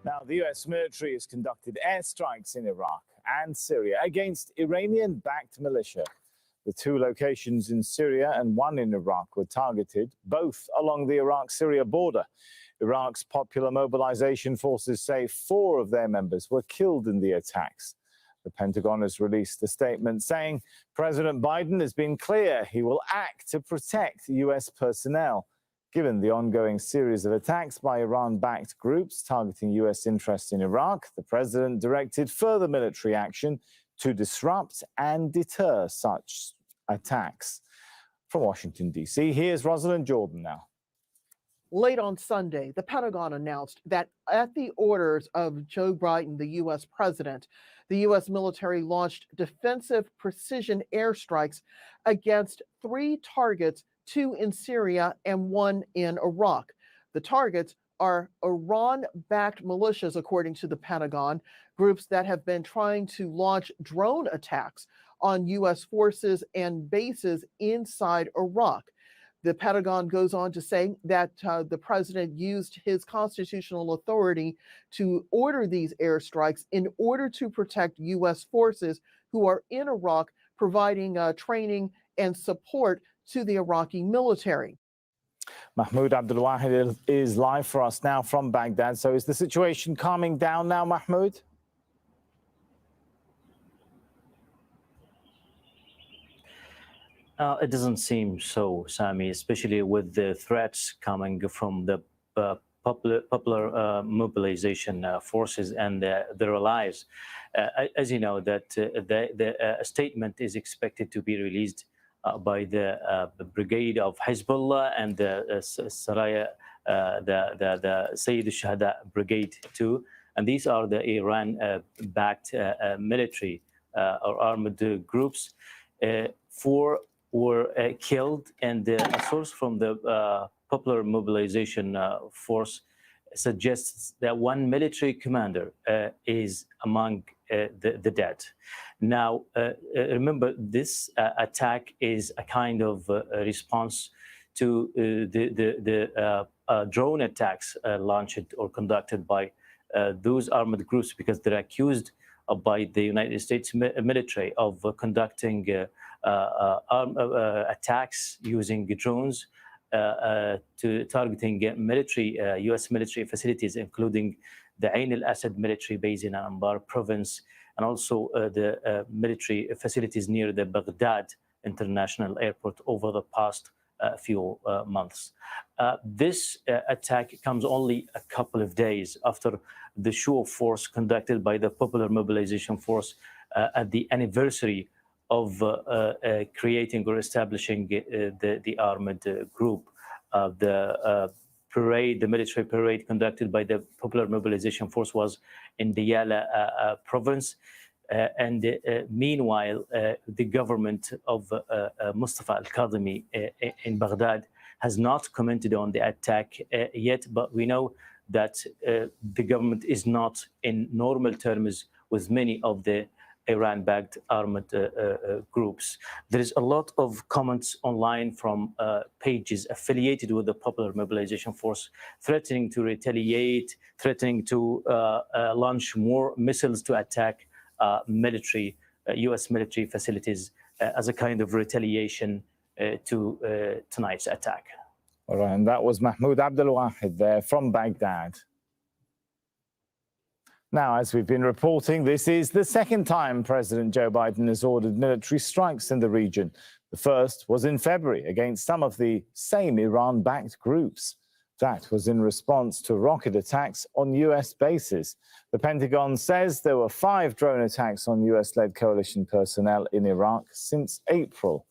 Now, the U.S. military has conducted airstrikes in Iraq and Syria against Iranian-backed militia. The two locations in Syria and one in Iraq were targeted, both along the Iraq-Syria border. Iraq's Popular Mobilization Forces say 4 of their members were killed in the attacks. The Pentagon has released a statement saying President Biden has been clear he will act to protect U.S. personnel. Given the ongoing series of attacks by Iran-backed groups targeting U.S. interests in Iraq, the president directed further military action to disrupt and deter such attacks. From Washington, D.C., here's Rosalind Jordan now. Late on Sunday, the Pentagon announced that at the orders of Joe Biden, the U.S. president, the U.S. military launched defensive precision airstrikes against 3 targets, 2 in Syria and 1 in Iraq. The targets are Iran-backed militias, according to the Pentagon, groups that have been trying to launch drone attacks on U.S. forces and bases inside Iraq. The Pentagon goes on to say that the president used his constitutional authority to order these airstrikes in order to protect U.S. forces who are in Iraq, providing training and support to the Iraqi military. Mahmoud Abdul-Wahid is live for us now from Baghdad. So is the situation calming down now, Mahmoud? It doesn't seem so, Sami, especially with the threats coming from the popular mobilization forces and their allies. As you know, that the statement is expected to be released by the brigade of Hezbollah and the Saraya, the Sayyid al-Shuhada brigade too. And these are the Iran-backed military or armed groups. 4 were killed, and a source from the Popular Mobilization Force suggests that 1 military commander is among the dead. Now, remember, this attack is a kind of response to the drone attacks launched or conducted by those armed groups, because they're accused by the United States military of conducting attacks using drones to targeting military U.S. military facilities, including the Ain al-Assad military base in Anbar province, and also the military facilities near the Baghdad International Airport over the past few months. This attack comes only a couple of days after the show of force conducted by the Popular Mobilization Force at the anniversary of creating or establishing the armed group. The military parade conducted by the Popular Mobilization Force was in the Diyala province. Meanwhile, the government of Mustafa al-Kadhimi in Baghdad has not commented on the attack yet, but we know that the government is not in normal terms with many of the Iran-backed armed groups. There is a lot of comments online from pages affiliated with the Popular Mobilization Force, threatening to retaliate, threatening to launch more missiles to attack U.S. military facilities as a kind of retaliation to tonight's attack. All right, and that was Mahmoud Abdul-Wahid there from Baghdad. Now, as we've been reporting, this is the second time President Joe Biden has ordered military strikes in the region. The first was in February against some of the same Iran-backed groups. That was in response to rocket attacks on U.S. bases. The Pentagon says there were 5 drone attacks on U.S.-led coalition personnel in Iraq since April,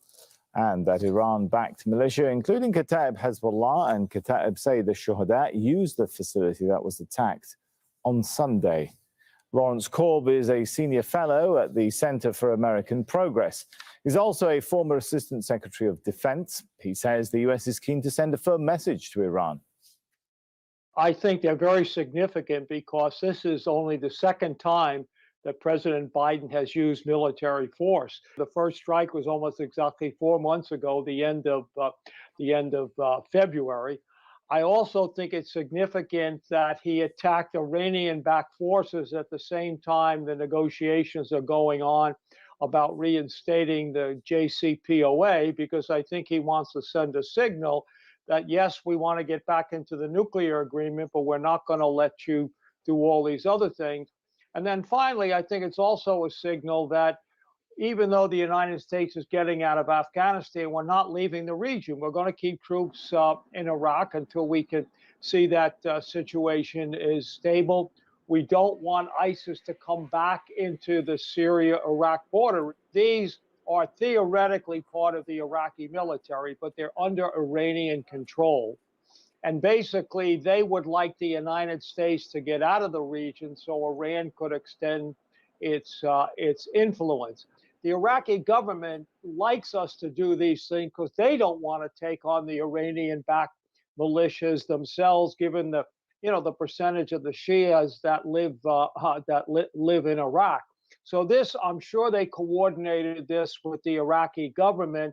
and that Iran-backed militia, including Kataib Hezbollah and Kataib Sayyid al-Shuhada, used the facility that was attacked on Sunday. Lawrence Korb is a senior fellow at the Center for American Progress. He's also a former Assistant Secretary of Defense. He says the U.S. is keen to send a firm message to Iran. I think they're very significant because this is only the second time that President Biden has used military force. The first strike was almost exactly 4 months ago, the end of February. I also think it's significant that he attacked Iranian-backed forces at the same time the negotiations are going on about reinstating the JCPOA, because I think he wants to send a signal that, yes, we want to get back into the nuclear agreement, but we're not going to let you do all these other things. And then finally, I think it's also a signal that even though the United States is getting out of Afghanistan, we're not leaving the region. We're going to keep troops in Iraq until we can see that situation is stable. We don't want ISIS to come back into the Syria-Iraq border. These are theoretically part of the Iraqi military, but they're under Iranian control. And basically, they would like the United States to get out of the region so Iran could extend its influence. The Iraqi government likes us to do these things because they don't want to take on the Iranian-backed militias themselves, given the the percentage of the Shias that live in Iraq. So this, I'm sure they coordinated this with the Iraqi government.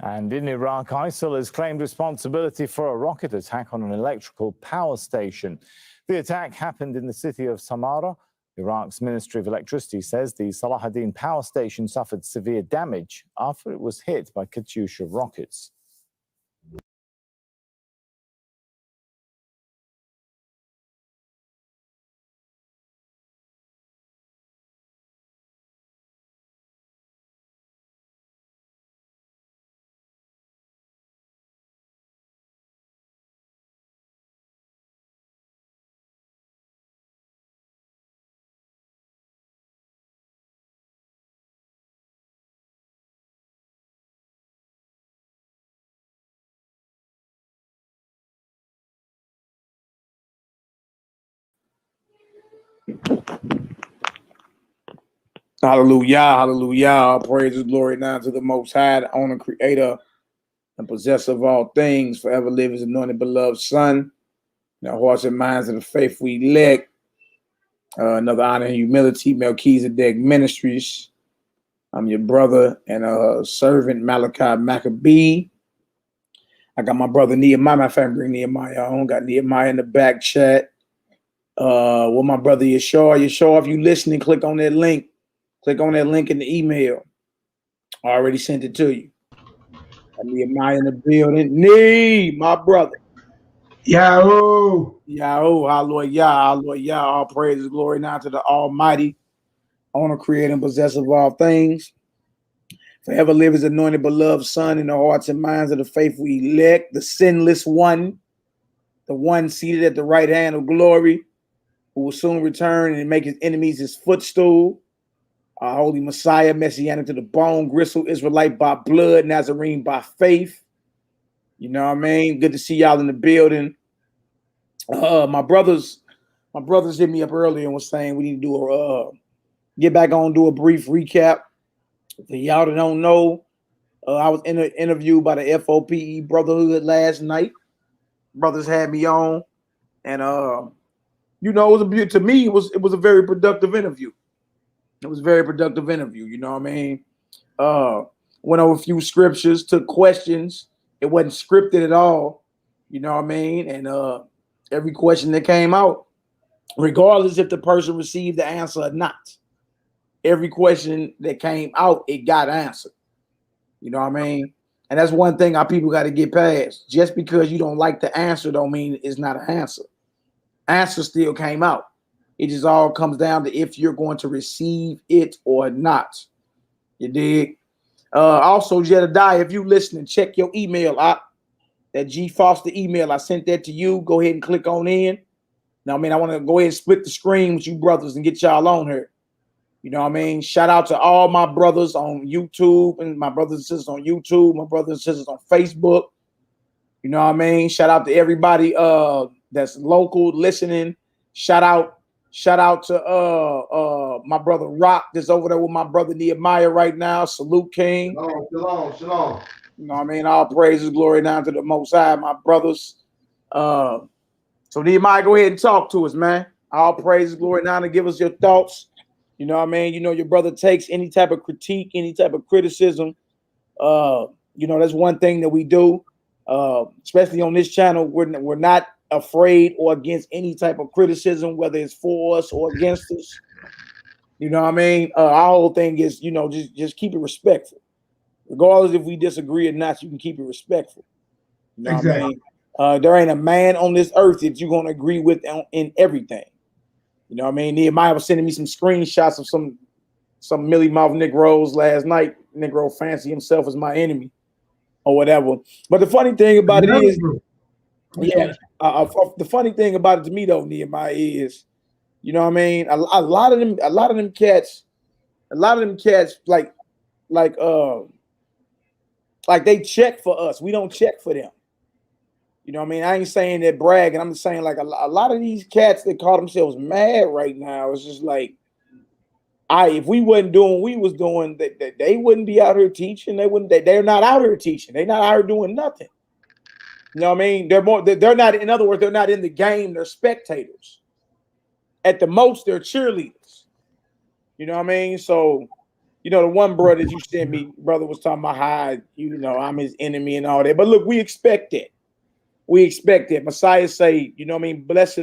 And in Iraq, ISIL has claimed responsibility for a rocket attack on an electrical power station. The attack happened in the city of Samarra. Iraq's Ministry of Electricity says the Salahuddin power station suffered severe damage after it was hit by Katyusha rockets. Hallelujah, hallelujah. All praises, glory now to the Most High, the owner, creator, and possessor of all things. Forever live his anointed, beloved Son. In our hearts and minds of the faith we elect. Another honor and humility, MELCHIZEDEK Ministries. I'm your brother and servant, Malaki Macabee. I got my brother NehemiYAH. My family bring NehemiYAH on. Got NehemiYAH in the back chat. With my brother YAHKI. If you listening, click on that link. Click on that link in the email. I already sent it to you. Got NehemiYAH in the building. My brother. Yahoo! Yahoo, hallelujah. All praises, glory now to the Almighty, owner, creator, and possessor of all things. Forever live his anointed, beloved Son in the hearts and minds of the faithful elect, the sinless one, the one seated at the right hand of glory, who will soon return and make his enemies his footstool. Our holy Messiah, messianic to the bone, gristle, Israelite by blood, Nazarene by faith. You know what I mean? Good to see y'all in the building. My brothers hit me up earlier and was saying we need to do get back on, do a brief recap. For y'all that don't know, I was interviewed by the F.O.P.E. Brotherhood last night. Brothers had me on, and it was to me it was a very productive interview. It was a very productive interview. You know what I mean? Went over a few scriptures, took questions. It wasn't scripted at all. You know what I mean? And every question that came out, regardless if the person received the answer or not, every question that came out, it got answered. You know what I mean? And that's one thing our people got to get past. Just because you don't like the answer don't mean it's not an answer. Answer still came out. It just all comes down to if you're going to receive it or not. You dig? Also, JEDADIYAH, if you listening, check your email out. That G Foster email, I sent that to you. Go ahead and click on in. Now, I mean, I want to go ahead and split the screen with you brothers and get y'all on here. You know what I mean? Shout out to all my brothers on YouTube and my brothers and sisters on YouTube, my brothers and sisters on Facebook. You know what I mean? Shout out to everybody that's local listening. Shout out to my brother Rock that's over there with my brother NehemiYAH right now. Salute, King. Shalom. You know what I mean? All praises, glory now to the Most High, my brothers. So NehemiYAH, go ahead and talk to us, man. All praises, glory now, to give us your thoughts. You know what I mean? You know, your brother takes any type of critique, any type of criticism. That's one thing that we do. Especially on this channel, we're not afraid or against any type of criticism, whether it's for us or against us. You know what I mean? Our whole thing is, you know, just keep it respectful. Regardless if we disagree or not, you can keep it respectful. You know what I mean? There ain't a man on this earth that you're going to agree with in everything. You know what I mean? Nehemiah was sending me some screenshots of some Millie Mouth Negroes last night. Negro fancy himself as my enemy or whatever. But the funny thing about it is, the funny thing about it to me though, Nehemiah, is, you know what I mean? A lot of them cats, like they check for us. We don't check for them. You know what I mean? I ain't saying that bragging. I'm just saying like a lot of these cats that call themselves mad right now, it's just like, if we wasn't doing what we was doing, they wouldn't be out here teaching. They're not out here teaching. They're not out here doing nothing. You know what I mean? They're not, in other words, they're not in the game, they're spectators. At the most, they're cheerleaders. You know what I mean? So, you know, the one brother that you sent me, brother was talking about how, you know, I'm his enemy and all that. But look, we expect that. We expect that. Messiah say, you know what I mean? Blessed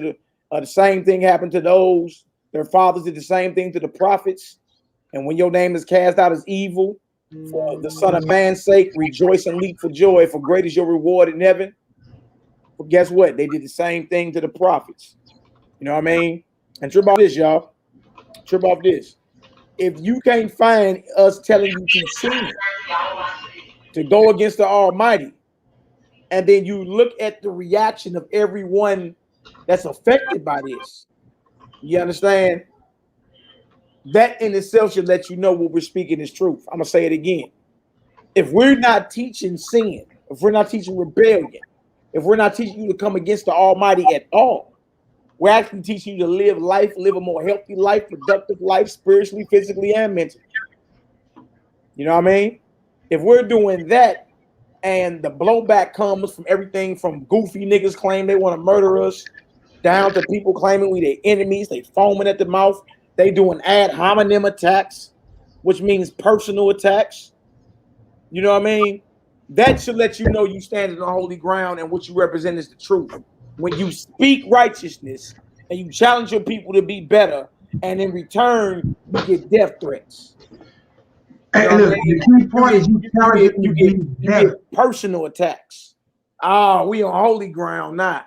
the same thing happened to those. Their fathers did the same thing to the prophets. And when your name is cast out as evil, for the Son of Man's sake, rejoice and leap for joy, for great is your reward in heaven. But guess what? They did the same thing to the prophets. You know what I mean? And trip off this, y'all. Trip off this. If you can't find us telling you to sin, to go against the Almighty, and then you look at the reaction of everyone that's affected by this, you understand? That in itself should let you know what we're speaking is truth. I'm going to say it again. If we're not teaching sin, if we're not teaching rebellion, if we're not teaching you to come against the Almighty at all, we're actually teaching you to live life, live a more healthy life, productive life, spiritually, physically, and mentally. You know what I mean? If we're doing that and the blowback comes from everything from goofy niggas claim they want to murder us down to people claiming we their enemies, they foaming at the mouth, they doing ad hominem attacks, which means personal attacks. You know what I mean? That should let you know you stand on holy ground and what you represent is the truth. When you speak righteousness and you challenge your people to be better, and in return, you get death threats. Hey, You know look, the key point is you get personal attacks. We on holy ground now.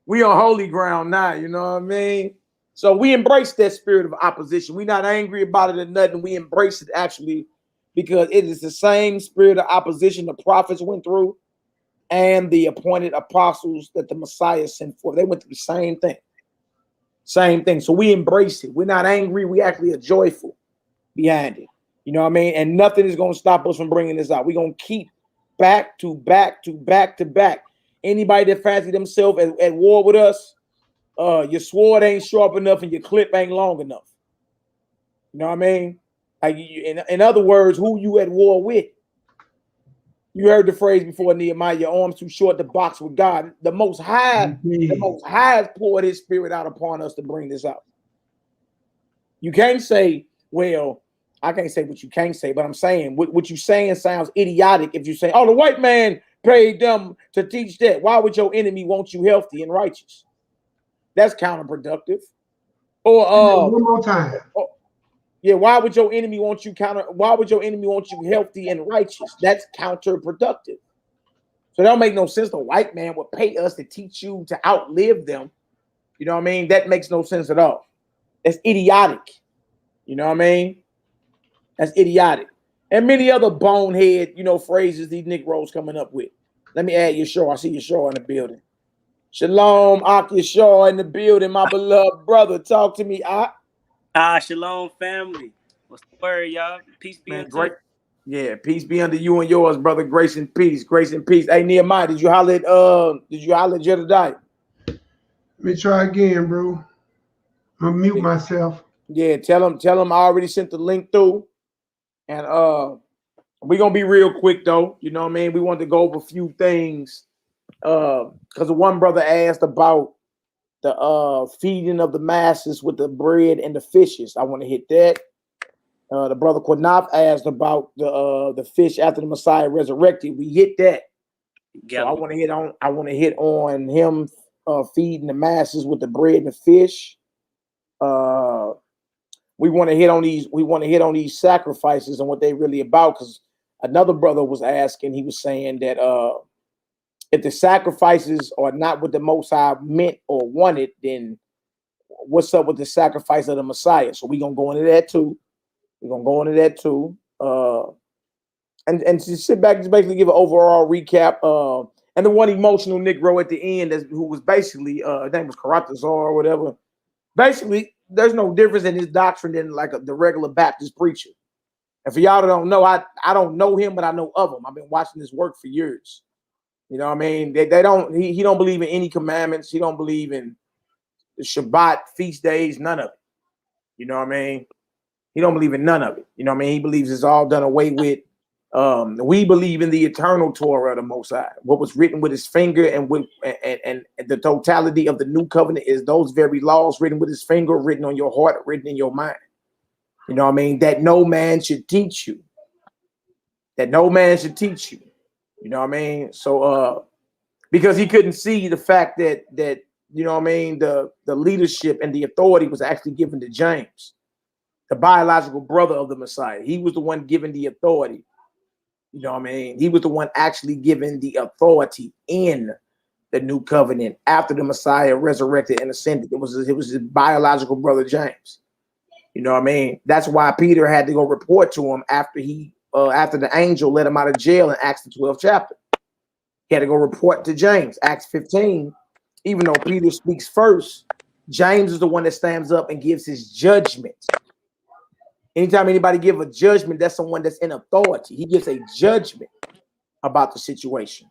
We on holy ground now, you know what I mean? So we embrace that spirit of opposition. We're not angry about it or nothing. We embrace it actually because it is the same spirit of opposition the prophets went through and the appointed apostles that the Messiah sent forth. They went through the same thing. Same thing. So we embrace it. We're not angry. We actually are joyful behind it. You know what I mean? And nothing is going to stop us from bringing this out. We're going to keep back to back to back to back. Anybody that fancy themselves at war with us, your sword ain't sharp enough and your clip ain't long enough. You know what I mean? Like, in other words, who you at war with? You heard the phrase before, Nehemiah, your arms too short to box with God. The Most High has poured his spirit out upon us to bring this out. You can't say, well, I can't say what you can't say, but I'm saying what you're saying sounds idiotic if you say, oh, the white man paid them to teach that. Why would your enemy want you healthy and righteous? That's counterproductive. Or one more time. Why would your enemy want you healthy and righteous? That's counterproductive. So that don't make no sense. The white man would pay us to teach you to outlive them. You know what I mean? That makes no sense at all. That's idiotic. You know what I mean? That's idiotic. And many other bonehead, phrases these Negroes coming up with. Let me add Yeshua. I see Yeshua in the building. Shalom, Yeshua in the building, my beloved brother. Talk to me, Shalom, family. What's the word, y'all? Peace be unto you. Yeah, peace be unto you and yours, brother. Grace and peace. Grace and peace. Hey, Nehemiah, did you holler at JEDADIYAH? Let me try again, bro. I'm gonna mute myself. Yeah, tell him I already sent the link through. And we're gonna be real quick though. You know what I mean? We want to go over a few things. Because one brother asked about the feeding of the masses with the bread and the fishes. I want to hit that. The brother Quanaf asked about the fish after the Messiah resurrected. We hit that. So I want to hit on him feeding the masses with the bread and the fish. We want to hit on these sacrifices and what they really about, because another brother was asking, he was saying that if the sacrifices are not what the Most High meant or wanted, then what's up with the sacrifice of the Messiah? So we're gonna go into that too. And just sit back, just basically give an overall recap. And the one emotional Negro at the end, who was basically his name was Karatazar or whatever. Basically, there's no difference in his doctrine than like the regular Baptist preacher. And for y'all that don't know, I don't know him, but I know of him. I've been watching his work for years. You know what I mean? He don't believe in any commandments. He don't believe in the Shabbat, feast days, none of it. You know what I mean? He don't believe in none of it. You know what I mean? He believes it's all done away with. We believe in the eternal Torah of the Most High. What was written with his finger and the totality of the new covenant is those very laws written with his finger, written on your heart, written in your mind. You know what I mean? That no man should teach you. You know what I mean? So because he couldn't see the fact that you know what I mean, the leadership and the authority was actually given to James, the biological brother of the Messiah. He was the one given the authority. You know what I mean? He was the one actually given the authority in the new covenant after the Messiah resurrected and ascended. It was his biological brother James. You know what I mean? That's why Peter had to go report to him after the angel let him out of jail in Acts the 12th chapter. He had to go report to James, Acts 15. Even though Peter speaks first, James is the one that stands up and gives his judgment. Anytime anybody give a judgment, that's someone that's in authority. He gives a judgment about the situation.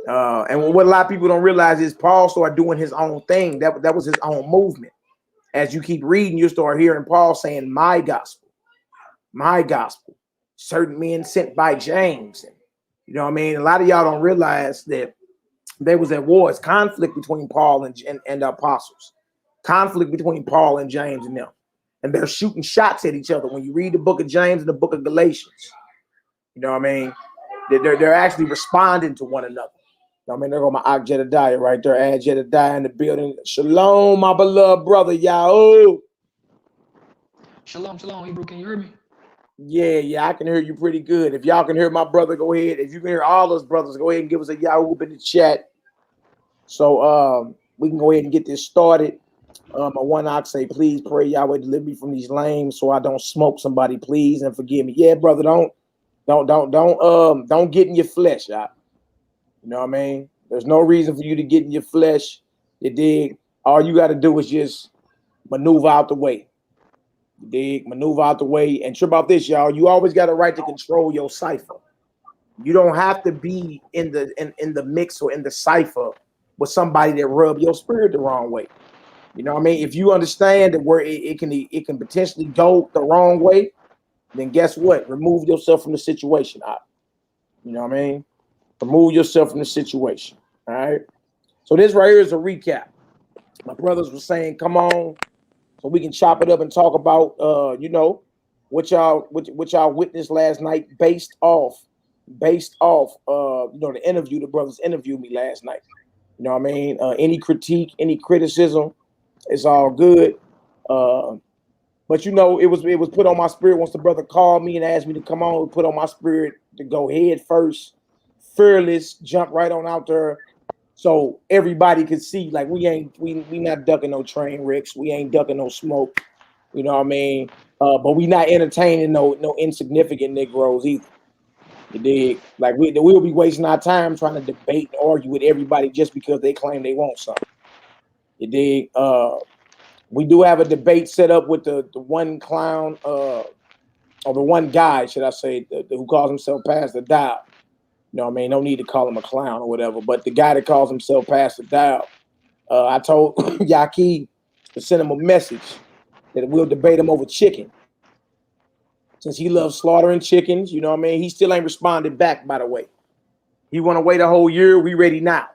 And what a lot of people don't realize is Paul started doing his own thing. That was his own movement. As you keep reading, you start hearing Paul saying, my gospel, certain men sent by James. And, you know what I mean? A lot of y'all don't realize that there was at war. It's conflict between Paul and the apostles. Conflict between Paul and James and them. And they're shooting shots at each other. When you read the book of James and the book of Galatians, you know what I mean? They're actually responding to one another. You know what I mean? There go my JEDADIYAH right there. Add JEDADIYAH in the building. Shalom, my beloved brother, YAH'KI. Shalom, Hebrew. Can you hear me? Yeah, I can hear you pretty good. If y'all can hear my brother, go ahead. If you can hear all those brothers, go ahead and give us a YAH'KI in the chat. So we can go ahead and get this started. I want to say, please pray Yahweh deliver me from these lames so I don't smoke somebody, please, and forgive me. Yeah, brother, don't get in your flesh, y'all. You know what I mean? There's no reason for you to get in your flesh. You dig? All you got to do is just maneuver out the way. You dig? Maneuver out the way. And trip out this, y'all. You always got a right to control your cipher. You don't have to be in the mix or in the cipher with somebody that rub your spirit the wrong way. You know what I mean? If you understand that where it can potentially go the wrong way, then guess what? Remove yourself from the situation. You know what I mean? Remove yourself from the situation. All right. So this right here is a recap. My brothers were saying, come on, so we can chop it up and talk about what y'all witnessed last night based off the interview. The brothers interviewed me last night. You know what I mean? Any critique, any criticism, it's all good. But it was put on my spirit once the brother called me and asked me to come on. It was put on my spirit to go head first, fearless, jump right on out there, so everybody could see. Like we not ducking no train wrecks. We ain't ducking no smoke. You know what I mean? But we not entertaining no insignificant Negroes either. You dig? Like we'll be wasting our time trying to debate and argue with everybody just because they claim they want something. You dig? We do have a debate set up with the one clown, or the one guy, should I say, who calls himself Pastor Deuel. You know what I mean? No need to call him a clown or whatever, but the guy that calls himself Pastor Deuel, I told YAHKI to send him a message that we'll debate him over chicken. Since he loves slaughtering chickens, you know what I mean? He still ain't responded back, by the way. He want to wait a whole year. We ready now.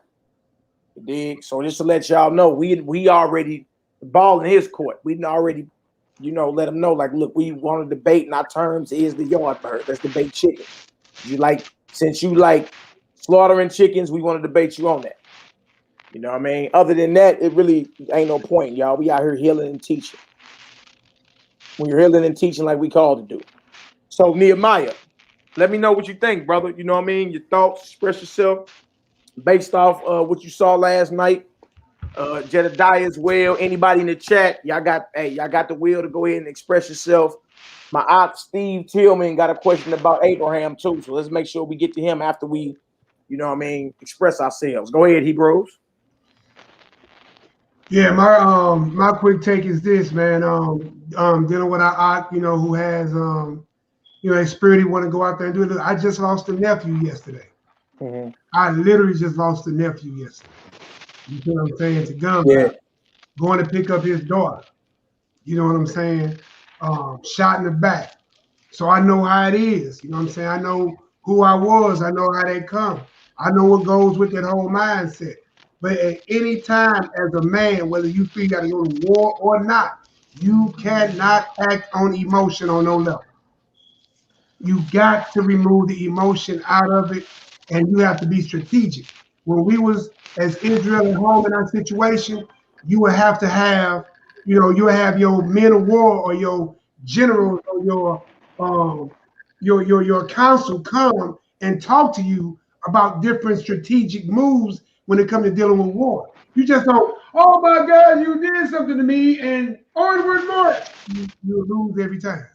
You dig? So just to let y'all know, we already ball in his court. We already, let him know, like, look, we want to debate, and our terms is the yard bird. Let's debate chicken. Since you like slaughtering chickens, we want to debate you on that. You know what I mean? Other than that, it really ain't no point, y'all. We out here healing and teaching. When you're healing and teaching like we called to do. So NehemiYAH, let me know what you think, brother. You know what I mean? Your thoughts, express yourself based off what you saw last night. JEDADIYAH as well. Anybody in the chat, y'all got the will to go ahead and express yourself. My aunt Steve Tillman got a question about Abraham too. So let's make sure we get to him after we, you know what I mean, express ourselves. Go ahead, Hebrews. Yeah, my quick take is this, man. Dealing with our aunt, you know, who has you know, a spirit he want to go out there and do it. I just lost a nephew yesterday. I literally just lost a nephew yesterday. You know what I'm saying? To gunfire, going to pick up his daughter. You know what I'm saying? Shot in the back. So I know how it is. You know what I'm saying? I know who I was. I know how they come. I know what goes with that whole mindset. But at any time as a man, whether you feel you got to go to war or not, you cannot act on emotion on no level. You got to remove the emotion out of it, and you have to be strategic. When we was as Israel at home in our situation, you would have to have, you know, you have your men of war or your generals or your council come and talk to you about different strategic moves when it comes to dealing with war. You just don't, oh my God, you did something to me, and onward march. You lose every time.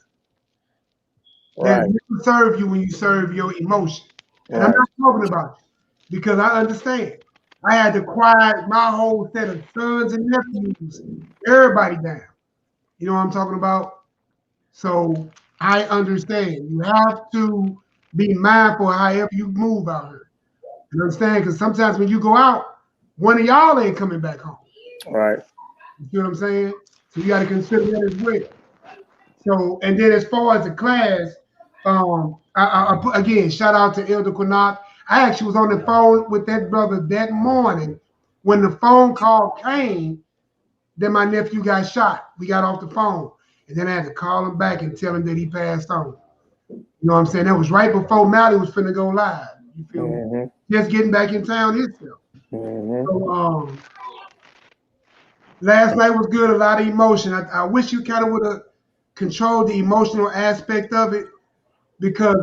That never serve you when you serve your emotion. And I'm not talking about you because I understand. I had to quiet my whole set of sons and nephews, everybody down. You know what I'm talking about? So I understand. You have to be mindful however you move out here. You understand? Because sometimes when you go out, one of y'all ain't coming back home. Right. You see what I'm saying? So you got to consider that as well. So, and then as far as the class, again, shout out to Elder Quinnock. I actually was on the phone with that brother that morning when the phone call came that my nephew got shot. We got off the phone. And then I had to call him back and tell him that he passed on. You know what I'm saying? That was right before Mally was finna go live. You feel me? Just getting back in town himself. So last night was good, a lot of emotion. I wish you kind of would have controlled the emotional aspect of it, because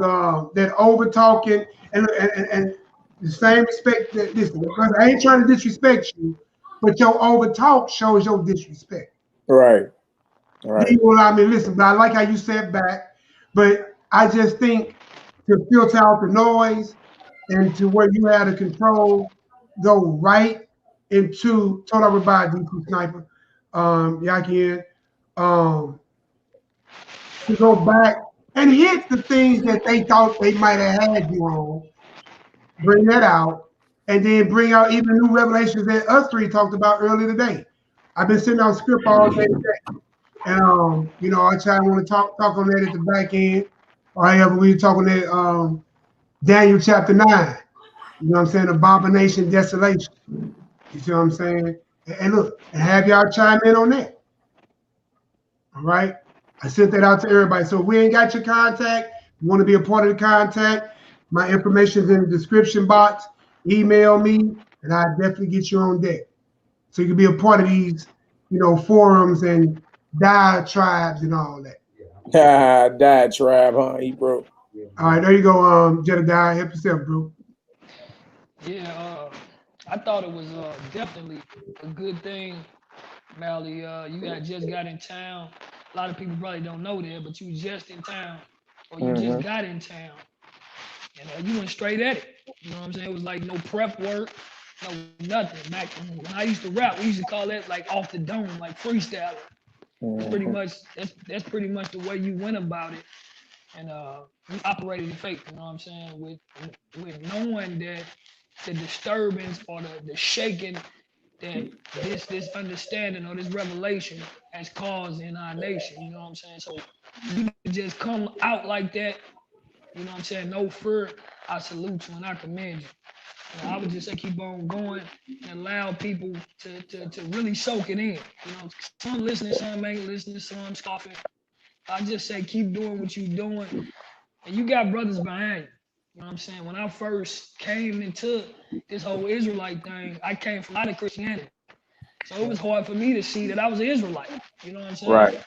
that over talking and the same respect that listen, because I ain't trying to disrespect you, but your over talk shows your disrespect. Right. You know, I mean, listen, I like how you sat back, but I just think to filter out the noise and to where you had to control, go right into told everybody DC Sniper, YAHKI, to go back and hit the things that they thought they might have had you on, bring that out, and then bring out even new revelations that us three talked about earlier today. I've been sitting on script all day today. And you know, I try to want to talk on that at the back end, or however we were talking at Daniel chapter 9. You know what I'm saying? Abomination, desolation. You see what I'm saying? And look, and have y'all chime in on that. All right. I sent that out to everybody. So if we ain't got your contact, you want to be a part of the contact, my information is in the description box. Email me, and I'll definitely get you on deck. So you can be a part of these, you know, forums and diatribes and all that. Diatribe, huh? Bro. All right, there you go, JEDADIYAH. Help yourself, bro. Yeah, I thought it was definitely a good thing, Mally. You just got in town. A lot of people probably don't know that, but you just in town, or you just got in town, and you went straight at it. You know what I'm saying? It was like no prep work, no nothing. Back when I used to rap, we used to call that like off the dome, like freestyling. It's pretty much that's pretty much the way you went about it, and you operated in faith. You know what I'm saying? With knowing that the disturbance or the shaking that this understanding or this revelation has caused in our nation. You know what I'm saying? So you just come out like that, you know what I'm saying? No fear. I salute you and I commend you. And I would just say keep on going and allow people to really soak it in. You know, some listening, some ain't listening, some scoffing. I just say keep doing what you're doing. And you got brothers behind you. You know what I'm saying? When I first came into this whole Israelite thing, I came from out of Christianity. So it was hard for me to see that I was an Israelite. You know what I'm saying? Right.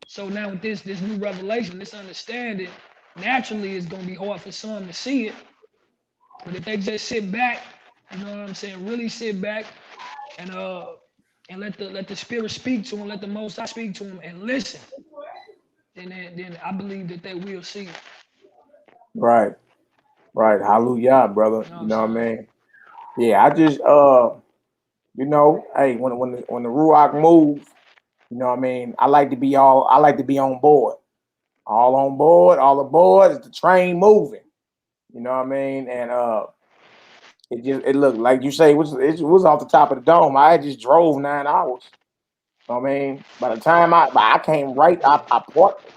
So now with this new revelation, this understanding, naturally it's gonna be hard for some to see it. But if they just sit back, you know what I'm saying, really sit back and let the spirit speak to them, let the Most High speak to them and listen, then I believe that they will see. Right. Right. Hallelujah, brother. You know what I mean? Yeah, I just you know, hey, when the Ruach move, you know what I mean, I like to be on board. All on board, all aboard, it's the train moving. You know what I mean? And it looked like you say it was off the top of the dome. I just drove 9 hours. You know what I mean, by the time I came right, I parked,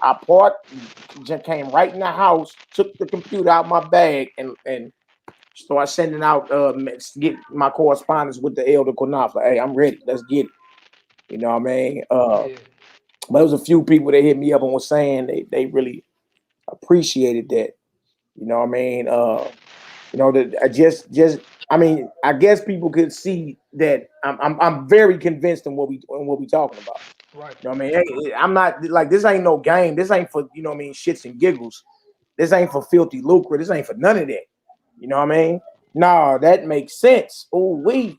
just came right in the house, took the computer out my bag, and started sending out get my correspondence with the elder Konafa. Hey, I'm ready. Let's get it. You know what I mean? But there was a few people that hit me up and was saying they really appreciated that. You know what I mean? You know, that I mean, I guess people could see that I'm very convinced in what we talking about. Right. You know what I mean? Hey, I'm not like, this ain't no game. This ain't for, you know what I mean, shits and giggles. This ain't for filthy lucre. This ain't for none of that. You know what I mean? No, that makes sense. Oh, you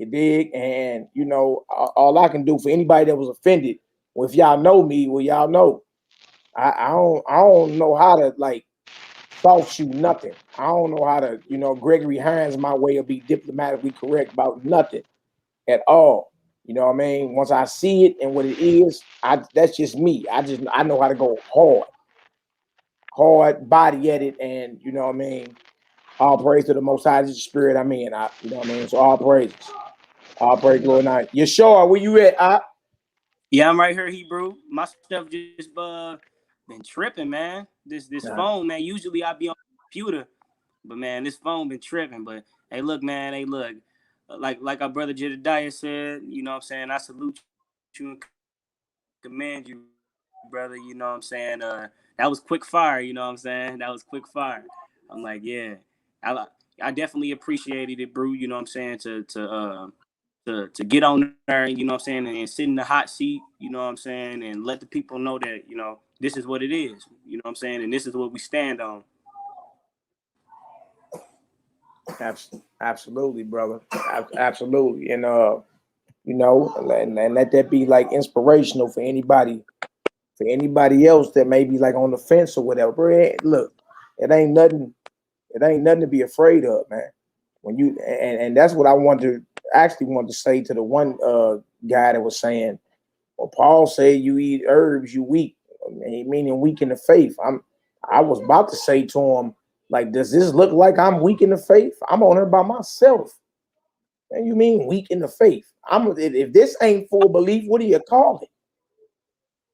dig? And you know, all I can do for anybody that was offended, well, if y'all know me, well, y'all know. I don't know how to like false shoot nothing. I don't know how to, you know, Gregory Hines my way of be diplomatically correct about nothing at all. You know what I mean? Once I see it and what it is, that's just me. I know how to go hard body at it, and you know what I mean. All praise to the Most High Spirit. I mean, you know what I mean. So all praises, all praise, Lord. Now, you sure? Where you at? Yeah, I'm right here, Hebrew. My stuff just been tripping, man. This phone, man. Usually I be on the computer, but man, this phone been tripping. But hey, look, man. Hey, look. Like our brother JEDADIYAH said, you know what I'm saying? I salute you and commend you, brother. You know what I'm saying? That was quick fire. You know what I'm saying? That was quick fire. I'm like, yeah. I definitely appreciated it, bro. You know what I'm saying? To get on there, you know what I'm saying, and sit in the hot seat, you know what I'm saying, and let the people know that, you know, this is what it is, you know what I'm saying, and this is what we stand on. Absolutely, brother. Absolutely. And you know, and let that be like inspirational for anybody else that may be like on the fence or whatever. Bro, look, it ain't nothing to be afraid of, man. When you and that's what I wanted to say to the one guy that was saying, well, Paul said you eat herbs, you weak. Meaning weak in the faith. I was about to say to him, like, does this look like I'm weak in the faith? I'm on here by myself. And you mean weak in the faith? If this ain't full belief, what do you call it?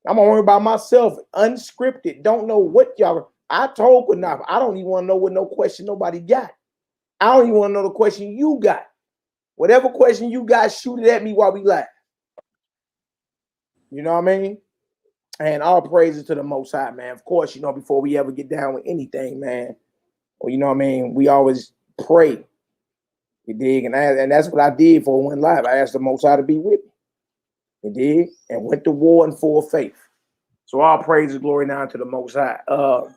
I'm on here by myself, unscripted. Don't know what y'all. I told Quinaf, I don't even want to know what no question nobody got. I don't even want to know the question you got. Whatever question you got, shoot it at me while we laugh. You know what I mean? And all praises to the Most High, man. Of course, you know, before we ever get down with anything, man, well, you know what I mean? We always pray. You dig? And that's what I did for one life. I asked the Most High to be with me. You dig? And went to war in full faith. So all praises, glory now to the Most High. All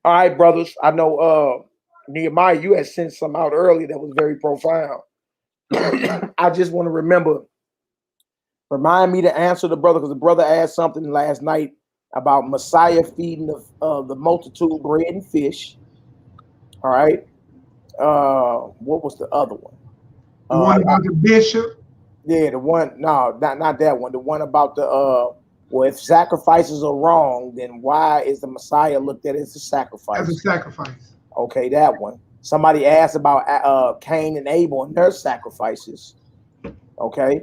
right, brothers. I know Nehemiah, you had sent some out earlier that was very profound. I just want to remind me to answer the brother, because the brother asked something last night about Messiah feeding the multitude bread and fish. All right. What was the other one? The one about the bishop. Yeah, the one. No, not that one. The one about the well, if sacrifices are wrong, then why is the Messiah looked at as a sacrifice? As a sacrifice. Okay, that one. Somebody asked about Cain and Abel and their sacrifices. Okay.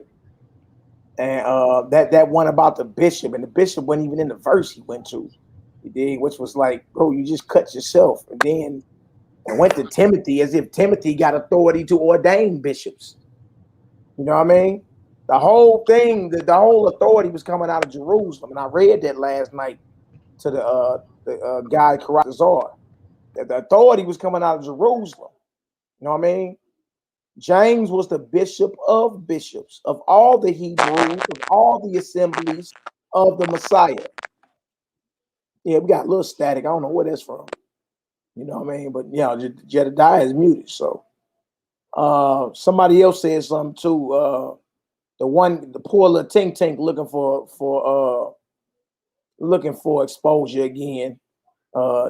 And that one about the bishop, and the bishop wasn't even in the verse he went to. You dig? Which was like, bro, you just cut yourself. And then went to Timothy as if Timothy got authority to ordain bishops. You know what I mean? The whole thing, the whole authority was coming out of Jerusalem. And I read that last night to the guy Karazar. the authority was coming out of Jerusalem. You know what I mean? James was the bishop of bishops, of all the Hebrews, of all the assemblies of the Messiah. Yeah, we got a little static. I don't know where that's from. You know what I mean? But yeah, JEDADIYAH is muted. So somebody else said something too. The poor little tink looking for exposure again.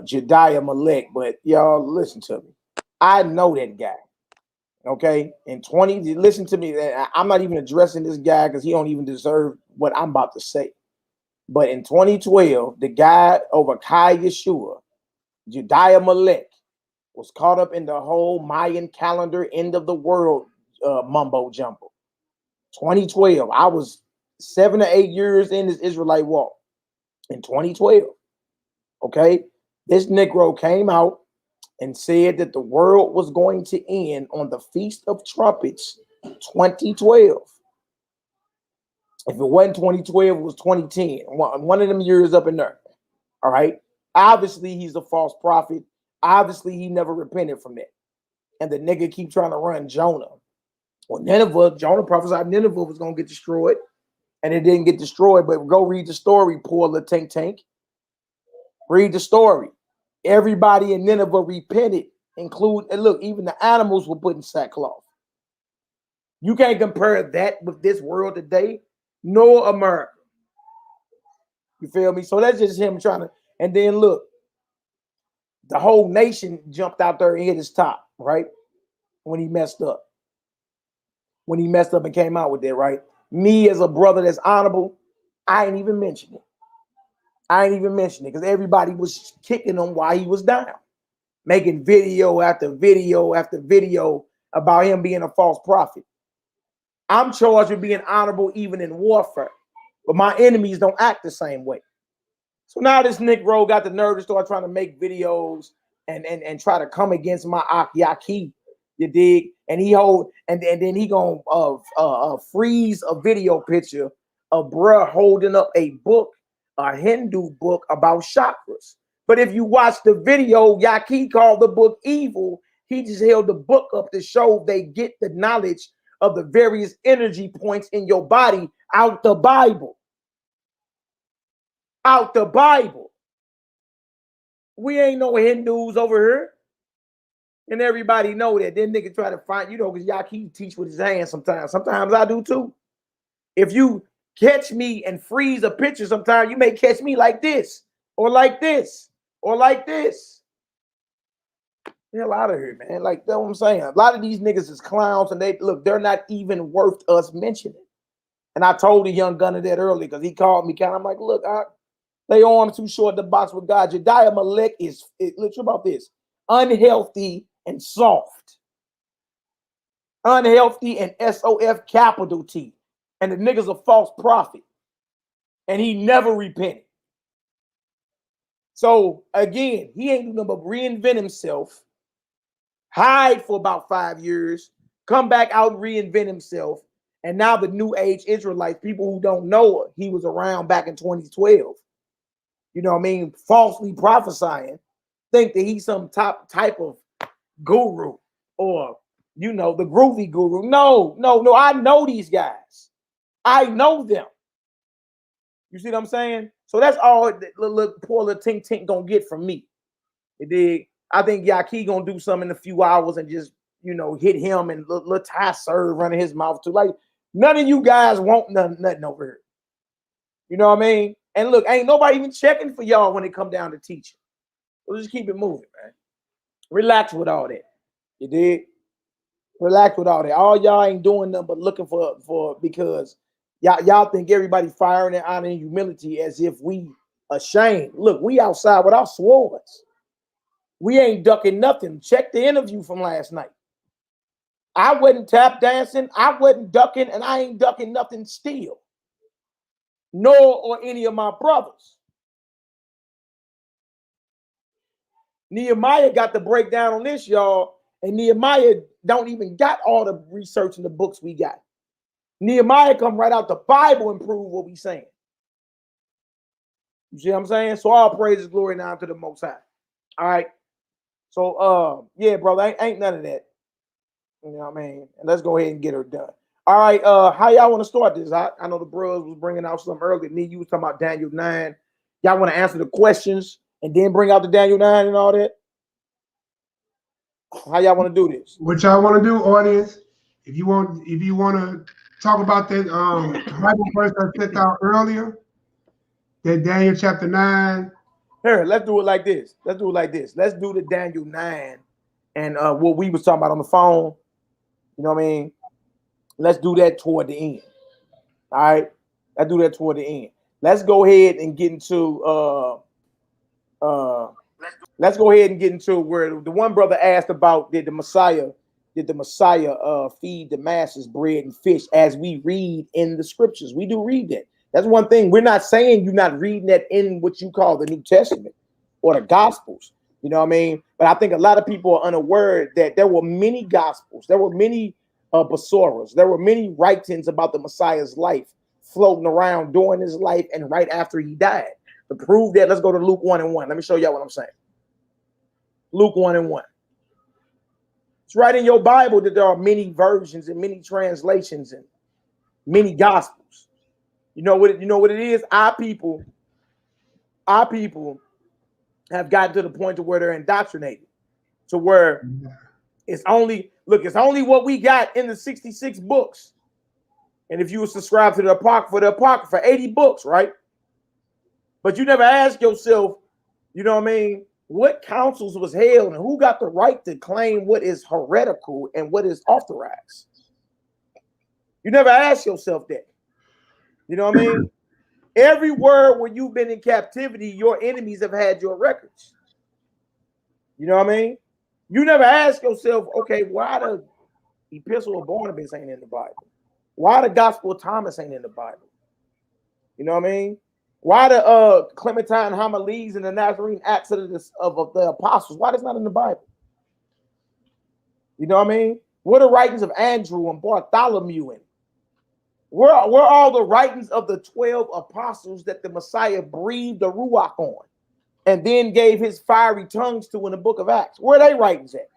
Jedediah Malek. But y'all listen to me. I know that guy. Okay, in 20, listen to me. I'm not even addressing this guy because he don't even deserve what I'm about to say. But in 2012, the guy over Kai Yeshua, Jedediah Malek, was caught up in the whole Mayan calendar end of the world mumbo jumbo. 2012, I was 7 or 8 years in this Israelite walk. In 2012, okay, this Negro came out and said that the world was going to end on the Feast of Trumpets 2012. If it wasn't 2012, it was 2010. One of them years up in there. All right. Obviously, he's a false prophet. Obviously, he never repented from that. And the nigga keep trying to run Jonah. Well, Jonah prophesied Nineveh was going to get destroyed. And it didn't get destroyed. But go read the story, poor little tank. Read the story. Everybody in Nineveh repented, and look, even the animals were put in sackcloth. You can't compare that with this world today, nor America. You feel me? So that's just him trying to, and then look, the whole nation jumped out there and hit his top, right? When he messed up. When he messed up and came out with that, right? Me as a brother that's honorable, I ain't even mention it. I ain't even mention it because everybody was kicking him while he was down, making video after video after video about him being a false prophet. I'm charged with being honorable even in warfare, but my enemies don't act the same way. So now this Negro got the nerve to start trying to make videos and try to come against my YAHKI, you dig? And then he gonna freeze a video picture of bruh holding up a book, a Hindu book about chakras. But if you watch the video, YAHKI called the book evil. He just held the book up to show they get the knowledge of the various energy points in your body out the Bible. Out the Bible. We ain't no Hindus over here. And everybody know that. Then nigga try to find, because YAHKI teach with his hands sometimes. Sometimes I do too. If you catch me and freeze a picture, sometimes you may catch me like this, or like this, or like this. Get the hell out of here, man. Like, that's what I'm saying. A lot of these niggas is clowns, and they're not even worth us mentioning. And I told the young gunner that earlier because he called me. I'm like, look, they arms too short to box with God. Jedediah Malek is, look about this, unhealthy and soft. Unhealthy and SOF capital T. And the nigga's a false prophet. And he never repented. So again, he ain't doing nothing but reinvent himself, hide for about 5 years, come back out and reinvent himself. And now the new age Israelites, people who don't know he was around back in 2012, you know what I mean, falsely prophesying, think that he's some type of guru or, the groovy guru. No, I know these guys. I know them. You see what I'm saying? So that's all look poor little tink gonna get from me. You dig? I think YAHKI gonna do something in a few hours and just, hit him and little Ty serve running his mouth too. Like, none of you guys want nothing over here. You know what I mean? And look, ain't nobody even checking for y'all when it come down to teaching. So just keep it moving, man. Relax with all that. You dig? Relax with all that. All y'all ain't doing nothing but looking for because y'all think everybody firing and honoring humility as if we ashamed. Look, we outside with our swords. We ain't ducking nothing. Check the interview from last night. I wasn't tap dancing. I wasn't ducking, and I ain't ducking nothing still. Nor or any of my brothers. NehemiYAH got the breakdown on this, y'all. And NehemiYAH don't even got all the research in the books we got. NehemiYAH come right out the Bible and prove what we saying. You see what I'm saying? So all praise is glory now to the Most High. All right. So yeah, brother, ain't none of that. You know what I mean? And let's go ahead and get her done. All right, how y'all want to start this? I know the bros was bringing out something earlier. Me, you was talking about Daniel 9. Y'all want to answer the questions and then bring out the Daniel 9 and all that? How y'all want to do this? What y'all want to do, audience? If you want to talk about that Bible verse I sent out earlier, that Daniel chapter 9. Here, let's do it like this. Let's do the Daniel 9 and what we was talking about on the phone. You know what I mean? Let's do that toward the end. All right. Let's do that toward the end. Let's go ahead and get into where the one brother asked about did the Messiah feed the masses bread and fish, as we read in the scriptures. We do read that. That's one thing. We're not saying you're not reading that in what you call the New Testament or the Gospels. You know what I mean? But I think a lot of people are unaware that there were many Gospels. There were many Besoras. There were many writings about the Messiah's life floating around during his life and right after he died. To prove that, let's go to Luke 1:1. Let me show y'all what I'm saying. Luke 1:1. It's right in your Bible that there are many versions and many translations and many Gospels. You know what it is? Our people have gotten to the point to where they're indoctrinated, to where it's only what we got in the 66 books. And if you would subscribe to the Apocrypha, 80 books, right? But you never ask yourself, you know what I mean, what councils was held and who got the right to claim what is heretical and what is authorized? You never ask yourself that. You know what I mean? Every word where you've been in captivity, your enemies have had your records. You know what I mean? You never ask yourself, okay, why the Epistle of Barnabas ain't in the Bible? Why the Gospel of Thomas ain't in the Bible? You know what I mean? Why the Clementine homilies and the Nazarene Acts of the Apostles? Why that's not in the Bible? You know what I mean? What are the writings of Andrew and Bartholomew and where are all the writings of the 12 apostles that the Messiah breathed the Ruach on and then gave his fiery tongues to in the book of Acts? Where are they writings at?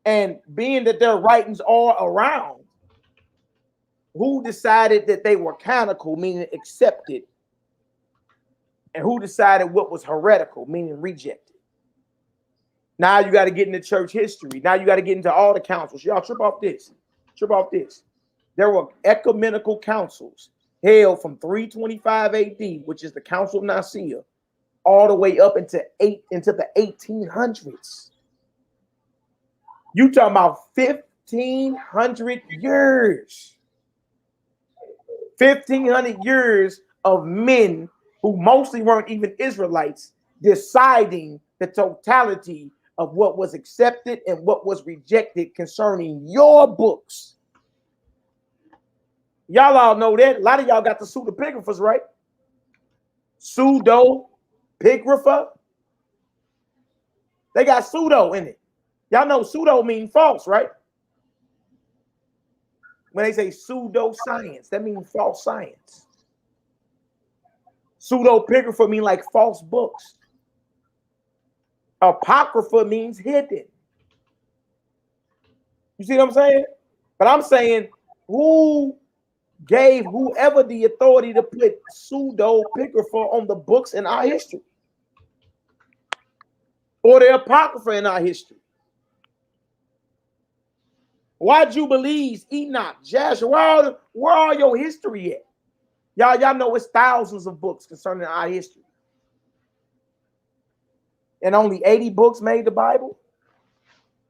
And being that their writings are around, who decided that they were canonical, meaning accepted, and who decided what was heretical, meaning rejected? Now you got to get into church history. Now you got to get into all the councils. Y'all trip off this. There were ecumenical councils held from 325 AD, which is the Council of Nicaea, all the way up into the 1800s. You talking about 1,500 years. 1,500 years of men who mostly weren't even Israelites deciding the totality of what was accepted and what was rejected concerning your books. Y'all all know that. A lot of y'all got the pseudepigraphers, right? Pseudepigrapher. They got pseudo in it. Y'all know pseudo means false, right? When they say pseudoscience, that means false science. Pseudepigrapher means like false books. Apocrypha means hidden. You see what I'm saying? But I'm saying, who gave whoever the authority to put pseudepigrapher on the books in our history? Or the Apocrypha in our history? Why Jubilees, Enoch, Jasher? Where are your history at? Y'all know it's thousands of books concerning our history. And only 80 books made the Bible?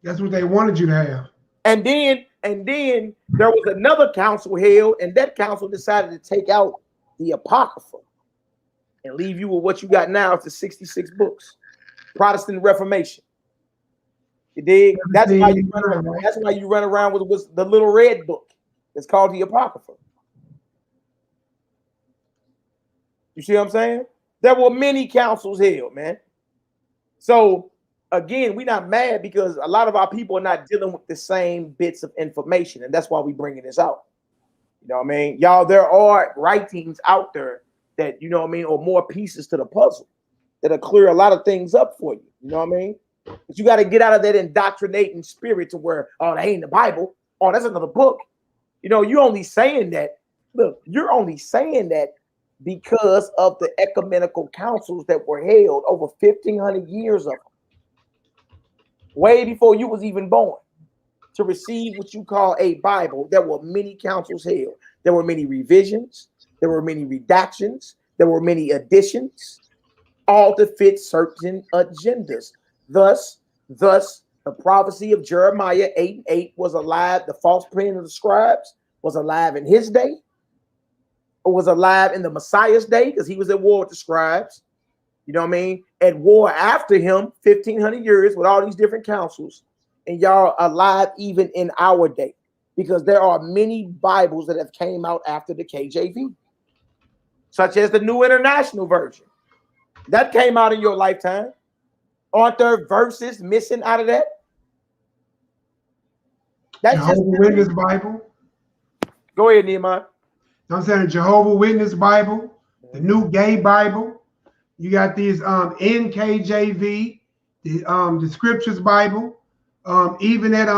That's what they wanted you to have. And then there was another council held, and that council decided to take out the Apocrypha and leave you with what you got now. It's the 66 books. Protestant Reformation. You dig? That's why you run around with the little red book. It's called the Apocrypha. You see what I'm saying? There were many councils held, man. So again, we're not mad because a lot of our people are not dealing with the same bits of information, and that's why we're bringing this out. You know what I mean? Y'all, there are writings out there that, you know what I mean, or more pieces to the puzzle that'll clear a lot of things up for you. You know what I mean? But you got to get out of that indoctrinating spirit to where, oh, that ain't the Bible. Oh, that's another book. You know, you're only saying that. Look, you're only saying that because of the ecumenical councils that were held over 1,500 years of them, way before you was even born, to receive what you call a Bible. There were many councils held. There were many revisions. There were many redactions. There were many additions, all to fit certain agendas. Thus, the prophecy of Jeremiah 8:8 was alive. The false opinion of the scribes was alive in his day. It was alive in the Messiah's day because he was at war with the scribes. You know what I mean? At war after him, 1,500 years with all these different councils. And y'all alive even in our day, because there are many Bibles that have came out after the KJV, such as the New International Version. That came out in your lifetime. Aren't there verses missing out of that? That's Jehovah Witness Bible. Go ahead, Nehemiah. I'm saying the Jehovah Witness Bible, the New Gay Bible. You got these NKJV, the Scriptures Bible, even that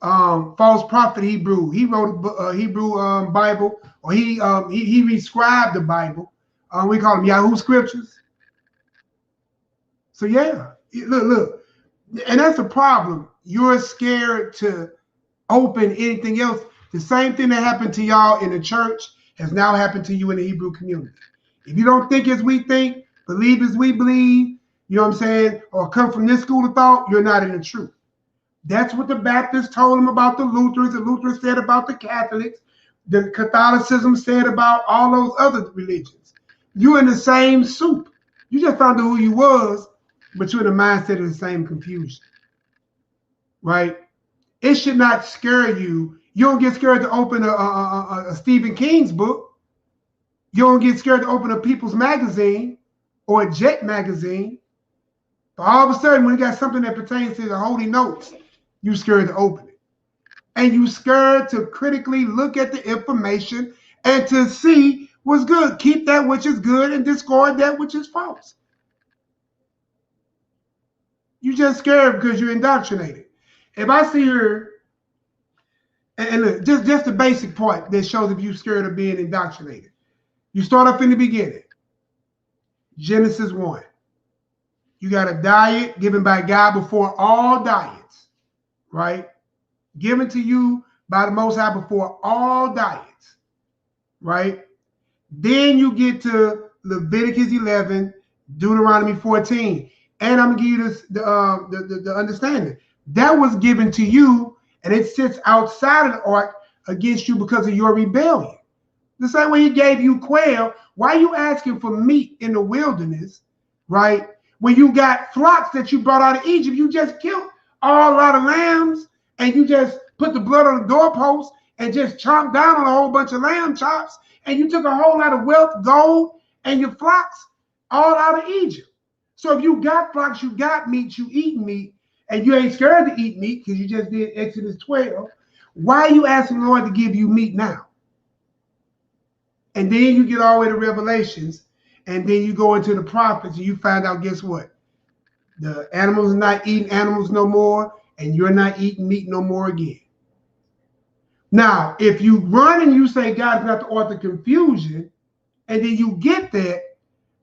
false prophet Hebrew. He wrote a Hebrew Bible, or he rescribed the Bible. We call them Yahoo Scriptures. So yeah, look, and that's the problem. You're scared to open anything else. The same thing that happened to y'all in the church has now happened to you in the Hebrew community. If you don't think as we think, believe as we believe, you know what I'm saying, or come from this school of thought, you're not in the truth. That's what the Baptists told them about the Lutherans said about the Catholics, the Catholicism said about all those other religions. You're in the same soup. You just found out who you was, but you're in the mindset of the same confusion, right? It should not scare you. You don't get scared to open a Stephen King's book. You don't get scared to open a People's Magazine or a Jet Magazine. But all of a sudden, when you got something that pertains to the Holy Notes, you're scared to open it. And you're scared to critically look at the information and to see what's good. Keep that which is good and discard that which is false. You just scared because you're indoctrinated. If I see her, and look, just the basic part that shows if you're scared of being indoctrinated. You start off in the beginning. Genesis 1. You got a diet given by God before all diets, right? Given to you by the Most High before all diets, right? Then you get to Leviticus 11, Deuteronomy 14. And I'm going to give you this, the understanding. That was given to you, and it sits outside of the ark against you because of your rebellion. The same way he gave you quail, why are you asking for meat in the wilderness, right? When you got flocks that you brought out of Egypt, you just killed a lot of lambs, and you just put the blood on the doorpost and just chomped down on a whole bunch of lamb chops, and you took a whole lot of wealth, gold, and your flocks all out of Egypt. So if you got flocks, you got meat, you eat meat, and you ain't scared to eat meat because you just did Exodus 12, why are you asking the Lord to give you meat now? And then you get all the way to Revelations, and then you go into the prophets, and you find out, guess what? The animals are not eating animals no more, and you're not eating meat no more again. Now, if you run and you say God's not the author of confusion, and then you get that,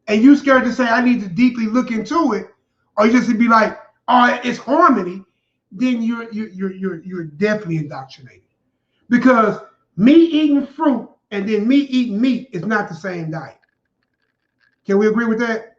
and you're scared to say, I need to deeply look into it, or you just to be like, oh, it's harmony, then you're definitely indoctrinated. Because me eating fruit and then me eating meat is not the same diet. Can we agree with that?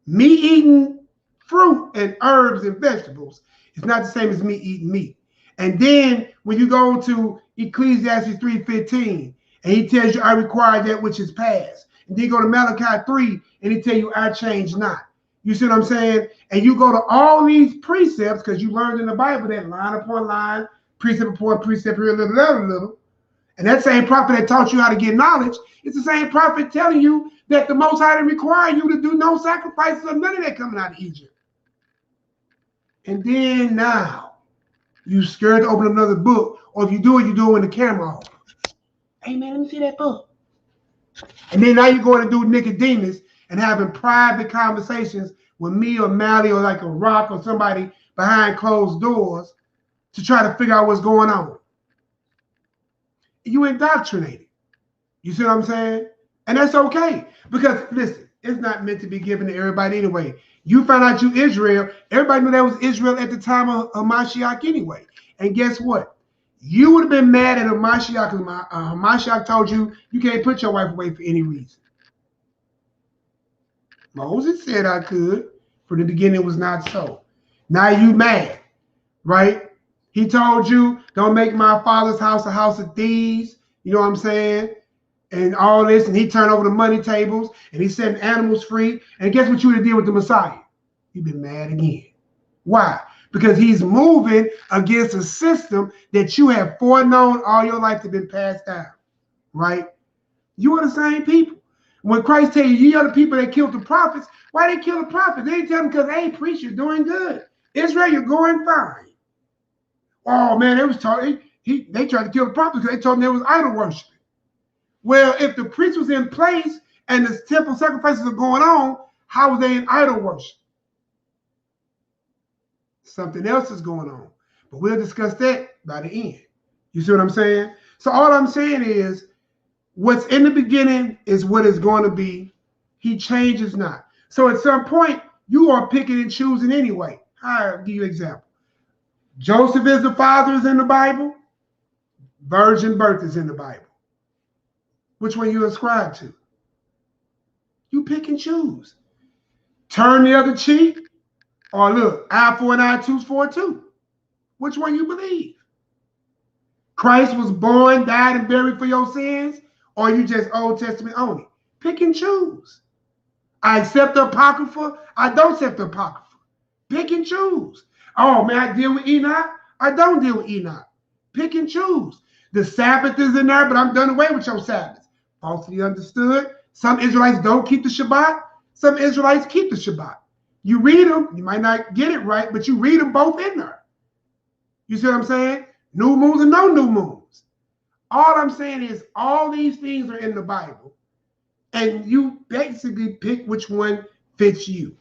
Me eating fruit and herbs and vegetables is not the same as me eating meat. And then when you go to Ecclesiastes 3:15, and he tells you, I require that which is past. And then you go to Malachi 3, and he tell you, I change not. You see what I'm saying? And you go to all these precepts, because you learned in the Bible that line upon line, precept upon precept, here a little. And that same prophet that taught you how to get knowledge, it's the same prophet telling you that the Most High didn't require you to do no sacrifices or none of that coming out of Egypt. And then now, you scared to open another book, or if you do it, you do it when the camera off. Hey man, let me see that book. And then now you're going to do Nicodemus and having private conversations with me or Mally or like a Rock or somebody behind closed doors to try to figure out what's going on. You indoctrinated. You see what I'm saying? And that's okay. Because listen, it's not meant to be given to everybody anyway. You found out you Israel. Everybody knew that was Israel at the time of Mashiach anyway. And guess what? You would have been mad at Mashiach because Mashiach told you you can't put your wife away for any reason. Moses said I could. From the beginning, it was not so. Now you mad, right? He told you, don't make my father's house a house of thieves. You know what I'm saying? And all this, and he turned over the money tables, and he set animals free. And guess what you would have did with the Messiah? You've been mad again. Why? Because he's moving against a system that you have foreknown all your life to been passed down, right? You are the same people. When Christ tell you, ye are the people that killed the prophets, why they kill the prophets? They didn't tell them because, hey, priest, you're doing good. Israel, you're going fine. Oh, man, they was talking. They tried to kill the prophets because they told them there was idol worship. Well, if the priest was in place and the temple sacrifices are going on, how was they in idol worship? Something else is going on. But we'll discuss that by the end. You see what I'm saying? So all I'm saying is what's in the beginning is what it's going to be. He changes not. So at some point, you are picking and choosing anyway. I'll give you an example. Joseph is the father is in the Bible. Virgin birth is in the Bible. Which one you ascribe to? You pick and choose. Turn the other cheek, or look, eye for an eye, tooth for a tooth. Which one you believe? Christ was born, died, and buried for your sins, or you just Old Testament only? Pick and choose. I accept the Apocrypha, I don't accept the Apocrypha. Pick and choose. Oh, man, I deal with Enoch, I don't deal with Enoch. Pick and choose. The Sabbath is in there, but I'm done away with your Sabbath. Falsely understood. Some Israelites don't keep the Shabbat. Some Israelites keep the Shabbat. You read them, you might not get it right, but you read them both in there. You see what I'm saying? New moons and no new moons. All I'm saying is all these things are in the Bible, and you basically pick which one fits you.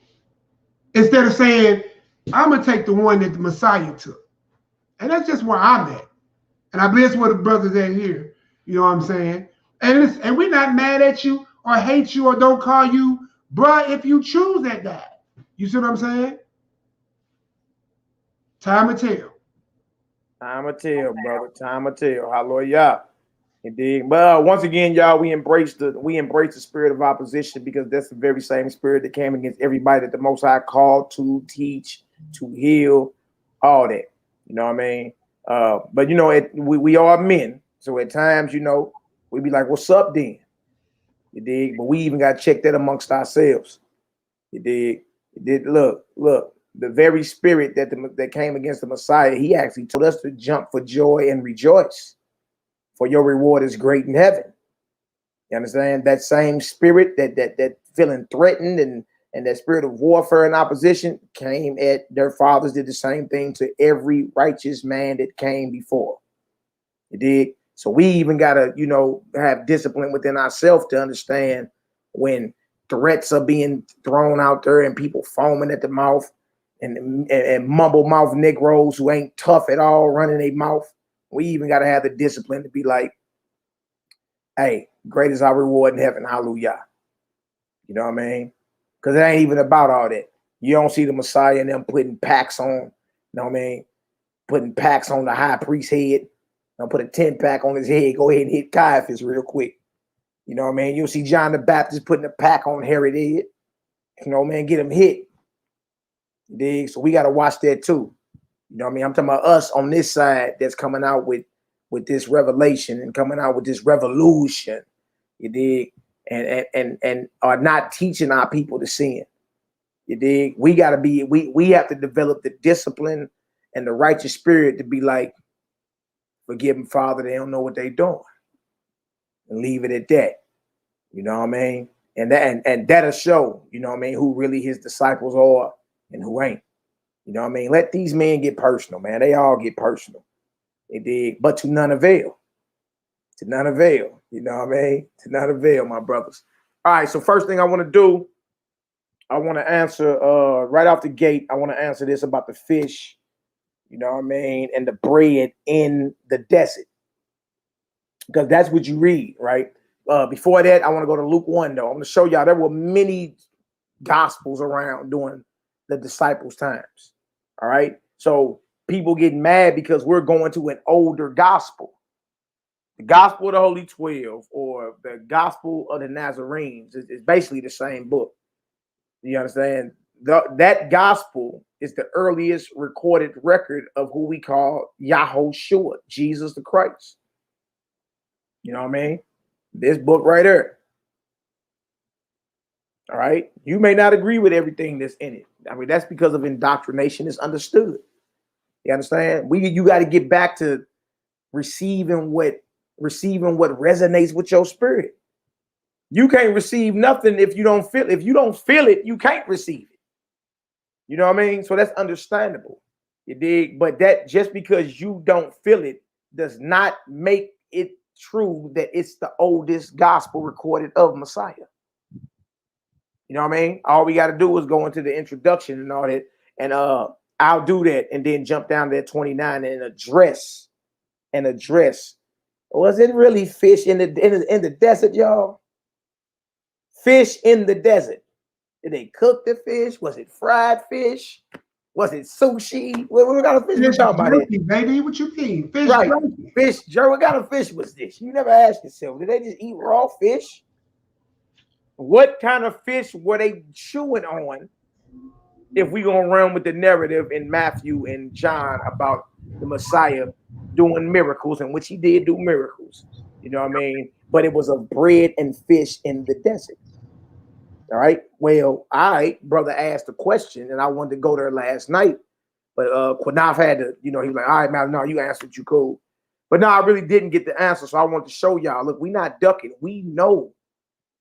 Instead of saying, I'm going to take the one that the Messiah took. And that's just where I'm at. And I believe that's where the brothers at here. You know what I'm saying? And we're not mad at you or hate you or don't call you bruh if you choose that guy. You see what I'm saying? Time will tell. Time will tell, brother. Time will tell. Hallelujah. Indeed. But once again, y'all, we embrace the spirit of opposition because that's the very same spirit that came against everybody that the Most High called to teach, to heal, all that. You know what I mean? But you know, we are men, so at times, you know, we be like, "What's up, then?" You dig? But we even got to check that amongst ourselves. You dig? Look. The very spirit that came against the Messiah, he actually told us to jump for joy and rejoice, for your reward is great in heaven. You understand? That same spirit that feeling threatened and that spirit of warfare and opposition came at their fathers, did the same thing to every righteous man that came before. You dig? So we even gotta, you know, have discipline within ourselves to understand when threats are being thrown out there and people foaming at the mouth and mumble mouth Negroes who ain't tough at all running their mouth. We even got to have the discipline to be like, hey, great is our reward in heaven. Hallelujah. You know what I mean? Because it ain't even about all that. You don't see the Messiah and them putting packs on, you know what I mean? Putting packs on the high priest's head. Now put a 10-pack on his head. Go ahead and hit Caiaphas real quick. You know what I mean? You'll see John the Baptist putting a pack on Herod's head. You know, man, get him hit. Dig? So we got to watch that too. You know what I mean? I'm talking about us on this side that's coming out with this revelation and coming out with this revolution. You dig? And are not teaching our people to sin. You dig? We got to be, we have to develop the discipline and the righteous spirit to be like, forgive them, Father, they don't know what they're doing. And leave it at that. You know what I mean? And that'll show, you know what I mean, who really his disciples are and who ain't. You know what I mean? Let these men get personal, man. They all get personal. They dig, but to none avail. To none avail. You know what I mean? To none avail, my brothers. All right, so first thing I want to do, I want to answer right off the gate. I want to answer this about the fish, you know what I mean, and the bread in the desert, because that's what you read, right? Before that, I want to go to Luke 1, though. I'm going to show y'all there were many gospels around during the disciples' times. All right. So people getting mad because we're going to an older gospel. The gospel of the Holy 12 or the gospel of the Nazarenes is basically the same book. You understand? That gospel is the earliest recorded record of who we call Yahushua, Jesus the Christ. You know what I mean? This book right here. All right. You may not agree with everything that's in it. I mean, that's because of indoctrination is understood. You understand? You got to get back to receiving what resonates with your spirit. You can't receive nothing if you don't feel. If you don't feel it, you can't receive it. You know what I mean? So that's understandable. You dig? But that just because you don't feel it does not make it true that it's the oldest gospel recorded of Messiah. You know what I mean? All we got to do is go into the introduction and all that, and I'll do that, and then jump down to 29 and address. Was it really fish in the desert, y'all? Fish in the desert. Did they cook the fish? Was it fried fish? Was it sushi? What kind of fish we talking about? Jerky, baby, what you mean? Fish, right? jerky. Fish, jerky. What kind of fish was this? You never asked yourself. Did they just eat raw fish? What kind of fish were they chewing on? If we gonna run with the narrative in Matthew and John about the Messiah doing miracles, in which he did do miracles, you know what I mean? But it was of bread and fish in the desert. All right. Well, brother asked a question, and I wanted to go there last night, but Quanaf had to, he was like, all right, man, no, you answered, you cool. But no, I really didn't get the answer, so I wanted to show y'all. Look, we're not ducking. We know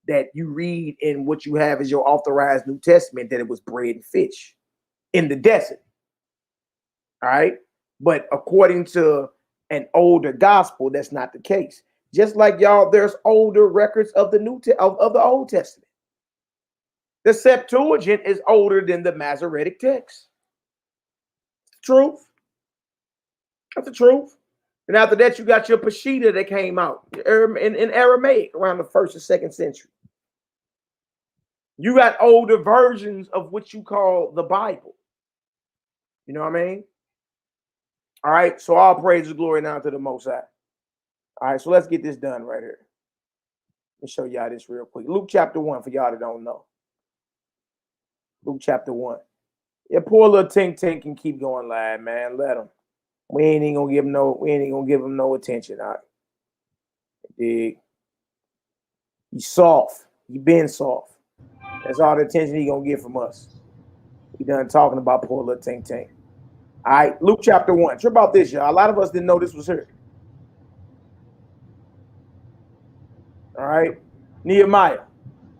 that you read in what you have as your authorized New Testament that it was bread and fish in the desert. All right. But according to an older gospel, that's not the case. Just like y'all, there's older records of the of the Old Testament. The Septuagint is older than the Masoretic text. Truth. That's the truth. And after that, you got your Peshitta that came out in Aramaic around the 1st or 2nd century. You got older versions of what you call the Bible. You know what I mean? All right. So all praise and glory now to the Most High. All right. So let's get this done right here. Let me show y'all this real quick. Luke chapter 1 for y'all that don't know. Luke chapter 1. Yeah, poor little Tink can keep going live, man. Let him. We ain't even gonna give him no attention. All right. Dig. He's soft. He been soft. That's all the attention he gonna get from us. We done talking about poor little Tink. All right, Luke chapter 1. Trip about this, y'all. A lot of us didn't know this was here. All right. NehemiYAH.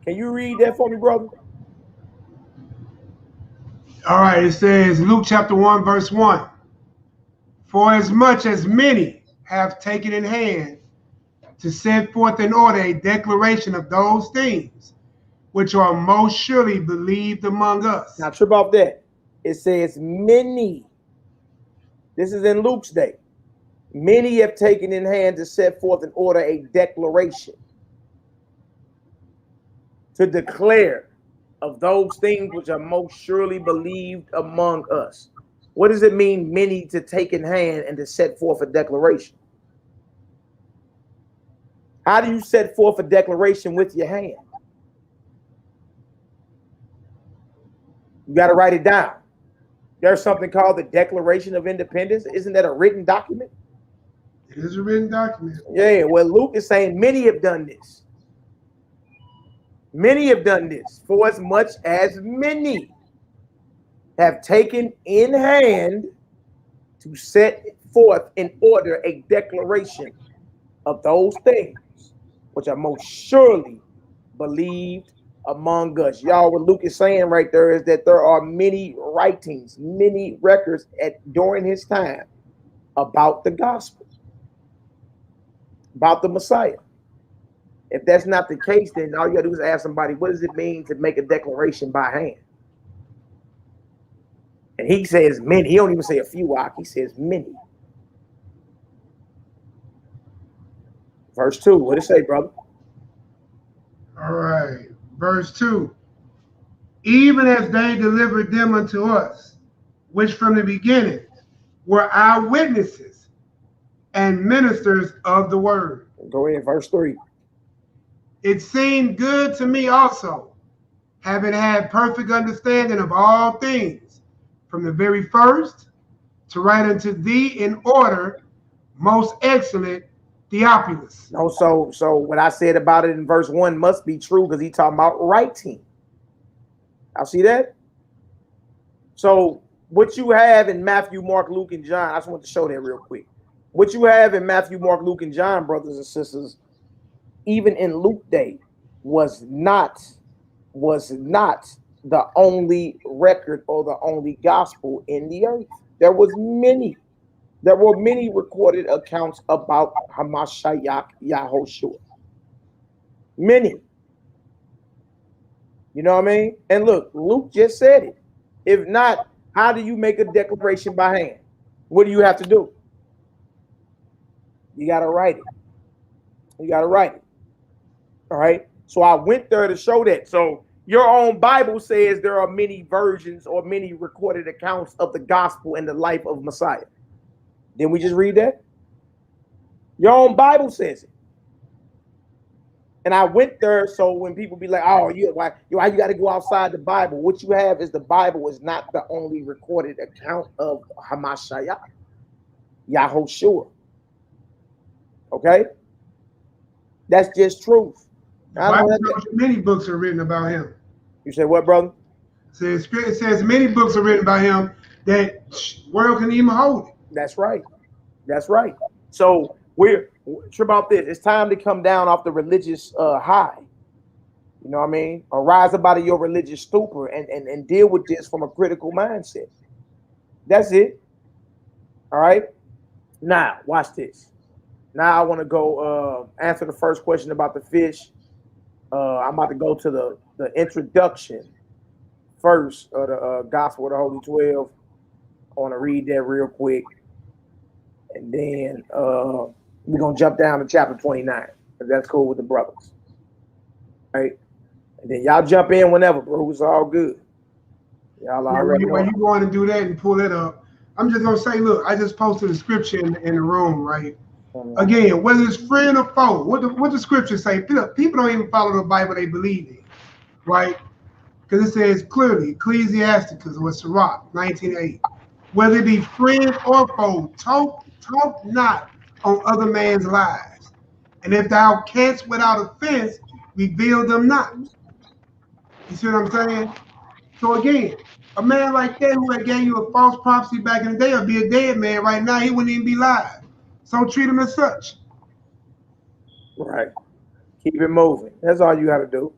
Can you read that for me, brother? All right, it says Luke chapter 1, verse 1. For as much as many have taken in hand to set forth in order a declaration of those things which are most surely believed among us. Now, trip off that. It says many. This is in Luke's day. Many have taken in hand to set forth in order a declaration to declare of those things which are most surely believed among us. What does it mean, many to take in hand and to set forth a declaration? How do you set forth a declaration with your hand? You got to write it down. There's something called the Declaration of Independence. Isn't that a written document? It is a written document. Yeah, well, Luke is saying many have done this. Many have done this, for as much as many have taken in hand to set forth in order a declaration of those things which are most surely believed among us. Y'all, what Luke is saying right there is that there are many writings, many records during his time about the gospel, about the Messiah. If that's not the case, then all you gotta do is ask somebody, what does it mean to make a declaration by hand? And he says many. He don't even say a few, YAHKI. He says many. Verse 2, what it say, brother? All right. Verse 2. Even as they delivered them unto us, which from the beginning were our witnesses and ministers of the word. Go ahead, verse 3. It seemed good to me also, having had perfect understanding of all things, from the very first, to write unto thee in order, most excellent Theophilus. No, so what I said about it in verse 1 must be true because he's talking about writing. I see that. So what you have in Matthew, Mark, Luke, and John, I just want to show that real quick. What you have in Matthew, Mark, Luke, and John, brothers and sisters, even in Luke day, was not the only record or the only gospel in the earth. There were many recorded accounts about Hamashiach Yahushua. Many. You know what I mean? And look, Luke just said it. If not, how do you make a declaration by hand? What do you have to do? You got to write it. You got to write it. All right. So I went there to show that. So your own Bible says there are many versions or many recorded accounts of the gospel and the life of Messiah. Didn't we just read that? Your own Bible says it. And I went there so when people be like, oh, why you got to go outside the Bible? What you have is the Bible is not the only recorded account of Hamashiach, Yahushua. Okay? That's just truth. Many books are written about him. You said what, brother? It says many books are written about him that world can even hold it. That's right. That's right. So we're about this. It's time to come down off the religious high. You know what I mean? Or rise up out of your religious stupor and deal with this from a critical mindset. That's it. All right. Now, watch this. Now I want to go answer the first question about the fish. I'm about to go to the introduction first of the Gospel of the Holy 12. I want to read that real quick. And then we're going to jump down to chapter 29. If that's cool with the brothers. Right? And then y'all jump in whenever, bro. It's all good. Y'all already know. When you go on and do that and pull it up, I'm just going to say, look, I just posted a scripture in the room, right? Again, whether it's friend or foe, what the scripture say? People don't even follow the Bible they believe in, right? Because it says clearly, Ecclesiasticus or Sirach, 19:8, whether it be friend or foe, talk not on other man's lives. And if thou canst without offense, reveal them not. You see what I'm saying? So again, a man like that who had gave you a false prophecy back in the day would be a dead man right now. He wouldn't even be live. So treat him as such. Right. Keep it moving. That's all you got to do.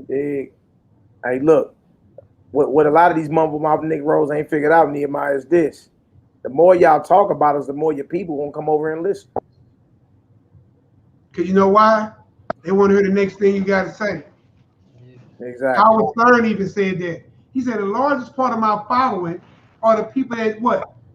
Hey, look, what a lot of these mumble mouth Negroes ain't figured out, Nehemiah, is this. The more y'all talk about us, the more your people won't come over and listen. Because you know why? They want to hear the next thing you got to say. Exactly. Howard Stern even said that. He said the largest part of my following are the people that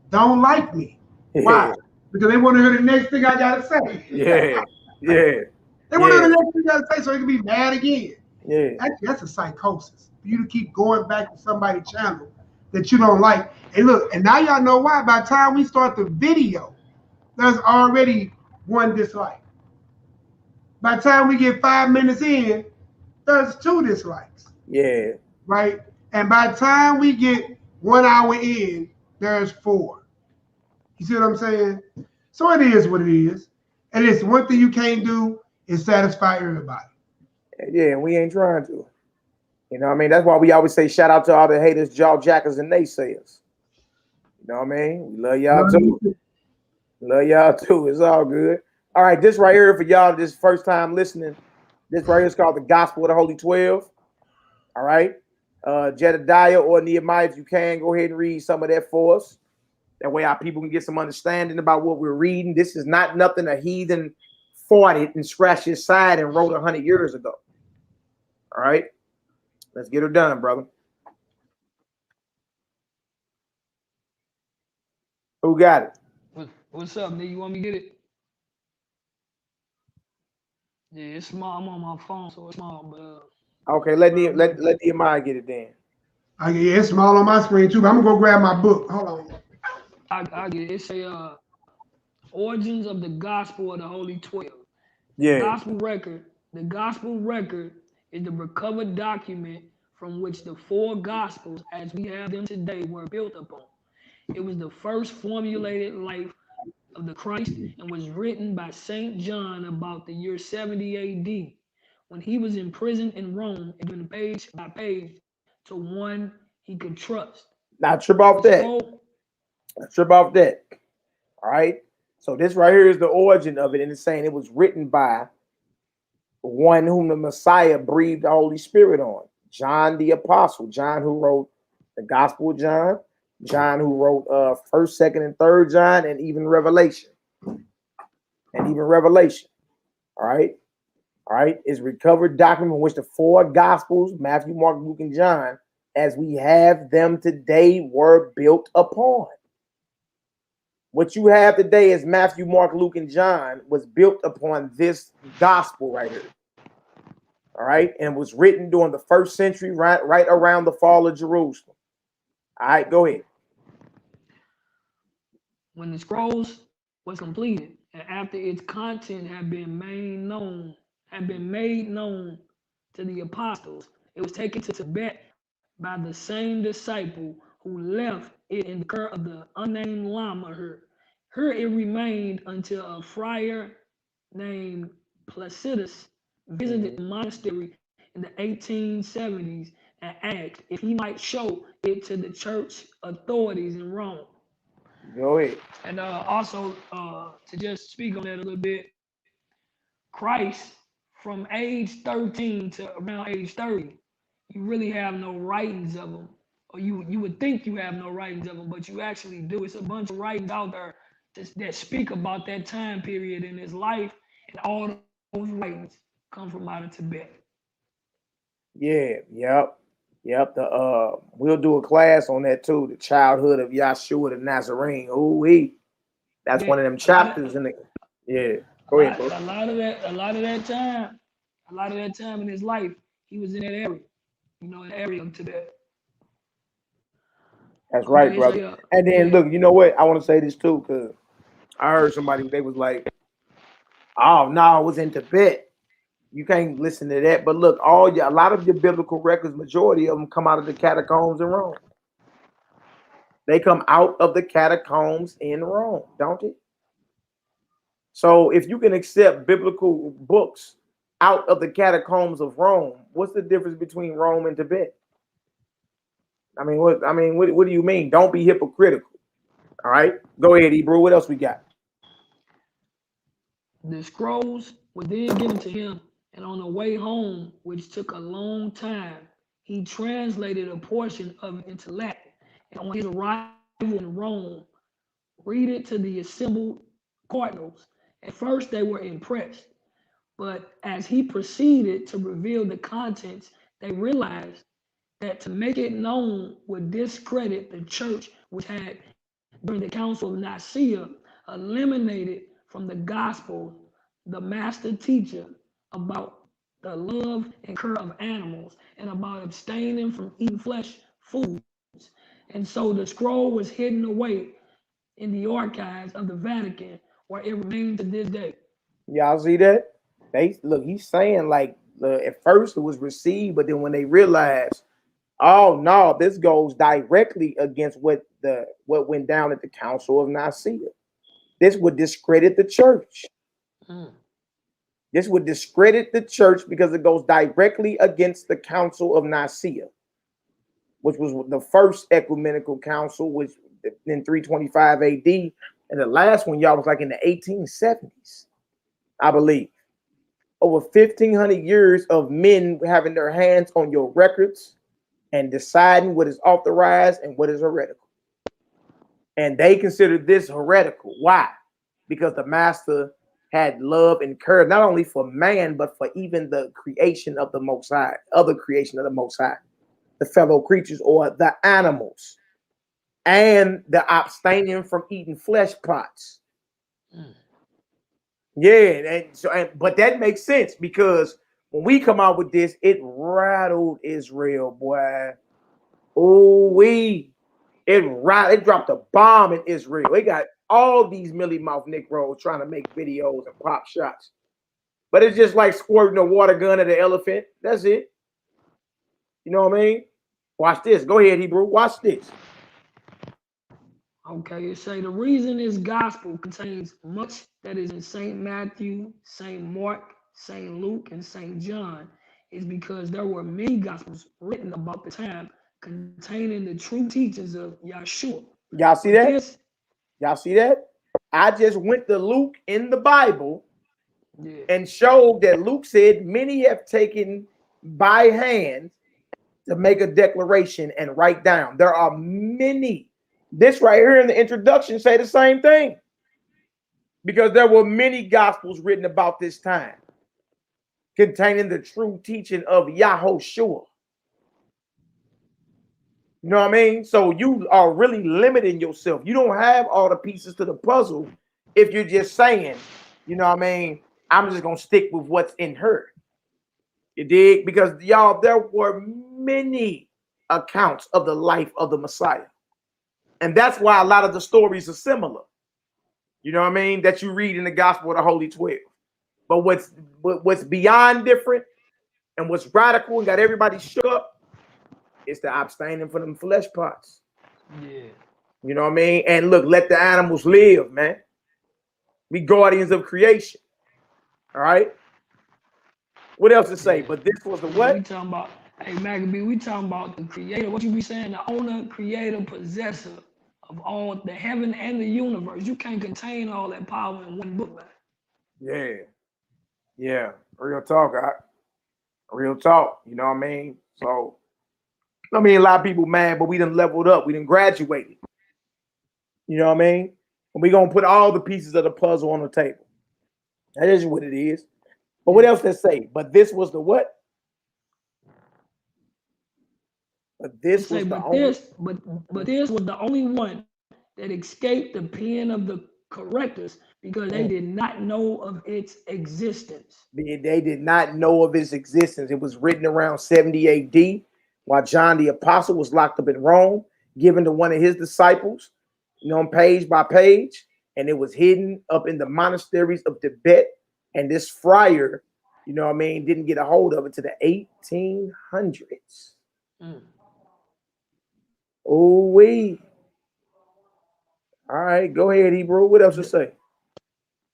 don't like me. Why? Because they want to hear the next thing I gotta say. Yeah. They want to hear the next thing I gotta say so they can be mad again. Yeah. That's a psychosis. For you to keep going back to somebody's channel that you don't like. And look, and now y'all know why. By the time we start the video, there's already one dislike. By the time we get 5 minutes in, there's 2 dislikes. Yeah. Right? And by the time we get 1 hour in, there's 4. You see what I'm saying? So it is what it is. And it's one thing you can't do is satisfy everybody. Yeah, we ain't trying to. You know what I mean? That's why we always say shout out to all the haters, jaw jackers, and naysayers. You know what I mean? We love y'all too. Love y'all too. It's all good. All right, this right here for y'all, this first time listening. This right here is called the Gospel of the Holy 12. All right. JEDADIYAH or NehemiYAH, if you can, go ahead and read some of that for us. That way our people can get some understanding about what we're reading. This is not nothing a heathen fought it and scratched his side and wrote 100 years ago. All right, let's get her done, brother. Who got it? What's up, nigga? You want me to get it? Yeah, it's small. I'm on my phone, so it's small. But Okay, let Nehemiah get it then. Yeah, it's small on my screen too, but I'm gonna go grab my book. Hold on. I get it. It's a Origins of the Gospel of the Holy 12. Yeah. The gospel record is the recovered document from which the four gospels as we have them today were built upon. It was the first formulated life of the Christ and was written by St. John about the year 70 AD when he was imprisoned in Rome and given page by page to one he could trust. Now trip off that. Trip off that. All right. So this right here is the origin of it, and it's saying it was written by one whom the Messiah breathed the Holy Spirit on. John the Apostle. John who wrote the Gospel of John. John who wrote 1st, 2nd, and 3rd John, and even Revelation. All right. All right. Is recovered document in which the four Gospels, Matthew, Mark, Luke, and John, as we have them today, were built upon. What you have today is Matthew, Mark, Luke, and John was built upon this gospel right here. All right. And was written during the 1st century, right around the fall of Jerusalem. All right, go ahead. When the scrolls was completed, and after its content had been made known to the apostles, it was taken to Tibet by the same disciple who left it in the care of the unnamed Lama here. Here it remained until a friar named Placidus visited the monastery in the 1870s and asked if he might show it to the church authorities in Rome. Go ahead. And also, to just speak on that a little bit, Christ, from age 13 to around age 30, you really have no writings of him. Or you would think you have no writings of him, but you actually do. It's a bunch of writings out there that speak about that time period in his life, and all those writings come from out of Tibet. Yeah, yep. We'll do a class on that too. The childhood of Yahshua the Nazarene. That's one of them chapters in the. Yeah, go ahead, bro. A lot of that time in his life, he was in that area. In the area of Tibet. That's right, brother. And then look, you know what? I want to say this too, because I heard somebody, they was like, "Oh no, it was in Tibet. You can't listen to that." But look, a lot of your biblical records, majority of them come out of the catacombs in Rome. They come out of the catacombs in Rome, don't they? So if you can accept biblical books out of the catacombs of Rome, what's the difference between Rome and Tibet? What do you mean? Don't be hypocritical. All right, go ahead, Hebrew. What else we got? The scrolls were then given to him, and on the way home, which took a long time, he translated a portion of it into Latin. And on his arrival in Rome, read it to the assembled cardinals. At first, they were impressed, but as he proceeded to reveal the contents, they realized that to make it known would discredit the church, which had, during the Council of Nicaea, eliminated from the gospel the master teacher about the love and care of animals and about abstaining from eating flesh foods. And so the scroll was hidden away in the archives of the Vatican, where it remains to this day. Y'all see that? He's saying at first it was received, but then when they realized, oh no, this goes directly against what went down at the Council of Nicaea. This would discredit the church. This would discredit the church because it goes directly against the Council of Nicaea, which was the first ecumenical council, which in 325 AD, and the last one, y'all, was like in the 1870s, I believe. Over 1,500 years of men having their hands on your records and deciding what is authorized and what is heretical. And they consider this heretical. Why? Because the master had love and courage, not only for man, but for even the creation of the Most High, other creation of the Most High, the fellow creatures or the animals, and the abstaining from eating flesh pots. Yeah, but that makes sense because when we come out with this, it rattled Israel, boy. Oh, it dropped a bomb in Israel. They got all these mealy mouth Negroes trying to make videos and pop shots. But it's just like squirting a water gun at an elephant. That's it. You know what I mean? Watch this. Go ahead, Hebrew. Watch this. Okay, it say the reason this gospel contains much that is in St. Matthew, St. Mark, St. Luke, and St. John is because there were many gospels written about the time containing the true teachings of Yahshua. Y'all see that? Y'all see that? I just went to Luke in the Bible and showed that Luke said many have taken by hand to make a declaration and write down. There are many. This right here in the introduction say the same thing. Because there were many gospels written about this time containing the true teaching of Yahushua. You know what I mean? So you are really limiting yourself. You don't have all the pieces to the puzzle if you're just saying, you know what I mean, I'm just going to stick with what's in her. You dig? Because y'all, there were many accounts of the life of the Messiah. And that's why a lot of the stories are similar. You know what I mean? That you read in the Gospel of the Holy 12. But what's beyond different and what's radical and got everybody shook up is the abstaining from them flesh pots. Yeah. You know what I mean? And look, let the animals live, man. We guardians of creation. All right? What else to say? But this was the what? We talking about, hey, Maccabee, we talking about the creator. What you be saying? The owner, creator, possessor of all the heaven and the universe. You can't contain all that power in one book, man. Yeah. Yeah. Real talk. Real talk. You know what I mean? So, I mean, a lot of people mad, but we done leveled up. We done graduated. You know what I mean? And we going to put all the pieces of the puzzle on the table. That is what it is. But what else to say? But this was the what? But this was the only. But this was the only one that escaped the pen of the correctors because they did not know of its existence. They did not know of its existence. It was written around 70 AD while John the Apostle was locked up in Rome, given to one of his disciples, you know, page by page. And it was hidden up in the monasteries of Tibet. And this friar, you know what I mean, didn't get a hold of it to the 1800s. Oh, we. All right, go ahead, Hebrew. What else to say?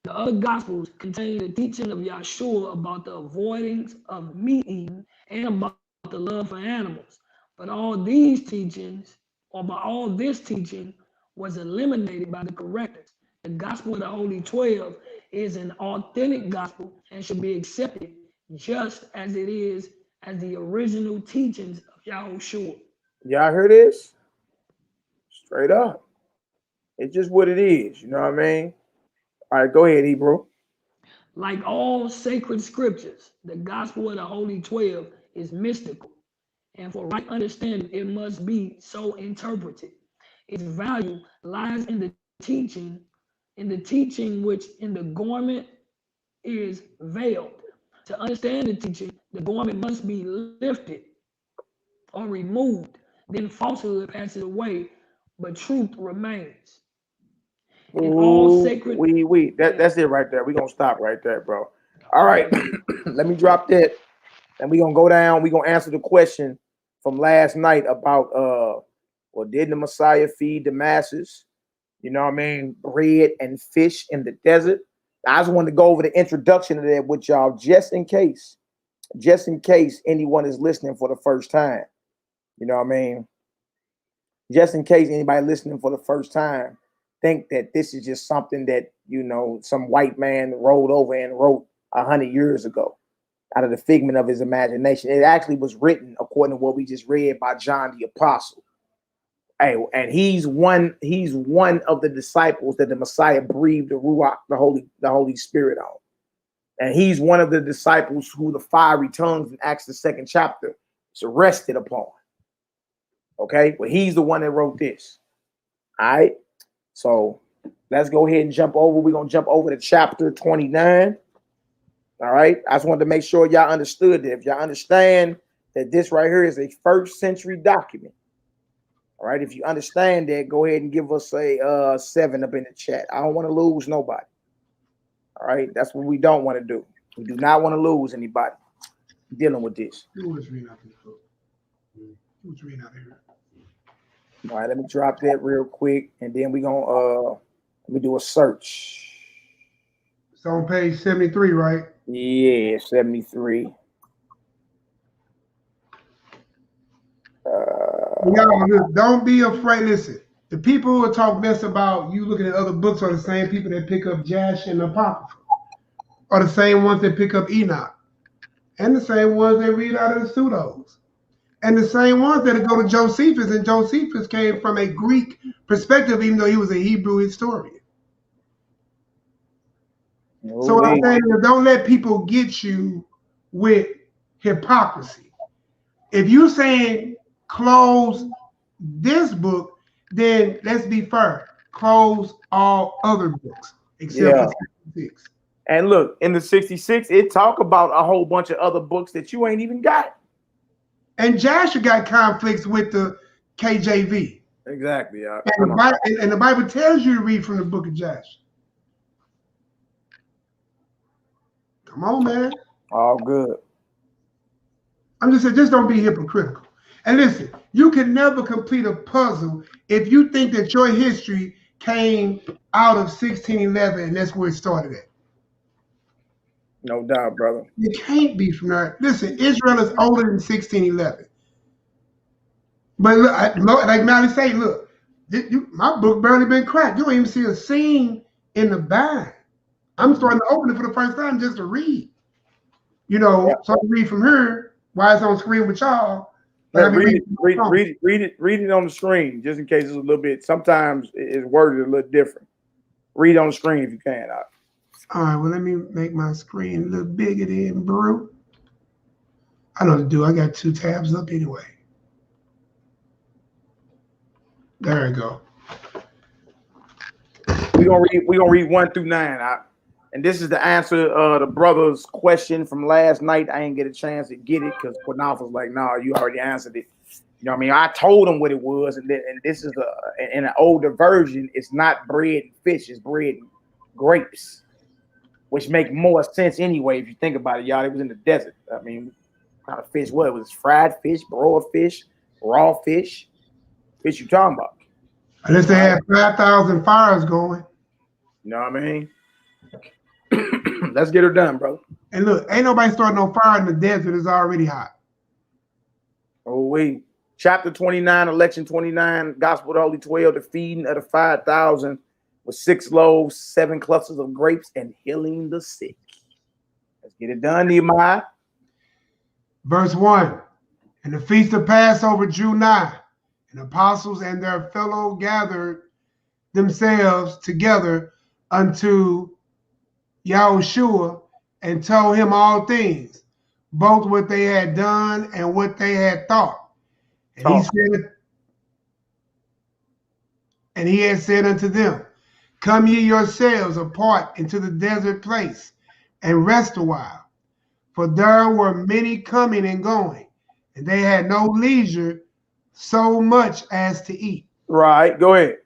The other gospels contain the teaching of Yahshua about the avoidance of meat eating and about the love for animals. But all these teachings, or by all this teaching, was eliminated by the correctors. The gospel of the Holy 12 is an authentic gospel and should be accepted just as it is as the original teachings of Yahushua. Y'all hear this? Straight up. It's just what it is. You know what I mean? All right, go ahead, Hebrew. Like all sacred scriptures, the gospel of the Holy 12 is mystical. And for right understanding, it must be so interpreted. Its value lies in the teaching which in the garment is veiled. To understand the teaching, the garment must be lifted or removed. Then falsehood passes away, but truth remains. In all sacred. That's it right there. We're gonna stop right there, bro. All right. Let me drop that. And we're gonna go down. We're gonna answer the question from last night about well, didn't the Messiah feed the masses? You know what I mean? Bread and fish in the desert. I just wanted to go over the introduction of that with y'all, just in case anyone is listening for the first time. You know what I mean? Just in case anybody listening for the first time think that this is just something that, you know, some white man rolled over and wrote 100 years ago out of the figment of his imagination. It actually was written according to what we just read by John the Apostle. Hey, and he's one of the disciples that the Messiah breathed the Ruach, the Holy Spirit on. And he's one of the disciples who the fiery tongues in Acts the 2nd chapter is arrested upon. Okay, well, he's the one that wrote this. All right, so let's go ahead and jump over. We're gonna jump over to chapter 29. All right, I just wanted to make sure y'all understood that. If y'all understand that this right here is a 1st century document. All right, if you understand that, go ahead and give us a 7 up in the chat. I don't want to lose nobody. All right, that's what we don't want to do. We do not want to lose anybody dealing with this. Who's reading out this book? Who's reading out here? All right, let me drop that real quick, and then we're gonna let me do a search. It's on page 73, right? Yeah, 73. Y'all, don't be afraid. Listen, the people who talk mess about you looking at other books are the same people that pick up Jash and Apocrypha, are the same ones that pick up Enoch, and the same ones that read out of the pseudos, and the same ones that go to Josephus, and Josephus came from a Greek perspective, even though he was a Hebrew historian. So what I'm saying is, don't let people get you with hypocrisy. If you're saying close this book, then let's be fair. Close all other books except for 66. And look, in the 66, it talk about a whole bunch of other books that you ain't even got. And Joshua got conflicts with the KJV. Exactly. Yeah. And the Bible tells you to read from the book of Joshua. Come on, man. All good. I'm just saying, just don't be hypocritical. And listen, you can never complete a puzzle if you think that your history came out of 1611 and that's where it started at. No doubt, brother. It can't be from there. Listen, Israel is older than 1611. But look, like Malaki say, look, my book barely been cracked. You don't even see a scene in the bind. I'm starting to open it for the first time just to read. You know, so I can read from here while it's on screen with y'all. Yeah, read it on the screen, just in case it's a little bit. Sometimes it's worded a little different. Read on the screen if you can. All right, well, let me make my screen a little bigger then, bro. I know what to do. I got 2 tabs up anyway. There we go. We're gonna read 1 through 9. And this is the answer the brother's question from last night. I didn't get a chance to get it because Quinaf was like, "No, you already answered it." You know what I mean? I told him what it was, and this is in an older version. It's not bread and fish; it's bread and grapes, which make more sense anyway if you think about it, y'all. It was in the desert. I mean, what kind of fish? What it was? Fried fish, broiled fish, raw fish. Fish you talking about? Unless they had 5,000 fires going. You know what I mean? Let's get her done, bro. And look, ain't nobody starting no fire in the desert. It's already hot. Oh, wait. Chapter 29, election 29, gospel of the Holy 12, the feeding of the 5,000 with 6 loaves, 7 clusters of grapes, and healing the sick. Let's get it done, Nehemiah. Verse 1. And the feast of Passover drew nigh, and apostles and their fellow gathered themselves together unto Yahushua and told him all things, both what they had done and what they had thought. And he had said unto them, come ye yourselves apart into the desert place and rest a while. For there were many coming and going, and they had no leisure so much as to eat. Right, go ahead.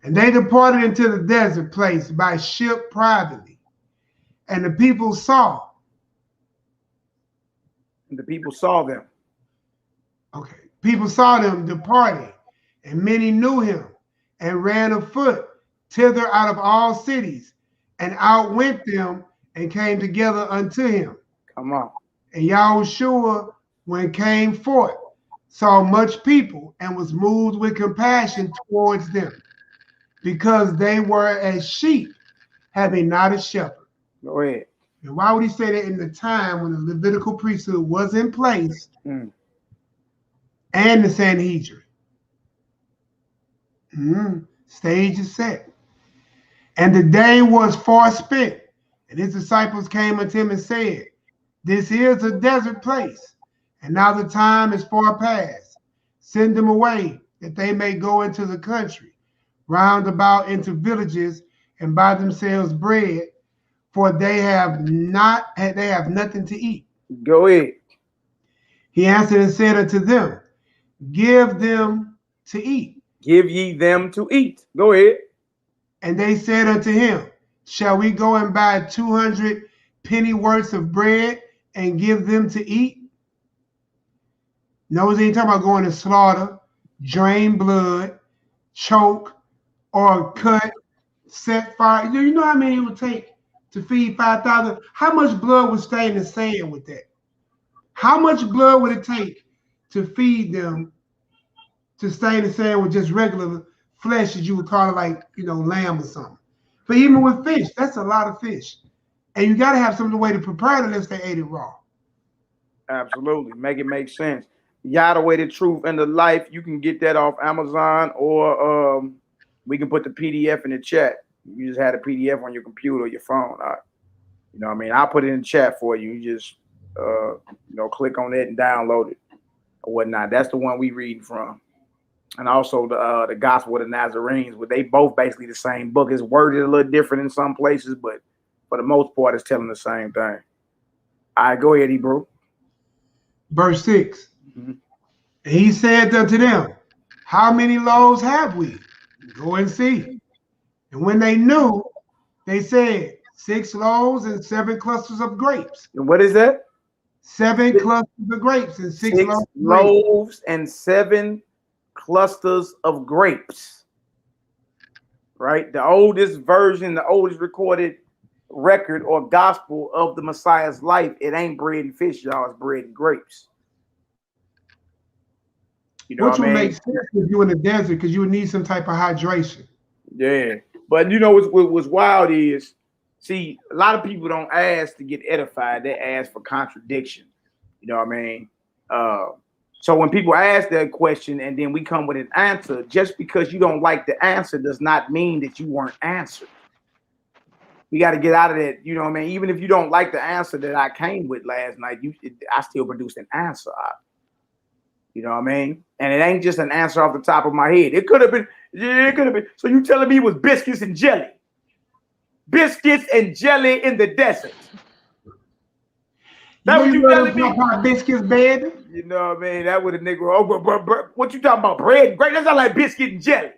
And they departed into the desert place by ship privately. And the people saw. And the people saw them. Okay. People saw them departing, and many knew him and ran afoot thither out of all cities and outwent them and came together unto him. Come on. And Yahushua, when came forth, saw much people and was moved with compassion towards them, because they were as sheep having not a shepherd. Go ahead. And why would he say that in the time when the Levitical priesthood was in place and the Sanhedrin? Stage is set. And the day was far spent, and his disciples came unto him and said, this is a desert place, and now the time is far past. Send them away, that they may go into the country, round about into villages, and buy themselves bread, for they have nothing to eat. Go ahead. He answered and said unto them, give them to eat. Give ye them to eat. Go ahead. And they said unto him, shall we go and buy 200 pennyworths of bread and give them to eat? Notice he ain't talking about going to slaughter, drain blood, choke, or cut, set fire. You know how many it would take to feed 5,000? How much blood would stay in the sand with that? How much blood would it take to feed them to stay in the sand with just regular flesh, as you would call it, like, lamb or something? But even with fish, that's a lot of fish. And you got to have some way to prepare it unless they ate it raw. Absolutely. Make it make sense. YAH, the Way, the Truth, and the Life. You can get that off Amazon, or we can put the PDF in the chat. You just had a PDF on your computer or your phone. You know what I mean? I'll put it in the chat for you. You just, click on it and download it or whatnot. That's the one we reading from. And also the Gospel of the Nazarenes, but they both basically the same book. It's worded a little different in some places, but for the most part, it's telling the same thing. All right, go ahead, Hebrew. Verse 6. And he said unto them, how many loaves have we? Go and see. And when they knew, they said, 6 loaves and 7 clusters of grapes. And what is that? 7 clusters of grapes and 6 loaves and 7 clusters of grapes. Right? The oldest version, the oldest recorded record or gospel of the Messiah's life, it ain't bread and fish, y'all. It's bread and grapes. You know Which what I would mean? make sense if you in the desert, because you would need some type of hydration. Yeah. But what's wild is, see, a lot of people don't ask to get edified. They ask for contradiction. You know what I mean? So when people ask that question and then we come with an answer, just because you don't like the answer does not mean that you weren't answered. We got to get out of that. You know what I mean? Even if you don't like the answer that I came with last night, I still produced an answer. You know what I mean? And it ain't just an answer off the top of my head. It could have been. So you telling me it was biscuits and jelly? Biscuits and jelly in the desert. That what you telling me? Biscuits, baby. You know what I mean? That would a nigga. Oh, what you talking about? Bread and grape? That's not like biscuit and jelly.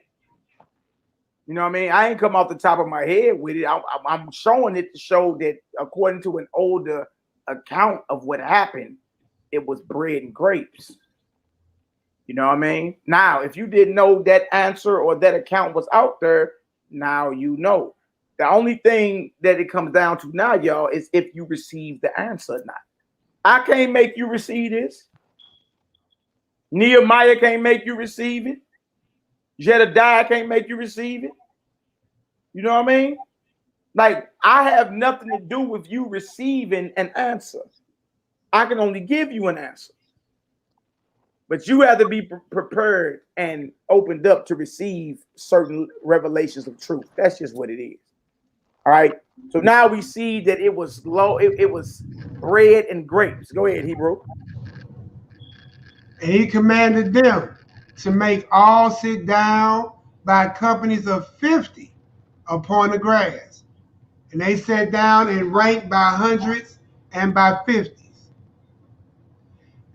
You know what I mean? I ain't come off the top of my head with it. I'm showing it to show that according to an older account of what happened, it was bread and grapes. You know what I mean? Now, if you didn't know that answer or that account was out there, now you know. The only thing that it comes down to now, y'all, is if you receive the answer or not. I can't make you receive this. NehemiYAH can't make you receive it. JEDADIYAH can't make you receive it. You know what I mean? Like, I have nothing to do with you receiving an answer. I can only give you an answer. But you have to be prepared and opened up to receive certain revelations of truth. That's just what it is. All right. So now we see that it was it was bread and grapes. Go ahead, Hebrew. And he commanded them to make all sit down by companies of 50 upon the grass. And they sat down and ranked by hundreds and by 50s.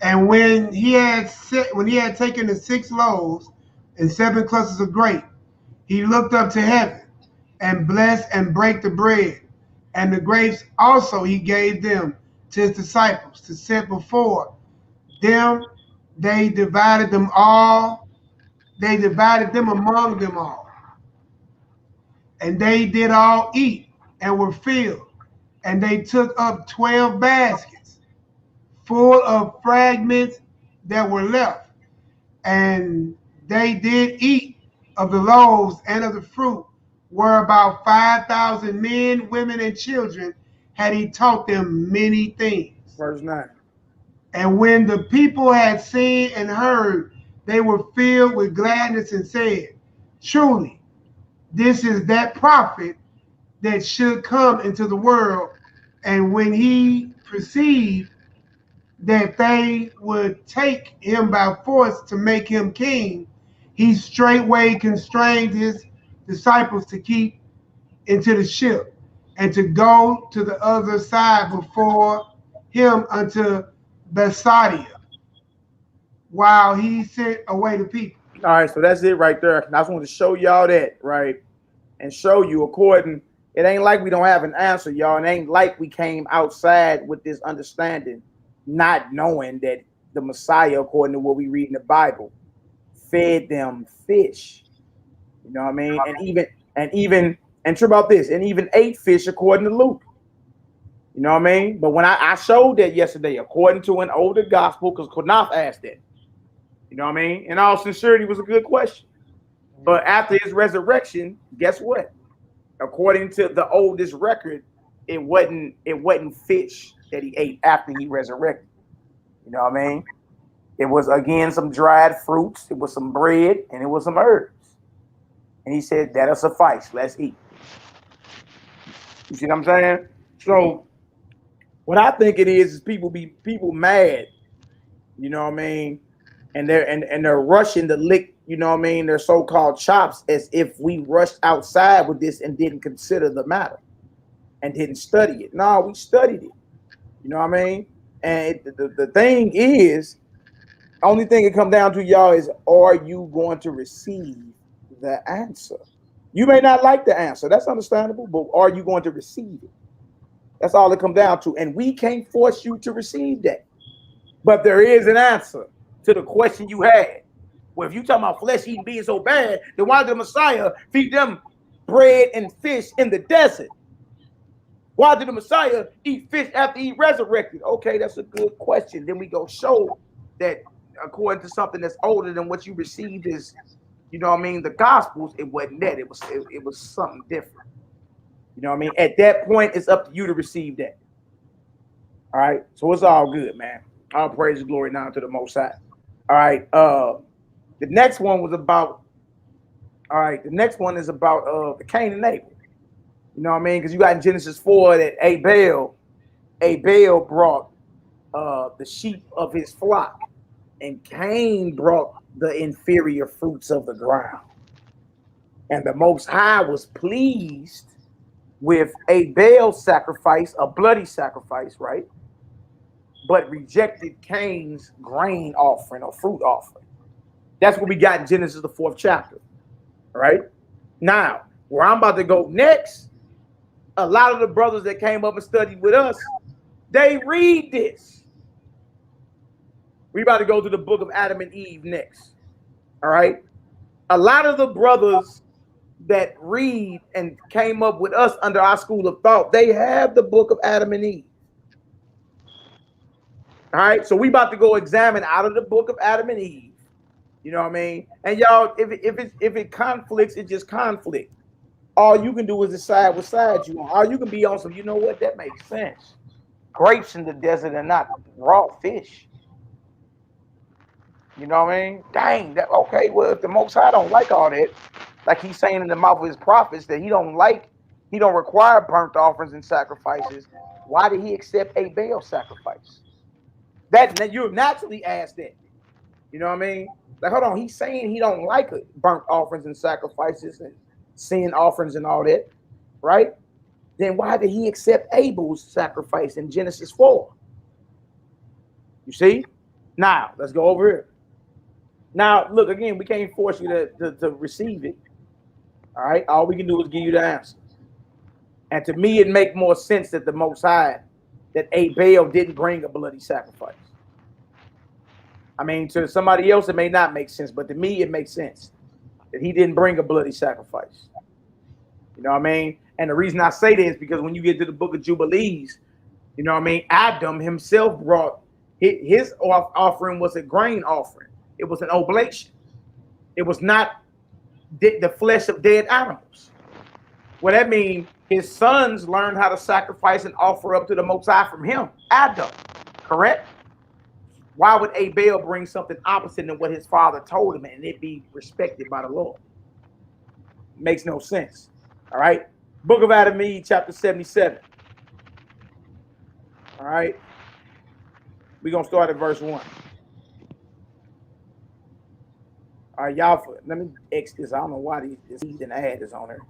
And when he had taken the 6 loaves and 7 clusters of grape, he looked up to heaven and blessed and brake the bread. And the grapes also he gave them to his disciples to set before them. They divided them all. They divided them among them all. And they did all eat and were filled. And they took up 12 baskets full of fragments that were left. And they did eat of the loaves and of the fruit, were about 5,000 men, women, and children, had he taught them many things. Verse 9. And when the people had seen and heard, they were filled with gladness and said, truly, this is that prophet that should come into the world. And when he perceived that they would take him by force to make him king, he straightway constrained his disciples to keep into the ship and to go to the other side before him unto Bethsaida, while he sent away the people. All right, so that's it right there. I just want to show y'all that, right? And show you according, it ain't like we don't have an answer, y'all. It ain't like we came outside with this understanding, not knowing that the Messiah, according to what we read in the Bible, fed them fish. You know what I mean? And true about this, and even ate fish according to Luke. You know what I mean? But when I showed that yesterday, according to an older gospel, because Konaf asked that. You know what I mean? In all sincerity, it was a good question. But after his resurrection, guess what? According to the oldest record, it wasn't fish that he ate after he resurrected. You know what I mean? It was, again, some dried fruits, it was some bread, and it was some herbs. And he said, that'll suffice, let's eat. You see what I'm saying? So what I think it is people mad, you know what I mean? And they're rushing to lick, you know what I mean, their so-called chops, as if we rushed outside with this and didn't consider the matter and didn't study it. No, we studied it. You know what I mean? And the thing is, only thing it comes down to, y'all, is are you going to receive the answer? You may not like the answer. That's understandable, but are you going to receive it? That's all it comes down to. And we can't force you to receive that. But there is an answer to the question you had. Well, if you talking about flesh eating being so bad, then why did the Messiah feed them bread and fish in the desert? Why did the Messiah eat fish after he resurrected? Okay, that's a good question. Then we go show that according to something that's older than what you received is, you know what I mean, the Gospels, it wasn't that. It was something different. You know what I mean? At that point, it's up to you to receive that. All right? So it's all good, man. All praise and glory now to the Most High. All right. The next one was about, all right, the next one is about the Cain and Abel. You know what I mean? Because you got in Genesis 4 that Abel brought the sheep of his flock, and Cain brought the inferior fruits of the ground. And the Most High was pleased with Abel's sacrifice, a bloody sacrifice, right? But rejected Cain's grain offering or fruit offering. That's what we got in Genesis, the 4th chapter, right? Now, where I'm about to go next, a lot of the brothers that came up and studied with us, they read this. We about to go to the book of Adam and Eve next, all right? A lot of the brothers that read and came up with us under our school of thought, they have the book of Adam and Eve. All right, so we about to go examine out of the book of Adam and Eve. You know what I mean? And y'all, if it conflicts, it just conflict. All you can do is decide what side you on. All you can be on some, you know what, that makes sense. Grapes in the desert and not raw fish. You know what I mean? Dang, that okay. Well, if the Most High don't like all that, like he's saying in the mouth of his prophets that he don't require burnt offerings and sacrifices, why did he accept Abel's sacrifice? That you naturally ask that. You know what I mean? Like, hold on, he's saying he don't like burnt offerings and sacrifices and sin offerings and all that, right? Then why did he accept Abel's sacrifice in Genesis 4? You see? Now, let's go over here. Now, look, again, we can't force you to receive it. All right? All we can do is give you the answer. And to me, it makes more sense that the Most High, that Abel didn't bring a bloody sacrifice. I mean, to somebody else, it may not make sense, but to me, it makes sense that he didn't bring a bloody sacrifice. You know what I mean? And the reason I say this is because when you get to the book of Jubilees, you know what I mean? Adam himself brought his offering was a grain offering. It was an oblation. It was not the flesh of dead animals. Well, that means his sons learned how to sacrifice and offer up to the Most High from him, Adam, correct? Why would Abel bring something opposite than what his father told him and it be respected by the Lord? Makes no sense. All right. Book of Adam and Eve, chapter 77. All right. We're going to start at verse 1. All right, y'all, let me X this. I don't know why this heathen ad is on there.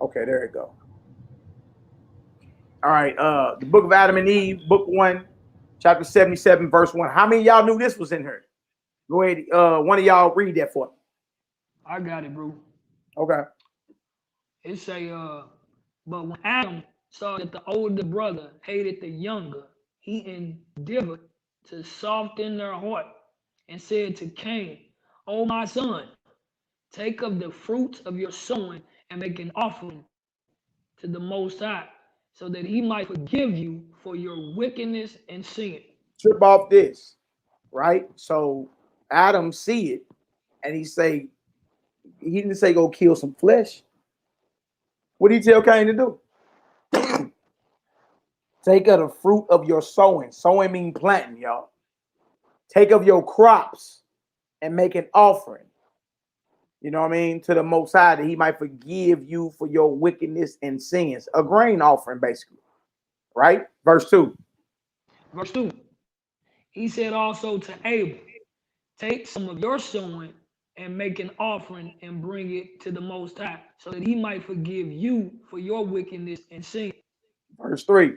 Okay, there it go. All right, the book of Adam and Eve, book 1, chapter 77, verse 1. How many of y'all knew this was in here? Go ahead, one of y'all read that for me. I got it, bro. Okay. It say, but when Adam saw that the older brother hated the younger, he endeavored to soften their heart and said to Cain, O my son, take of the fruits of your sowing and make an offering to the Most High, so that he might forgive you for your wickedness and sin. Trip off this, right? So Adam see it, and he didn't say go kill some flesh. What did he tell Cain to do? Take of the fruit of your sowing. Sowing means planting, y'all. Take of your crops and make an offering. You know what I mean? To the Most High, that he might forgive you for your wickedness and sins. A grain offering, basically. Right? Verse 2. Verse 2. He said also to Abel, take some of your sowing and make an offering and bring it to the Most High, so that he might forgive you for your wickedness and sin. Verse 3.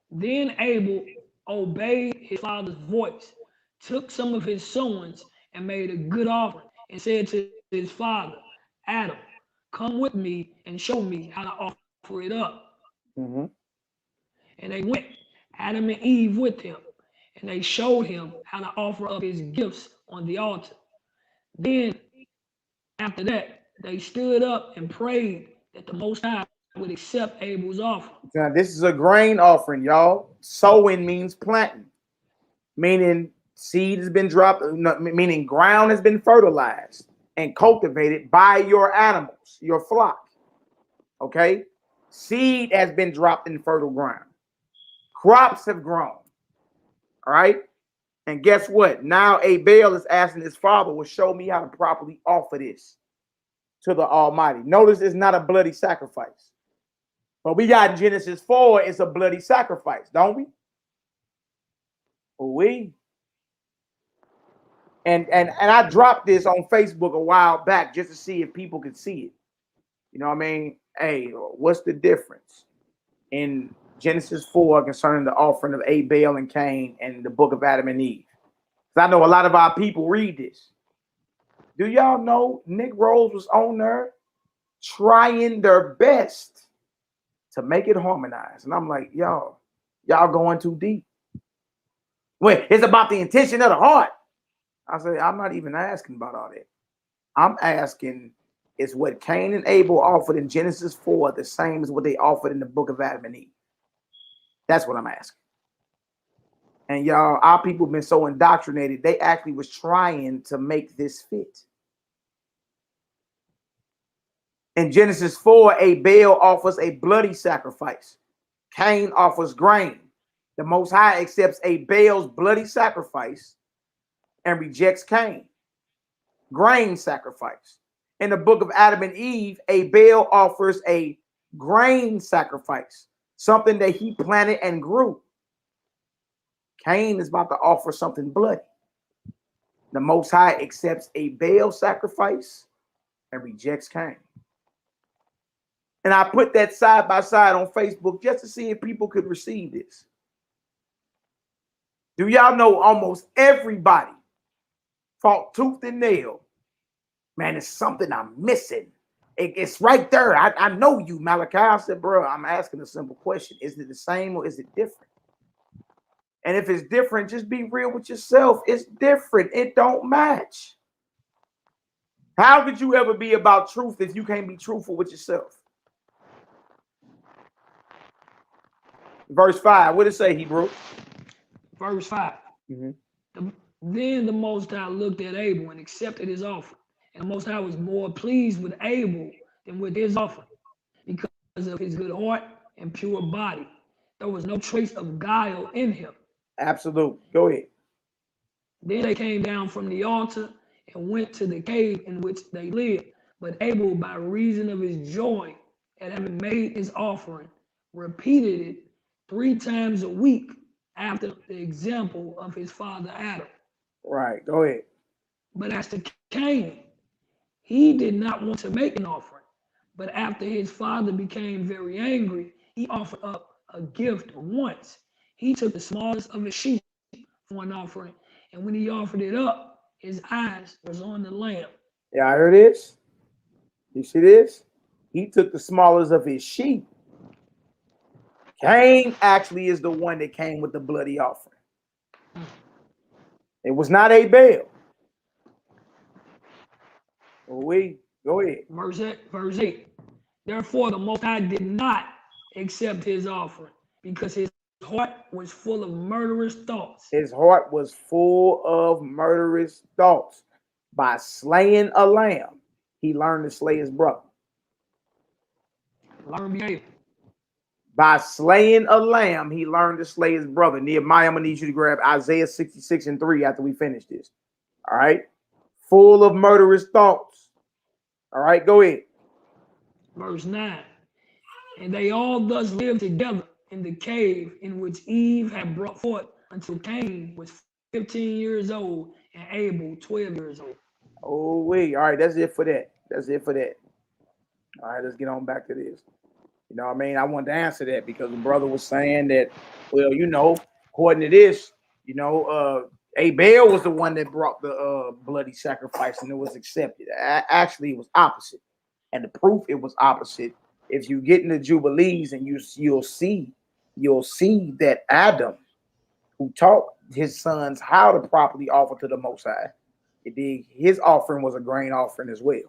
Then Abel obeyed his father's voice, took some of his sowings and made a good offering, and said to his father, Adam, come with me and show me how to offer it up. Mm-hmm. And they went, Adam and Eve with him, and they showed him how to offer up his gifts on the altar. Then, after that, they stood up and prayed that the Most High would accept Abel's offering. Now, this is a grain offering, y'all. Sowing means planting, meaning seed has been dropped, meaning ground has been fertilized and cultivated by your animals, your flock. Okay? Seed has been dropped in fertile ground. Crops have grown. All right? And guess what? Now Abel is asking his father, will show me how to properly offer this to the Almighty. Notice it's not a bloody sacrifice. But we got in Genesis 4, it's a bloody sacrifice, don't we? We. And I dropped this on Facebook a while back just to see if people could see it. You know what I mean? Hey, what's the difference in Genesis 4 concerning the offering of Abel and Cain and the book of Adam and Eve? Because I know a lot of our people read this. Do y'all know Nick Rose was on there trying their best to make it harmonize? And I'm like, y'all going too deep. Well, it's about the intention of the heart. I said, I'm not even asking about all that. I'm asking, is what Cain and Abel offered in Genesis 4 the same as what they offered in the book of Adam and Eve? That's what I'm asking. And y'all, our people have been so indoctrinated, they actually was trying to make this fit. In Genesis 4, Abel offers a bloody sacrifice. Cain offers grain. The Most High accepts Abel's bloody sacrifice and rejects Cain. Grain sacrifice. In the book of Adam and Eve, Abel offers a grain sacrifice, something that he planted and grew. Cain is about to offer something bloody. The Most High accepts Abel's sacrifice and rejects Cain. And I put that side by side on Facebook just to see if people could receive this. Do y'all know almost everybody fought tooth and nail? Man, it's something I'm missing. It's right there. I know you, Malaki. I said, bro, I'm asking a simple question. Is it the same or is it different? And if it's different, just be real with yourself. It's different. It don't match. How could you ever be about truth if you can't be truthful with yourself? Verse 5. What did it say, Hebrew? Verse 5. Mm-hmm. Then the Most High looked at Abel and accepted his offer. And the Most High was more pleased with Abel than with his offering, because of his good heart and pure body. There was no trace of guile in him. Absolutely. Go ahead. Then they came down from the altar and went to the cave in which they lived. But Abel, by reason of his joy at having made his offering, repeated it 3 times a week after the example of his father Adam. Right. Go ahead. But as to Cain, he did not want to make an offering. But after his father became very angry, he offered up a gift once. He took the smallest of his sheep for an offering, and when he offered it up, his eyes was on the lamb. Yeah, I heard this. You see this? He took the smallest of his sheep. Cain actually is the one that came with the bloody offering. It was not Abel. We go ahead. Verse 8. Therefore, the Most High did not accept his offering because his heart was full of murderous thoughts. His heart was full of murderous thoughts. By slaying a lamb, he learned to slay his brother. Learn behavior. By slaying a lamb, he learned to slay his brother. Nehemiah, I'm going to need you to grab Isaiah 66 and 3 after we finish this. All right? Full of murderous thoughts. All right, go ahead. Verse 9. And they all thus lived together in the cave in which Eve had brought forth until Cain was 15 years old and Abel 12 years old. Oh, wait. All right, that's it for that. That's it for that. All right, let's get on back to this. You know what I mean? I wanted to answer that because the brother was saying that, well, you know, according to this, you know, Abel was the one that brought the bloody sacrifice and it was accepted. Actually, it was opposite. And the proof it was opposite. If you get into Jubilees and you'll see that Adam, who taught his sons how to properly offer to the Most High, his offering was a grain offering as well.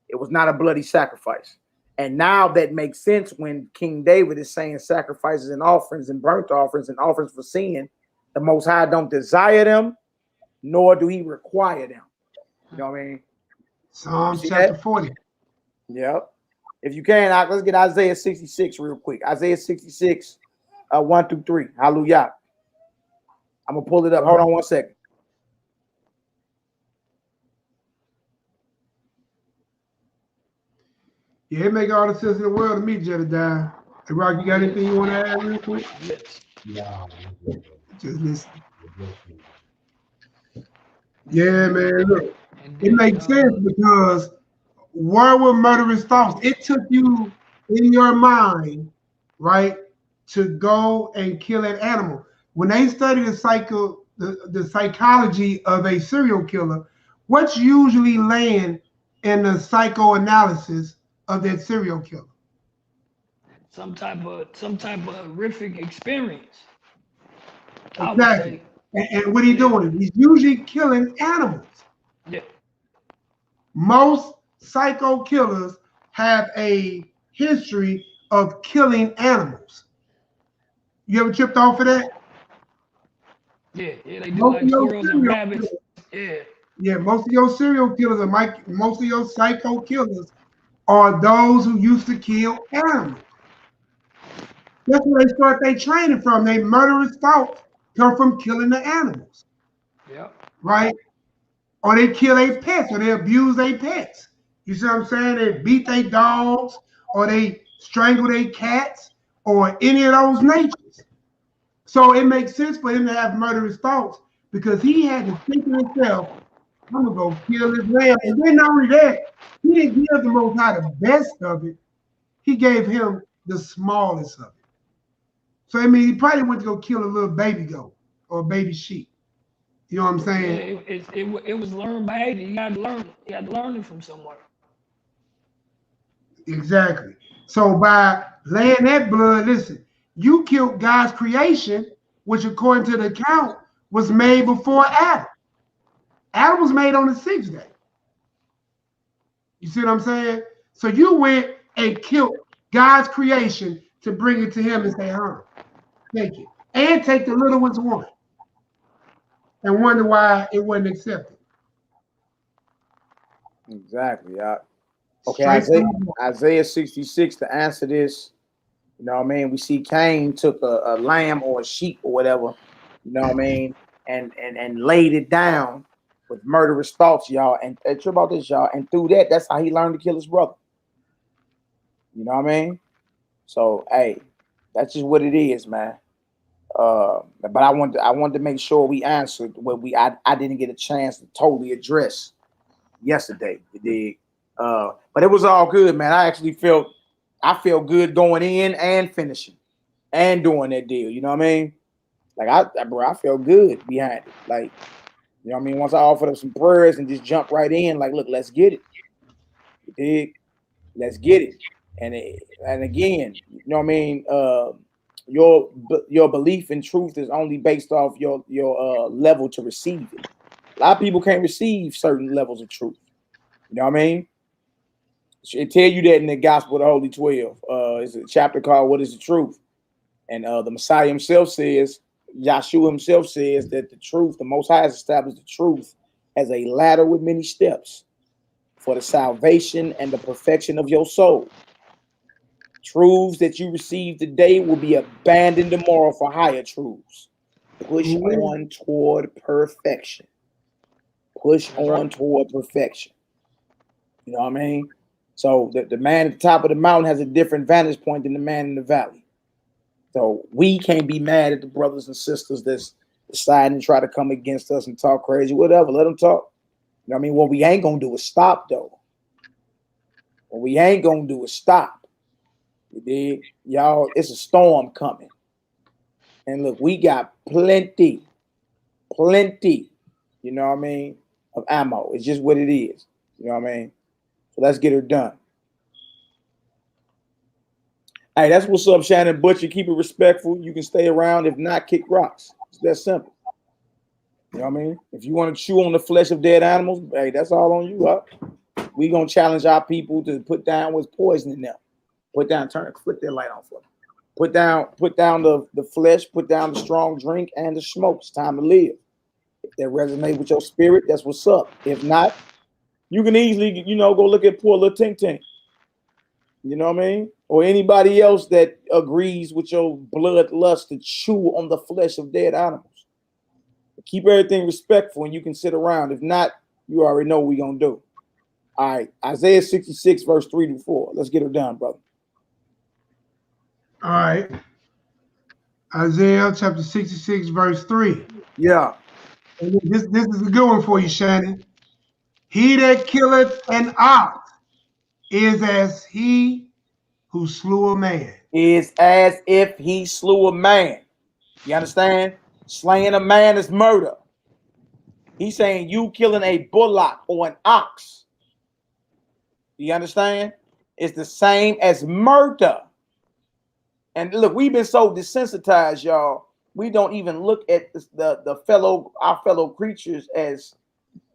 It was not a bloody sacrifice. And now that makes sense when King David is saying sacrifices and offerings and burnt offerings and offerings for sin. The Most High don't desire them, nor do he require them. You know what I mean? Psalm chapter 40. Yep. If you can, let's get Isaiah 66 real quick. Isaiah 66, 1 through 3. Hallelujah. I'm going to pull it up. Hold on one second. Yeah, it make all the sense in the world to me, Jedediah. Hey, Rock, you got anything you want to add real quick? Yes. Just listen. Yeah, man, look. It makes sense because where were murderous thoughts? It took you in your mind, right, to go and kill an animal. When they study the psychology of a serial killer, what's usually laying in the psychoanalysis of that serial killer? Some type of horrific experience. Exactly. And what he doing? He's usually killing animals. Yeah. Most psycho killers have a history of killing animals. You ever tripped off of that? Yeah, they do Most like of your squirrels and rabbits. Yeah. Most of your serial killers are most of your psycho killers are those who used to kill animals. That's where they start their training from. They murderous thoughts come from killing the animals. Yeah. Right? Or they kill their pets, or they abuse their pets. You see what I'm saying? They beat their dogs, or they strangle their cats, or any of those natures. So it makes sense for him to have murderous thoughts because he had to think to himself, I'm gonna go kill this lamb. And then not only that, he didn't give the Most High the best of it. He gave him the smallest of it. So I mean, he probably went to go kill a little baby goat or a baby sheep. You know what I'm saying? Yeah, it was learned behavior. You had to learn it. You had to learn it from somewhere. Exactly. So by laying that blood, listen, you killed God's creation, which according to the account was made before Adam. Adam was made on the 6th day. You see what I'm saying? So you went and killed God's creation to bring it to him and say, take it. And take the little one's one. And wonder why it wasn't accepted. Exactly. Okay, Isaiah 66, to answer this, you know what I mean? We see Cain took a lamb or a sheep or whatever, you know what I mean, and laid it down with murderous thoughts, y'all. And true about this, y'all. And through that, that's how he learned to kill his brother. You know what I mean? So, hey, that's just what it is, man. But I wanted to make sure we answered what I didn't get a chance to totally address yesterday. But it was all good, man. I felt good going in and finishing and doing that deal. You know what I mean? Like I felt good behind it. Like, you know what I mean? Once I offered up some prayers and just jumped right in, like, look, let's get it. You dig? Let's get it. And again, you know what I mean? Your belief in truth is only based off your level to receive it. A lot of people can't receive certain levels of truth. You know what I mean? It tell you that in the Gospel of the Holy 12. It's a chapter called "What is the Truth?" And the Messiah himself says, Yahshua himself says that the truth, the Most High has established the truth as a ladder with many steps for the salvation and the perfection of your soul. Truths that you receive today will be abandoned tomorrow for higher truths. Push on toward perfection. Push on toward perfection. You know what I mean? So the man at the top of the mountain has a different vantage point than the man in the valley. So we can't be mad at the brothers and sisters that's deciding to try to come against us and talk crazy, whatever. Let them talk. You know what I mean? What we ain't going to do is stop, though. What we ain't going to do is stop. You dig? Y'all, it's a storm coming. And look, we got plenty, you know what I mean, of ammo. It's just what it is. You know what I mean? So let's get her done. Hey, that's what's up, Shannon Butcher. Keep it respectful. You can stay around. If not, kick rocks. It's that simple. You know what I mean? If you want to chew on the flesh of dead animals, hey, that's all on you. Huh? We gonna challenge our people to put down what's poison in them. Put down, flip that light on for me. Put down the flesh, put down the strong drink and the smoke. It's time to live. If that resonates with your spirit, that's what's up. If not, you can easily, go look at poor little Tink Tink. You know what I mean? Or anybody else that agrees with your bloodlust to chew on the flesh of dead animals. Keep everything respectful and you can sit around. If not, you already know what we're going to do. All right, Isaiah 66, verse 3-4. Let's get her done, brother. All right. Isaiah chapter 66, verse 3. Yeah. And this is a good one for you, Shannon. He that killeth an ox is as he who slew a man. Is as if he slew a man. You understand? Slaying a man is murder. He's saying you killing a bullock or an ox. You understand? It's the same as murder. And look, we've been so desensitized, y'all. We don't even look at our fellow creatures as,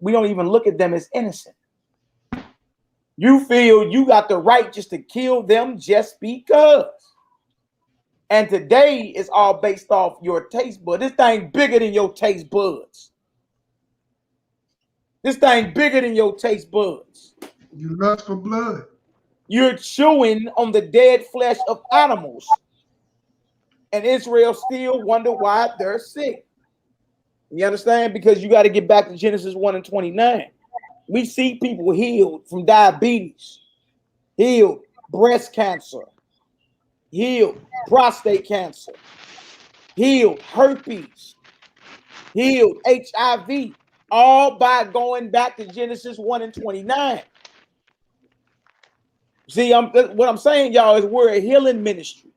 we don't even look at them as innocent. You feel you got the right just to kill them just because. And today is all based off your taste bud. This thing bigger than your taste buds. This thing bigger than your taste buds. You lust for blood. You're chewing on the dead flesh of animals. And Israel still wonder why they're sick. You understand? Because you got to get back to Genesis 1:29. We see people healed from diabetes, healed breast cancer, healed prostate cancer, healed herpes, healed HIV, all by going back to Genesis 1:29. See, what I'm saying, y'all, is we're a healing ministry.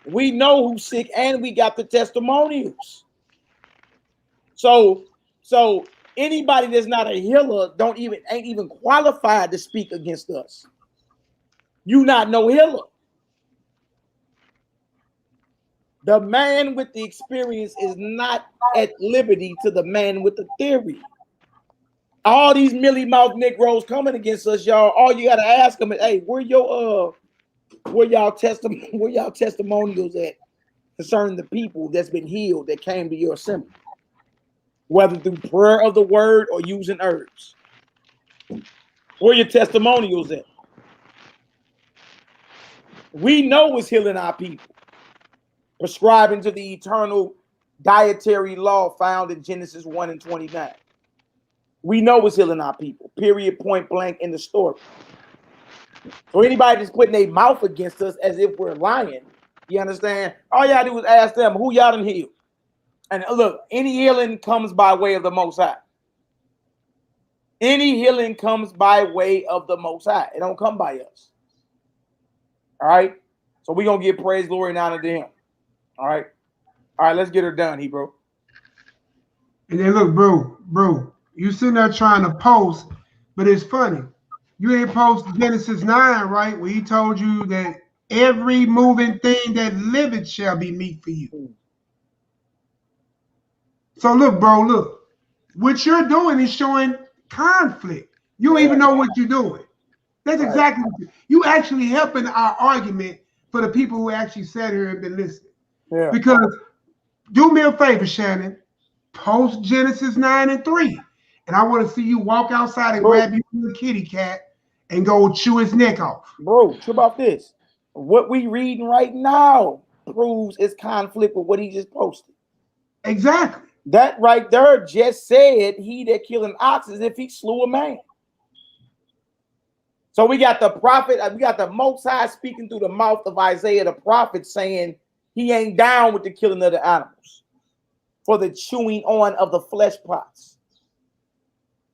We know who's sick and we got the testimonials. So anybody that's not a healer ain't even qualified to speak against us. You not no healer. The man with the experience is not at liberty to the man with the theory. All these mealy-mouthed Negroes coming against us, y'all. All you gotta ask them is, hey, where y'all testimonials at concerning the people that's been healed that came to your assembly? Whether through prayer of the word or using herbs. Where your testimonials at? We know it's healing our people. Prescribing to the eternal dietary law found in Genesis 1:29. We know it's healing our people. Period, point blank in the story. So anybody just putting their mouth against us as if we're lying, you understand? All y'all do is ask them, who y'all done healed? And look, any healing comes by way of the Most High. Any healing comes by way of the Most High. It don't come by us. All right? So we're going to give praise, glory, and honor to him. All right? All right, let's get her done, Hebrew. And then look, bro, you sitting there trying to post, but it's funny. You ain't post Genesis 9, right? Where he told you that every moving thing that liveth shall be meat for you. So look, bro, look. What you're doing is showing conflict. You don't even know what you're doing. That's exactly what you actually helping our argument for the people who actually sat here and been listening. Yeah. Because do me a favor, Shannon. Post Genesis 9 and 3. And I want to see you walk outside and grab you a kitty cat and go chew his neck off. Bro, trip about this. What we reading right now proves it's conflict with what he just posted. Exactly. That right there just said he that killed an ox as if he slew a man. So we got the prophet, we got the Most High speaking through the mouth of Isaiah the prophet saying he ain't down with the killing of the animals for the chewing on of the flesh pots.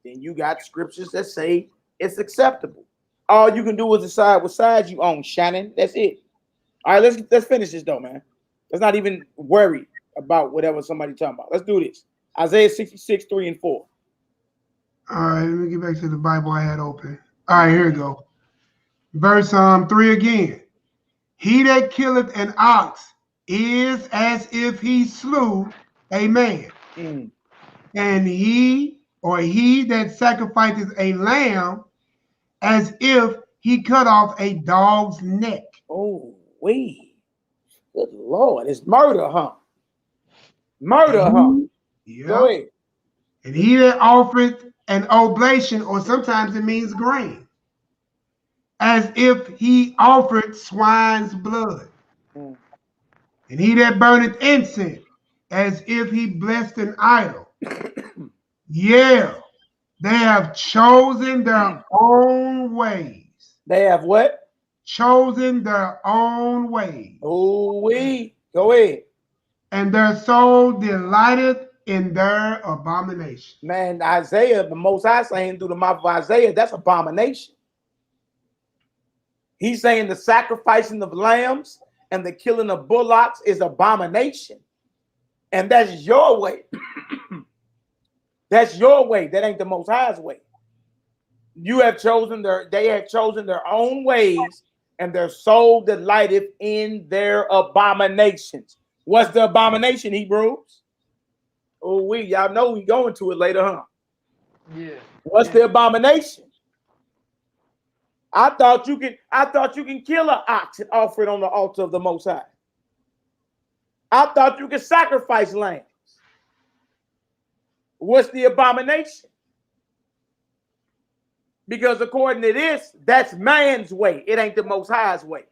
Then you got scriptures that say it's acceptable. All you can do is decide what side you own, Shannon. That's it. All right, let's finish this though, man. Let's not even worry about whatever somebody talking about. Let's do this. Isaiah 66, 3 and 4. All right, let me get back to the Bible I had open. All right, here we go. Verse 3 again. He that killeth an ox is as if he slew a man. And he that sacrifices a lamb as if he cut off a dog's neck. Oh, wait. Good Lord. It's murder, huh? Murder, huh? Yeah. Go ahead. And he that offereth an oblation, or sometimes it means grain, as if he offered swine's blood. And he that burneth incense, as if he blessed an idol. Yeah, they have chosen their own ways. They have what? Chosen their own ways. Oh, we go ahead. And their soul delighteth in their abomination. Man, Isaiah, the Most High saying through the mouth of Isaiah, that's abomination. He's saying the sacrificing of lambs and the killing of bullocks is abomination. And that's your way. That's your way. That ain't the Most High's way. You have chosen they have chosen their own ways, and their soul delighteth in their abominations. What's the abomination, Hebrews? Oh, y'all know we going to it later, huh? Yeah. What's the abomination? I thought you can kill an ox and offer it on the altar of the Most High. I thought you could sacrifice lambs. What's the abomination? Because according to this, that's man's way. It ain't the Most High's way.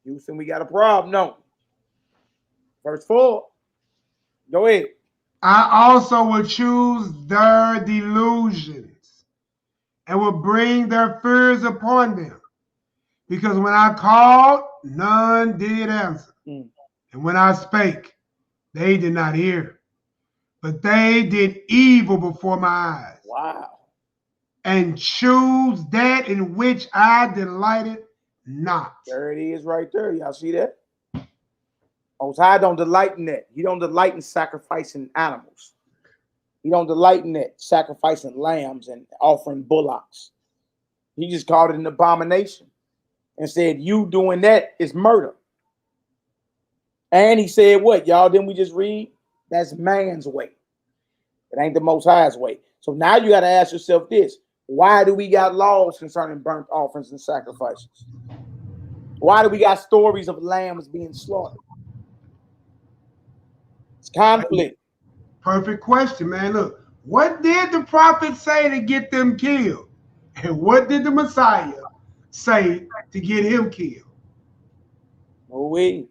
Houston, we got a problem, no. Verse 4. Go ahead. I also will choose their delusions and will bring their fears upon them. Because when I called, none did answer. And when I spake, they did not hear. But they did evil before my eyes. Wow. And choose that in which I delighted not. There it is right there. Y'all see that? Most High don't delight in that. He don't delight in sacrificing animals. He don't delight in that, sacrificing lambs and offering bullocks. He just called it an abomination and said, you doing that is murder. And he said what, y'all? Didn't we just read? That's man's way. It ain't the Most High's way. So now you got to ask yourself this. Why do we got laws concerning burnt offerings and sacrifices? Why do we got stories of lambs being slaughtered? It's conflict. Perfect question, man. Look, what did the prophet say to get them killed? And what did the Messiah say to get him killed? Ooh-wee.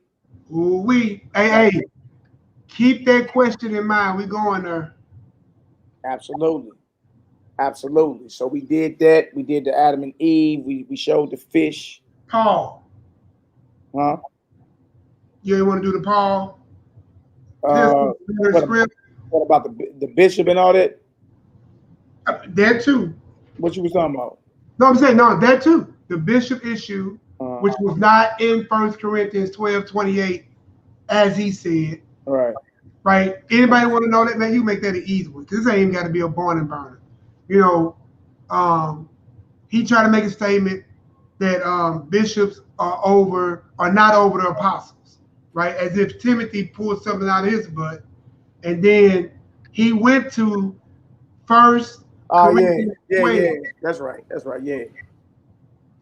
Ooh-wee. Hey, keep that question in mind. We going there. Absolutely. Absolutely. So we did that. We did the Adam and Eve. We showed the fish. Paul. Huh? You ain't want to do the Paul? What about the bishop and all that? That too. What you was talking about? No, I'm saying no, that too. The bishop issue, which was not in 1 Corinthians 12:28, as he said. Right. Right. Anybody want to know that? Man, you make that an easy one. This ain't even got to be a barn and burner. You know, he tried to make a statement that bishops are not over the apostles, right? As if Timothy pulled something out of his butt. And then he went to 1 Corinthians 12. That's right. That's right. Yeah.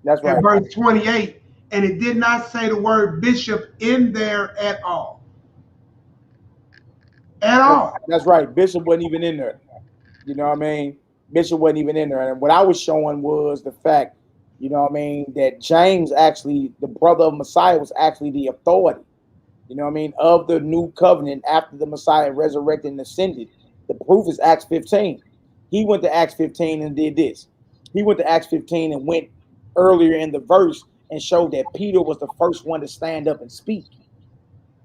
That's right. At verse 28. And it did not say the word bishop in there at all. At all. That's right. Bishop wasn't even in there. You know what I mean? Bishop wasn't even in there. And what I was showing was the fact, you know what I mean, that James actually, the brother of Messiah, was actually the authority, you know what I mean, of the new covenant after the Messiah resurrected and ascended. The proof is Acts 15. He went to Acts 15 and did this. He went to Acts 15 and went earlier in the verse and showed that Peter was the first one to stand up and speak.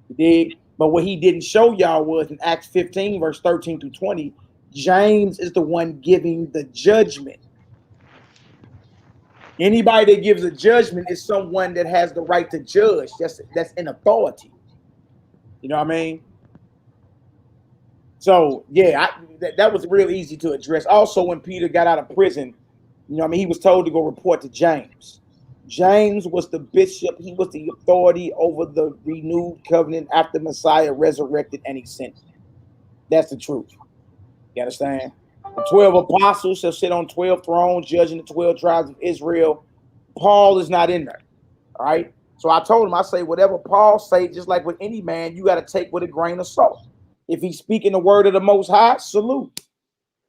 He did. But what he didn't show y'all was in Acts 15, verse 13 to 20, James is the one giving the judgment. Anybody that gives a judgment is someone that has the right to judge. That's an authority. You know what I mean? So, yeah, that was real easy to address. Also, when Peter got out of prison, you know what I mean, he was told to go report to James. James was the bishop. He was the authority over the renewed covenant after Messiah resurrected and ascended. That's the truth. You understand? The 12 apostles shall sit on 12 thrones, judging the 12 tribes of Israel. Paul is not in there. All right. So I told him, I say, whatever Paul say, just like with any man, you got to take with a grain of salt. If he's speaking the word of the Most High, salute.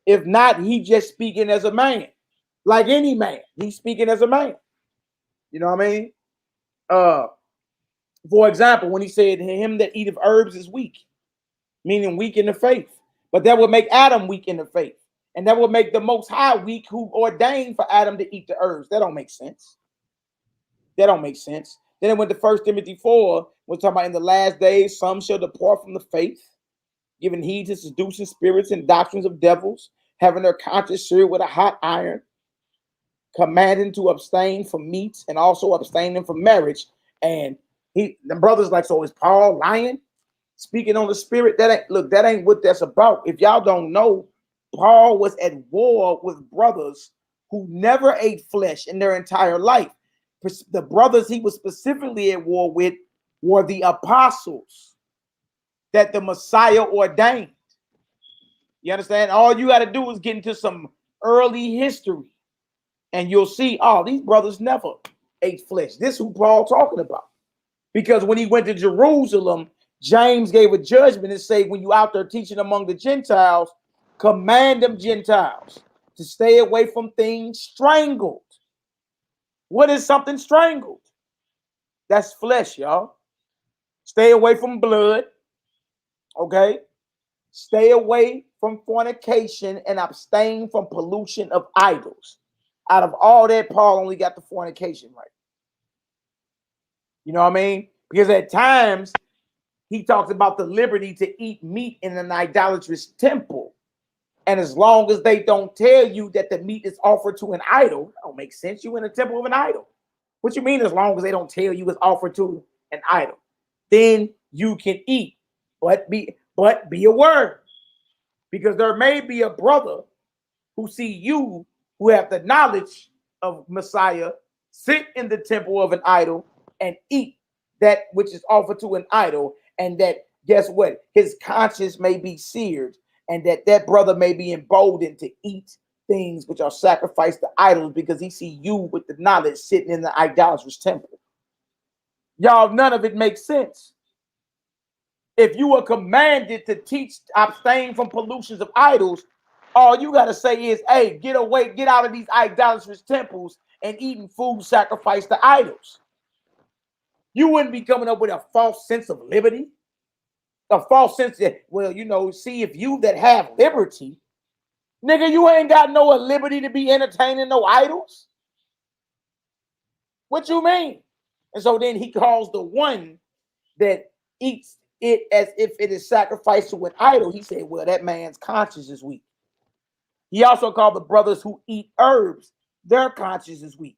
If not, he just speaking as a man. Like any man, he's speaking as a man. You know what I mean? For example, when he said, him that eateth herbs is weak, meaning weak in the faith. But that would make Adam weak in the faith. And that would make the Most High weak who ordained for Adam to eat the herbs. That don't make sense. That don't make sense. Then it went to 1 Timothy 4, we're talking about in the last days, some shall depart from the faith, giving heed to seducing spirits and doctrines of devils, having their conscience seared with a hot iron, commanding to abstain from meats and also abstaining from marriage. And the brother's like, so is Paul lying? Speaking on the spirit? That ain't what that's about. If y'all don't know, Paul was at war with brothers who never ate flesh in their entire life. The brothers he was specifically at war with were the apostles that the Messiah ordained. You understand? All you got to do is get into some early history and you'll see, oh, these brothers never ate flesh. This is who Paul talking about. Because when he went to Jerusalem, James gave a judgment and say, when you out there teaching among the Gentiles, command them Gentiles to stay away from things strangled. What is something strangled? That's flesh, y'all. Stay away from blood. Okay. Stay away from fornication and abstain from pollution of idols. Out of all that, Paul only got the fornication right. You know what I mean? Because at times he talks about the liberty to eat meat in an idolatrous temple. And as long as they don't tell you that the meat is offered to an idol, that don't make sense. You in a temple of an idol. What you mean as long as they don't tell you it's offered to an idol? Then you can eat. But be aware. Because there may be a brother who see you who have the knowledge of Messiah sit in the temple of an idol and eat that which is offered to an idol, and that, guess what? His conscience may be seared, and that brother may be emboldened to eat things which are sacrificed to idols because he see you with the knowledge sitting in the idolatrous temple. Y'all, none of it makes sense. If you are commanded to teach, abstain from pollutions of idols, all you got to say is, hey, get away, get out of these idolatrous temples and eating food sacrificed to idols. You wouldn't be coming up with a false sense of liberty. A false sense that, well, you know, see, if you that have liberty Nigga, you ain't got no liberty to be entertaining no idols. What you mean? And so then he calls the one that eats it as if it is sacrificed to an idol. He said, well, that man's conscience is weak. He also called the brothers who eat herbs, their conscience is weak.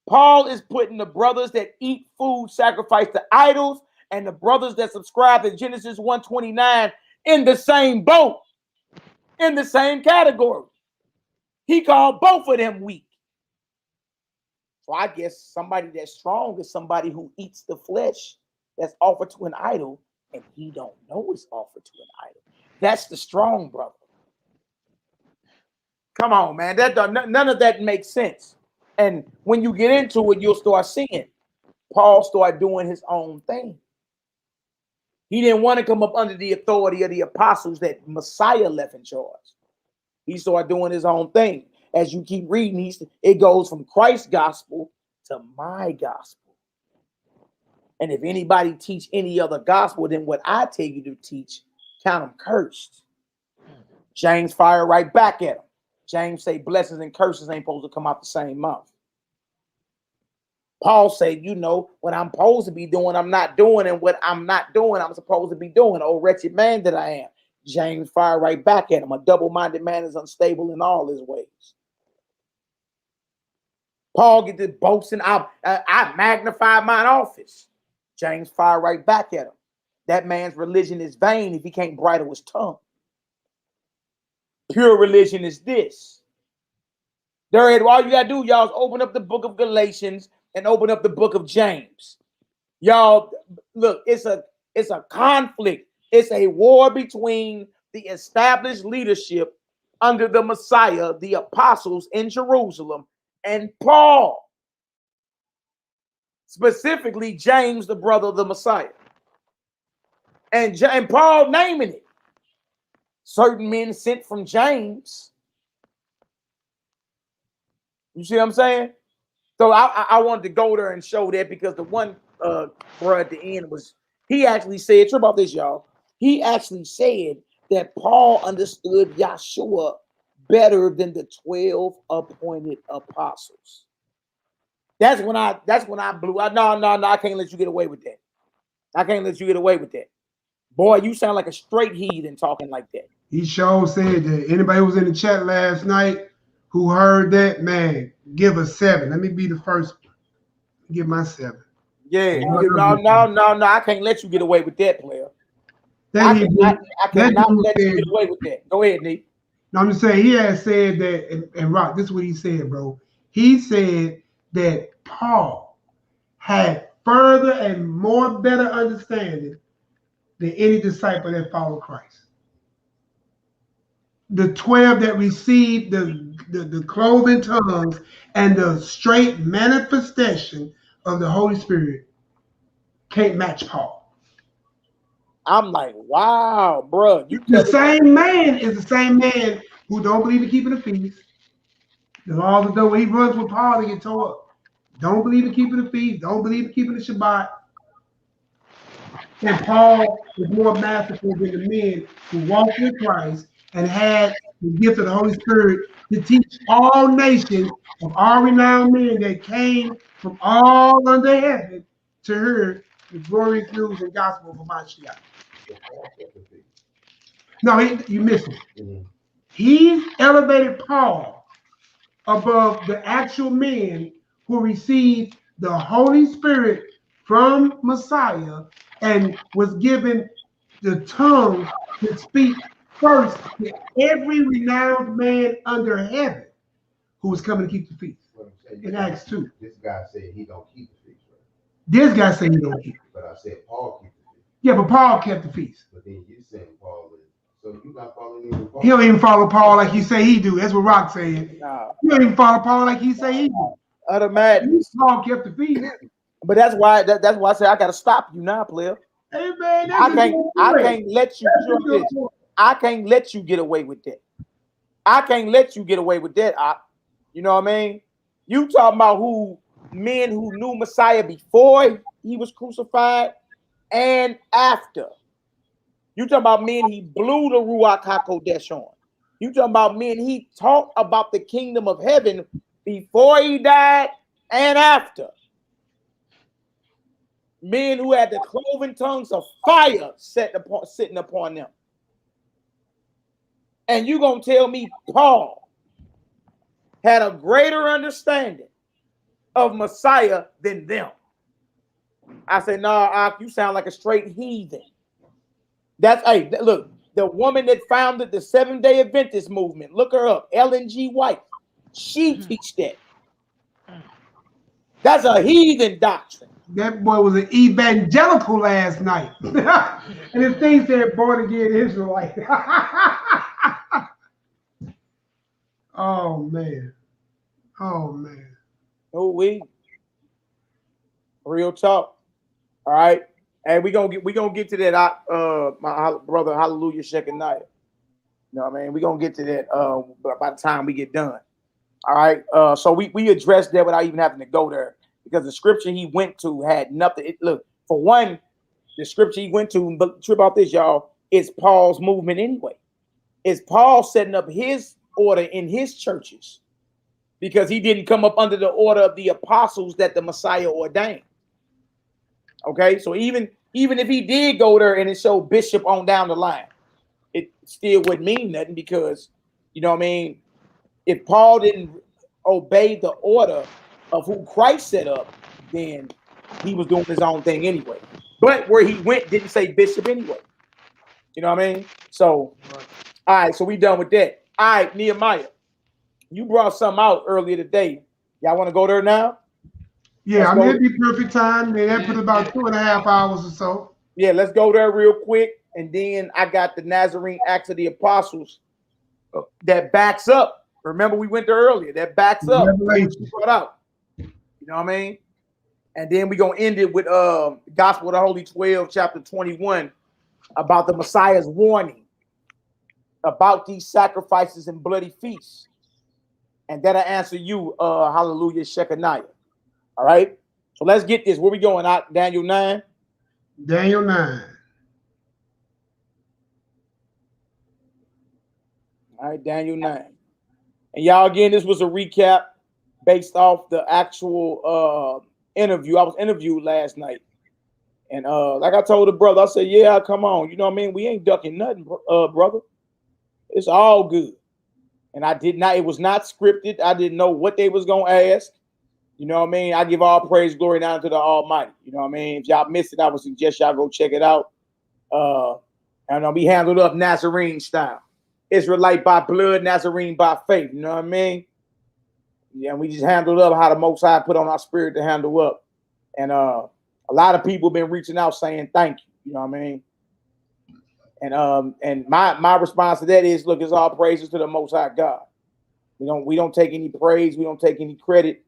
Paul is putting the brothers that eat food sacrificed to idols and the brothers that subscribe to Genesis 1:29 in the same boat, in the same category. He called both of them weak. So I guess somebody that's strong is somebody who eats the flesh that's offered to an idol and he don't know it's offered to an idol. That's the strong brother. Come on, man. None of that makes sense. And when you get into it, you'll start seeing Paul start doing his own thing. He didn't want to come up under the authority of the apostles that Messiah left in charge. He started doing his own thing. As you keep reading, it goes from Christ's gospel to my gospel. And if anybody teach any other gospel than what I tell you to teach, count them cursed. James fire right back at him. James say blessings and curses ain't supposed to come out the same mouth. Paul said, you know, what I'm supposed to be doing, I'm not doing, and what I'm not doing, I'm supposed to be doing. Oh, wretched man that I am. James fire right back at him. A double-minded man is unstable in all his ways. Paul get this boasting, I magnify mine office. James fire right back at him. That man's religion is vain if he can't bridle his tongue. Pure religion is this. All you gotta do, y'all, is open up the book of Galatians and open up the book of James. Y'all, look, it's a conflict. It's a war between the established leadership under the Messiah, the apostles in Jerusalem, and Paul. Specifically, James, the brother of the Messiah. And Paul naming it. Certain men sent from James. You see what I'm saying? So I wanted to go there and show that because the one bro at the end he actually said, trip about this, y'all. He actually said that Paul understood Yahshua better than the 12 appointed apostles. That's when I blew. No, I can't let you get away with that. I can't let you get away with that. Boy, you sound like a straight heathen talking like that. He sure said that. Anybody who was in the chat last night who heard that, man, give a 7. Let me be the first one. Give my 7. Yeah, no, I can't let you get away with that, player. I cannot let you get away with that. Go ahead, Nick. No, I'm just saying he had said that, and Rock, this is what he said, bro. He said that Paul had further and more better understanding than any disciple that followed Christ. The 12 that received the cloven tongues and the straight manifestation of the Holy Spirit can't match Paul. I'm like, wow, bro. The same man is the same man who don't believe in keeping the feast. The laws of the way he runs with Paul to get tore up. Don't believe in keeping the feast. Don't believe in keeping the Shabbat. And Paul is more masterful than the men who walked with Christ and had the gift of the Holy Spirit to teach all nations of all renowned men that came from all under heaven to hear the glorious news and gospel of Mashiach. No, you missed it. He elevated Paul above the actual men who received the Holy Spirit from Messiah and was given the tongue to speak first to every renowned man under heaven who was coming to keep the feast. In Acts 2. This guy said he don't keep the feast, right? This guy said he don't keep it. But I said Paul keeps the feast. Yeah, but Paul kept the feast. But then you saying Paul is, so you not following even Paul. He don't even follow Paul like you say he do. That's what Rock saying. Nah. He don't even follow Paul like he say he do. Utter madness. Paul kept the feast. But that's why I say I gotta stop you now, player. Hey man, I can't let you do this. I can't let you get away with that. I can't let you get away with that. You know what I mean? You talking about men who knew Messiah before he was crucified and after. You talking about men he blew the Ruach HaKodesh on. You talking about men? He talked about the kingdom of heaven before he died and after. Men who had the cloven tongues of fire sitting upon them. And you gonna tell me Paul had a greater understanding of Messiah than them? I said, nah, you sound like a straight heathen. That's, hey, look, the woman that founded the Seventh-day Adventist movement, look her up, Ellen G. White. She teach that. That's a heathen doctrine. That boy was an evangelical last night. And his thing said born again Israelite. Oh man. Oh man. Oh, real talk. All right. And we gonna get to that my brother, hallelujah, Shekinah. You know what I mean? We're gonna get to that by the time we get done. All right. So we addressed that without even having to go there, because the scripture he went to had nothing. Look, for one, the scripture he went to, but trip about this, y'all, it's Paul's movement anyway. It's Paul setting up his order in his churches, because he didn't come up under the order of the apostles that the Messiah ordained. Okay, so even if he did go there and it showed bishop on down the line, it still wouldn't mean nothing, because, you know what I mean, if Paul didn't obey the order of who Christ set up, then he was doing his own thing anyway. But where he went didn't say bishop anyway. You know what I mean? So, all right, so we done with that. All right, Nehemiah, you brought something out earlier today. Y'all want to go there now? Yeah, I mean, it'd be perfect time. Man, that put about 2.5 hours or so. Yeah, let's go there real quick. And then I got the Nazarene Acts of the Apostles that backs up. Remember, we went there earlier. That backs up. Brought out. You know what I mean? And then we're going to end it with Gospel of the Holy 12, chapter 21, about the Messiah's warning about these sacrifices and bloody feasts. And that'll answer you, hallelujah, Shekinah. All right, so let's get this. Where we going? Out Daniel 9. Daniel 9. All right, Daniel 9. And y'all, again, this was a recap based off the actual interview. I was interviewed last night, and like I told the brother, I said, "Yeah, come on, you know what I mean? We ain't ducking nothing, brother. It's all good." And I did not. It was not scripted. I didn't know what they was gonna ask. You know what I mean? I give all praise, glory, now to the Almighty. You know what I mean? If y'all missed it, I would suggest y'all go check it out. And we handled up Nazarene style. Israelite by blood, Nazarene by faith. You know what I mean? Yeah, we just handled up how the Most High put on our spirit to handle up. And a lot of people been reaching out saying thank you. You know what I mean? And my response to that is, look, it's all praises to the Most High God. We don't take any praise. We don't take any credit.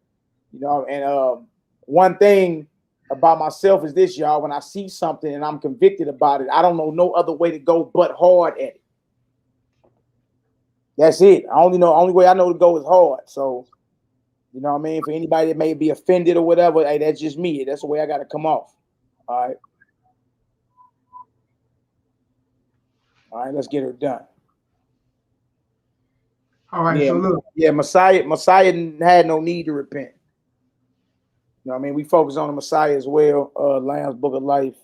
You know, and one thing about myself is this, y'all. When I see something and I'm convicted about it, I don't know no other way to go but hard at it. That's it. Only way I know to go is hard. So, you know what I mean? For anybody that may be offended or whatever, hey, that's just me. That's the way I got to come off. All right. All right, let's get her done. All right, yeah, so look. Yeah, Messiah had no need to repent. You know what I mean? We focus on the Messiah as well. Lamb's Book of Life.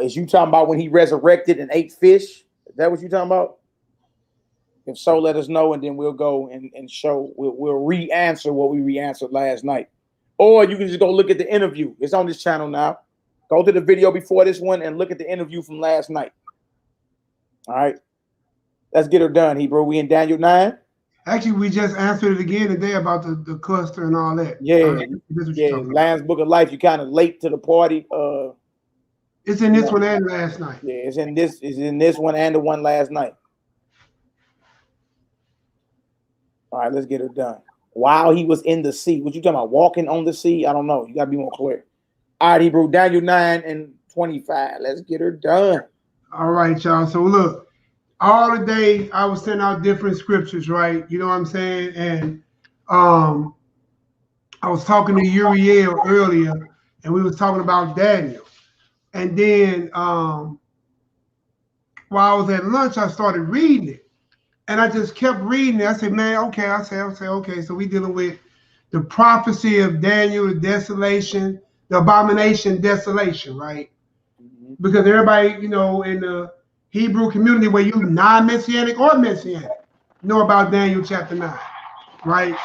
Is you talking about when he resurrected and ate fish? Is that what you talking about? If so, let us know, and then we'll go and show. We'll re-answer what we re-answered last night. Or you can just go look at the interview. It's on this channel now. Go to the video before this one and look at the interview from last night. All right. Let's get her done, Hebrew. We in Daniel 9. Actually, we just answered it again today about the cluster and all that. Yeah, yeah. Lamb's Book of Life. You kind of late to the party. It's in this one and last night. Yeah, it's in this one and the one last night. All right, let's get her done. While he was in the sea, what you talking about? Walking on the sea? I don't know. You gotta be more clear. All right, Hebrew. Daniel 9 and 25. Let's get her done. All right, y'all. So look. All the day I was sending out different scriptures, right? You know what I'm saying? And I was talking to Uriel earlier, and we was talking about Daniel. And then while I was at lunch, I started reading it. And I just kept reading it. I said, man, okay. I said, okay. So we dealing with the prophecy of Daniel, the desolation, the abomination, desolation, right? Because everybody, you know, in the Hebrew community, where you non-messianic or messianic, know about Daniel chapter 9, right?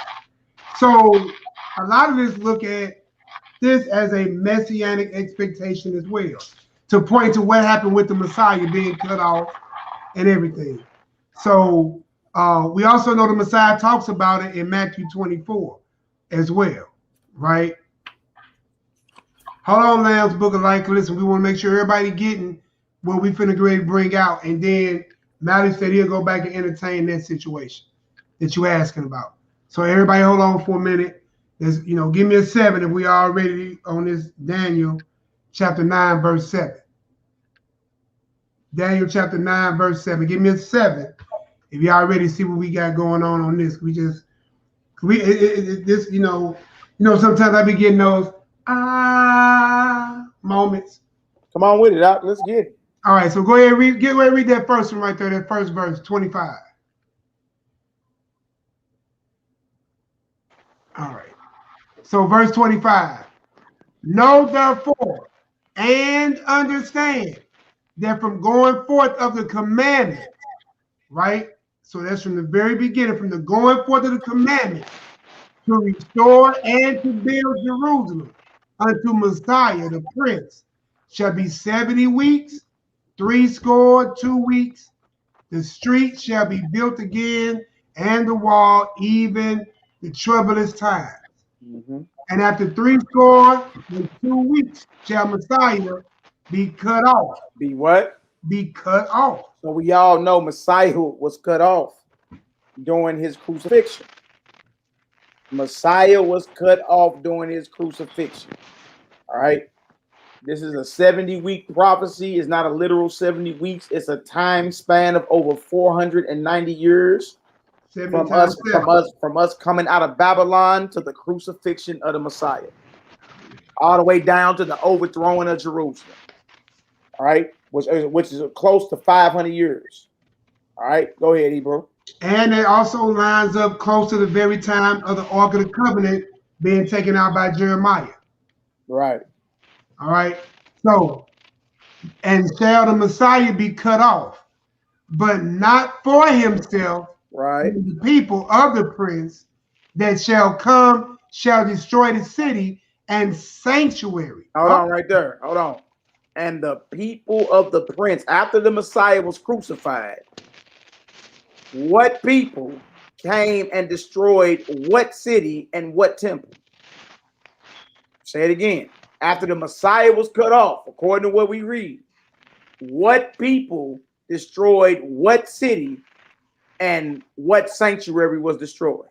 So a lot of us look at this as a messianic expectation as well, to point to what happened with the Messiah being cut off and everything. So we also know the Messiah talks about it in Matthew 24 as well, right? Hold on, Lamb's Book of Life. Listen, we want to make sure everybody getting what we finna grade bring out, and then Mally said he'll go back and entertain that situation that you asking about. So everybody, hold on for a minute. There's, you know, give me a 7 if we are already on this Daniel chapter 9 verse 7. Daniel chapter 9 verse 7. Give me a 7 if you already see what we got going on this. We just this, you know, sometimes I be getting those moments. Come on with it, Doc. Let's get it. All right, so go ahead and read that first one right there, that first verse, 25. All right. So verse 25. Know therefore and understand that from going forth of the commandment, right? So that's from the very beginning, from the going forth of the commandment to restore and to build Jerusalem unto Messiah the Prince shall be 70 weeks, 62 weeks. The street shall be built again, and the wall, even the troublous times. And after 62 weeks shall Messiah be cut off. Be what? Be cut off. So we all know Messiah was cut off during his crucifixion. Messiah was cut off during his crucifixion. All right. This is a 70-week prophecy. It's not a literal 70 weeks. It's a time span of over 490 years from us coming out of Babylon to the crucifixion of the Messiah, all the way down to the overthrowing of Jerusalem. All right, which is close to 500 years. All right, go ahead, Hebrew. And it also lines up close to the very time of the Ark of the Covenant being taken out by Jeremiah. Right. All right. So, and shall the Messiah be cut off, but not for himself. Right. The people of the prince that shall come shall destroy the city and sanctuary. Hold on right there. Hold on. And the people of the prince, after the Messiah was crucified, what people came and destroyed what city and what temple? Say it again. After the Messiah was cut off, according to what we read, what people destroyed what city and what sanctuary was destroyed?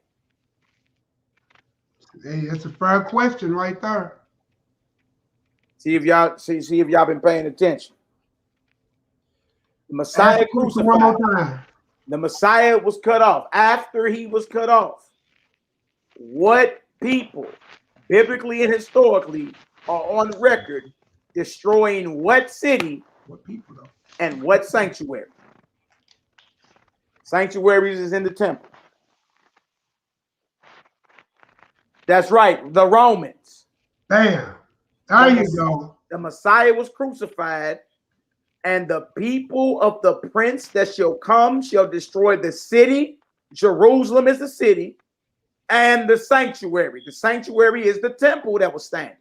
Hey, that's a fair question right there. See if y'all been paying attention. The Messiah crucified. One more time. The Messiah was cut off. After he was cut off, what people, biblically and historically, are on record destroying what city, what people though, and what sanctuary? Sanctuaries is in the temple. That's right, the Romans. Bam. There you go. The Messiah was crucified, and the people of the prince that shall come shall destroy the city. Jerusalem is the city, and the sanctuary. The sanctuary is the temple that was standing.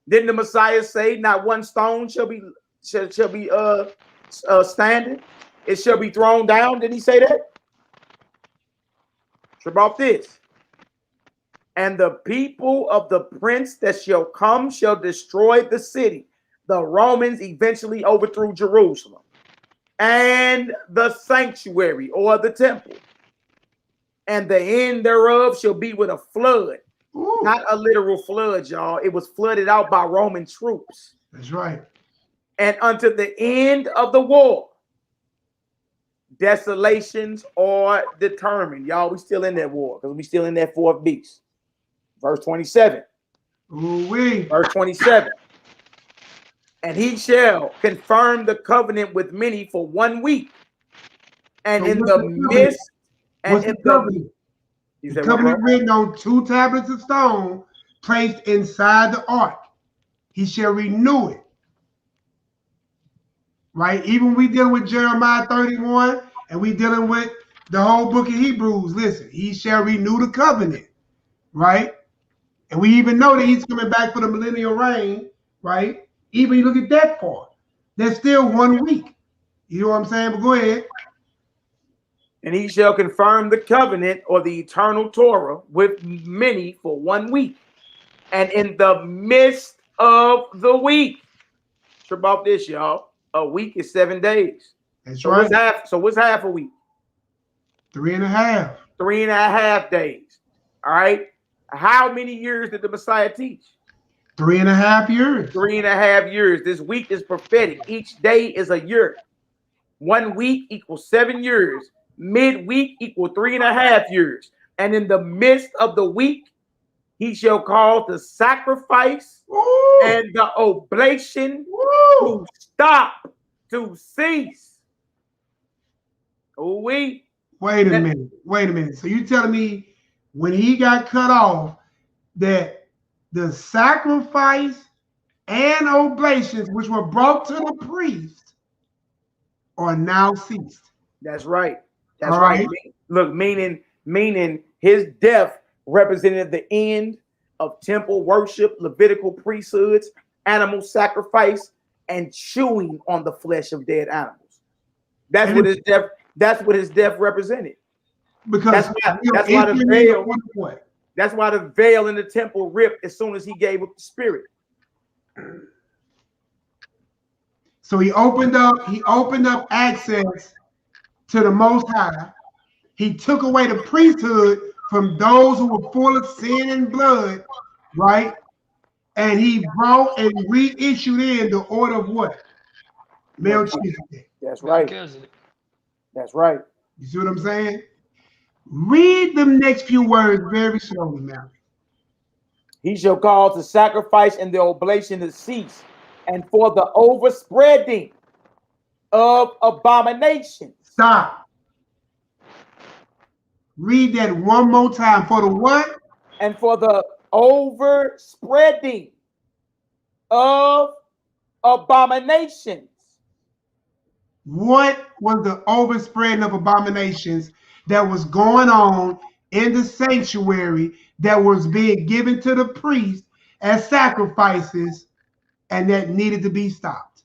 Didn't the Messiah say, "Not one stone shall be standing; it shall be thrown down"? Did he say that? Trip off this. And the people of the prince that shall come shall destroy the city. The Romans eventually overthrew Jerusalem and the sanctuary or the temple. And the end thereof shall be with a flood. Ooh. Not a literal flood, y'all. It was flooded out by Roman troops. That's right. And unto the end of the war, desolations are determined. Y'all, we still in that war because we still in that fourth beast. Verse 27. Ooh-wee. Verse 27. And he shall confirm the covenant with many for 1 week. And So in what's the the covenant? midst, and What's in the covenant? you The said what, covenant bro? written on 2 tablets of stone, placed inside the ark. He shall renew it. Right? Even we dealing with Jeremiah 31, and we dealing with the whole book of Hebrews. Listen, he shall renew the covenant. Right? And we even know that he's coming back for the millennial reign. Right? Even you look at that part. There's still 1 week. You know what I'm saying? But go ahead. And he shall confirm the covenant or the eternal Torah with many for 1 week. And in the midst of the week, trip off this, y'all. A week is 7 days. That's So right. what's half a week? 3.5. 3.5 days. All right. How many years did the Messiah teach? 3.5 years. 3.5 years. This week is prophetic. Each day is a year. 1 week equals 7 years. Midweek equals 3.5 years. And in the midst of the week, he shall cause the sacrifice and the oblation to stop, to cease. Wait a minute. So you telling me when he got cut off that the sacrifice and oblations which were brought to the priest are now ceased? That's right. That's All right. right. Look, meaning his death represented the end of temple worship, Levitical priesthoods, animal sacrifice, and chewing on the flesh of dead animals. That's what his death represented. Because that's why the veil. That's why the veil in the temple ripped as soon as he gave up the spirit. So he opened up access to the Most High. He took away the priesthood from those who were full of sin and blood, right? And he brought and reissued in the order of what? Melchizedek. That's right. That's right. You see what I'm saying? Read the next few words very slowly, Malaki. He shall cause the sacrifice and the oblation to cease, and for the overspreading of abominations. Stop. Read that one more time. For the what? And for the overspreading of abominations. What was the overspreading of abominations that was going on in the sanctuary that was being given to the priest as sacrifices and that needed to be stopped?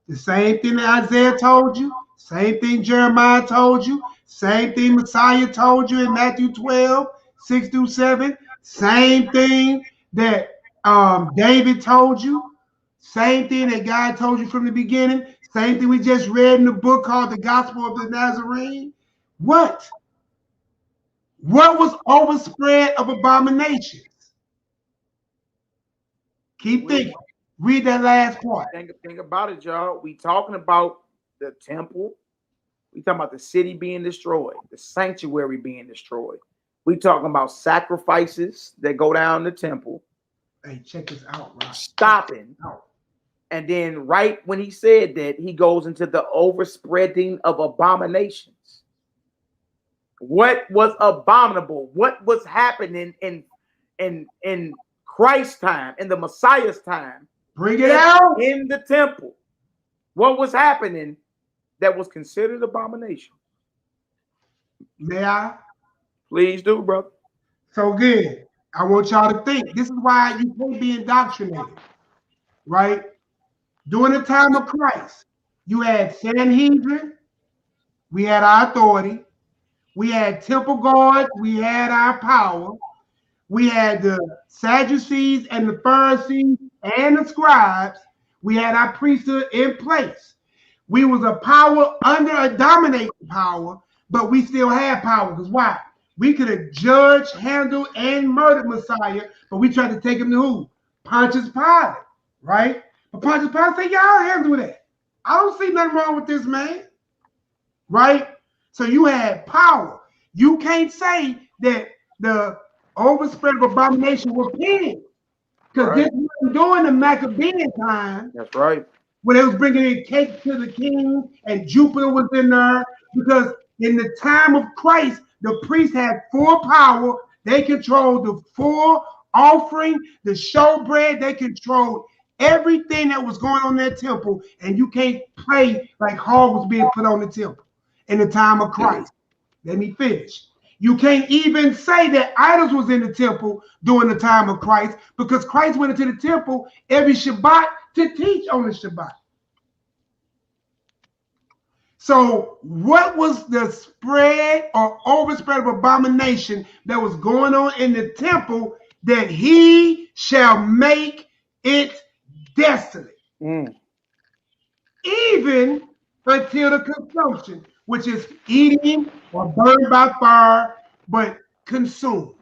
The same thing that Isaiah told you, same thing Jeremiah told you, same thing Messiah told you in Matthew 12, 6 through 7, same thing that David told you, same thing that God told you from the beginning, same thing we just read in the book called The Gospel of the Nazarene. What? What was overspread of abominations? Keep thinking. Read that last part. Think about it, y'all. We talking about the temple. We talking about the city being destroyed, the sanctuary being destroyed. We talking about sacrifices that go down the temple. Hey, check this out, right? Stopping. And then right when he said that, he goes into the overspreading of abominations. What was abominable? What was happening in Christ's time, in the Messiah's time? Bring it out. In the temple. What was happening that was considered abomination? May I? Please do, brother. So good. I want y'all to think. This is why you can't be indoctrinated, right? During the time of Christ, you had Sanhedrin, we had our authority, we had temple guards, we had our power, we had the Sadducees and the Pharisees and the scribes, we had our priesthood in place. We was a power under a dominating power, but we still had power. Because why? We could have judged, handled, and murdered Messiah, but we tried to take him to who? Pontius Pilate, right? But Pontius Pilate said, y'all handle that. I don't see nothing wrong with this man, right? So you had power. You can't say that the overspread of abomination was pinned. Because this wasn't during the Maccabean time. That's right. When they was bringing in cake to the king and Jupiter was in there. Because in the time of Christ, the priest had full power. They controlled the full offering, the showbread. They controlled everything that was going on in that temple. And you can't play like hog was being put on the temple in the time of Christ. Let me finish. You can't even say that idols was in the temple during the time of Christ, because Christ went into the temple every Shabbat to teach on the Shabbat. So what was the spread or overspread of abomination that was going on in the temple, that he shall make it desolate? Even until the consumption, which is eating or burned by fire, but consumed.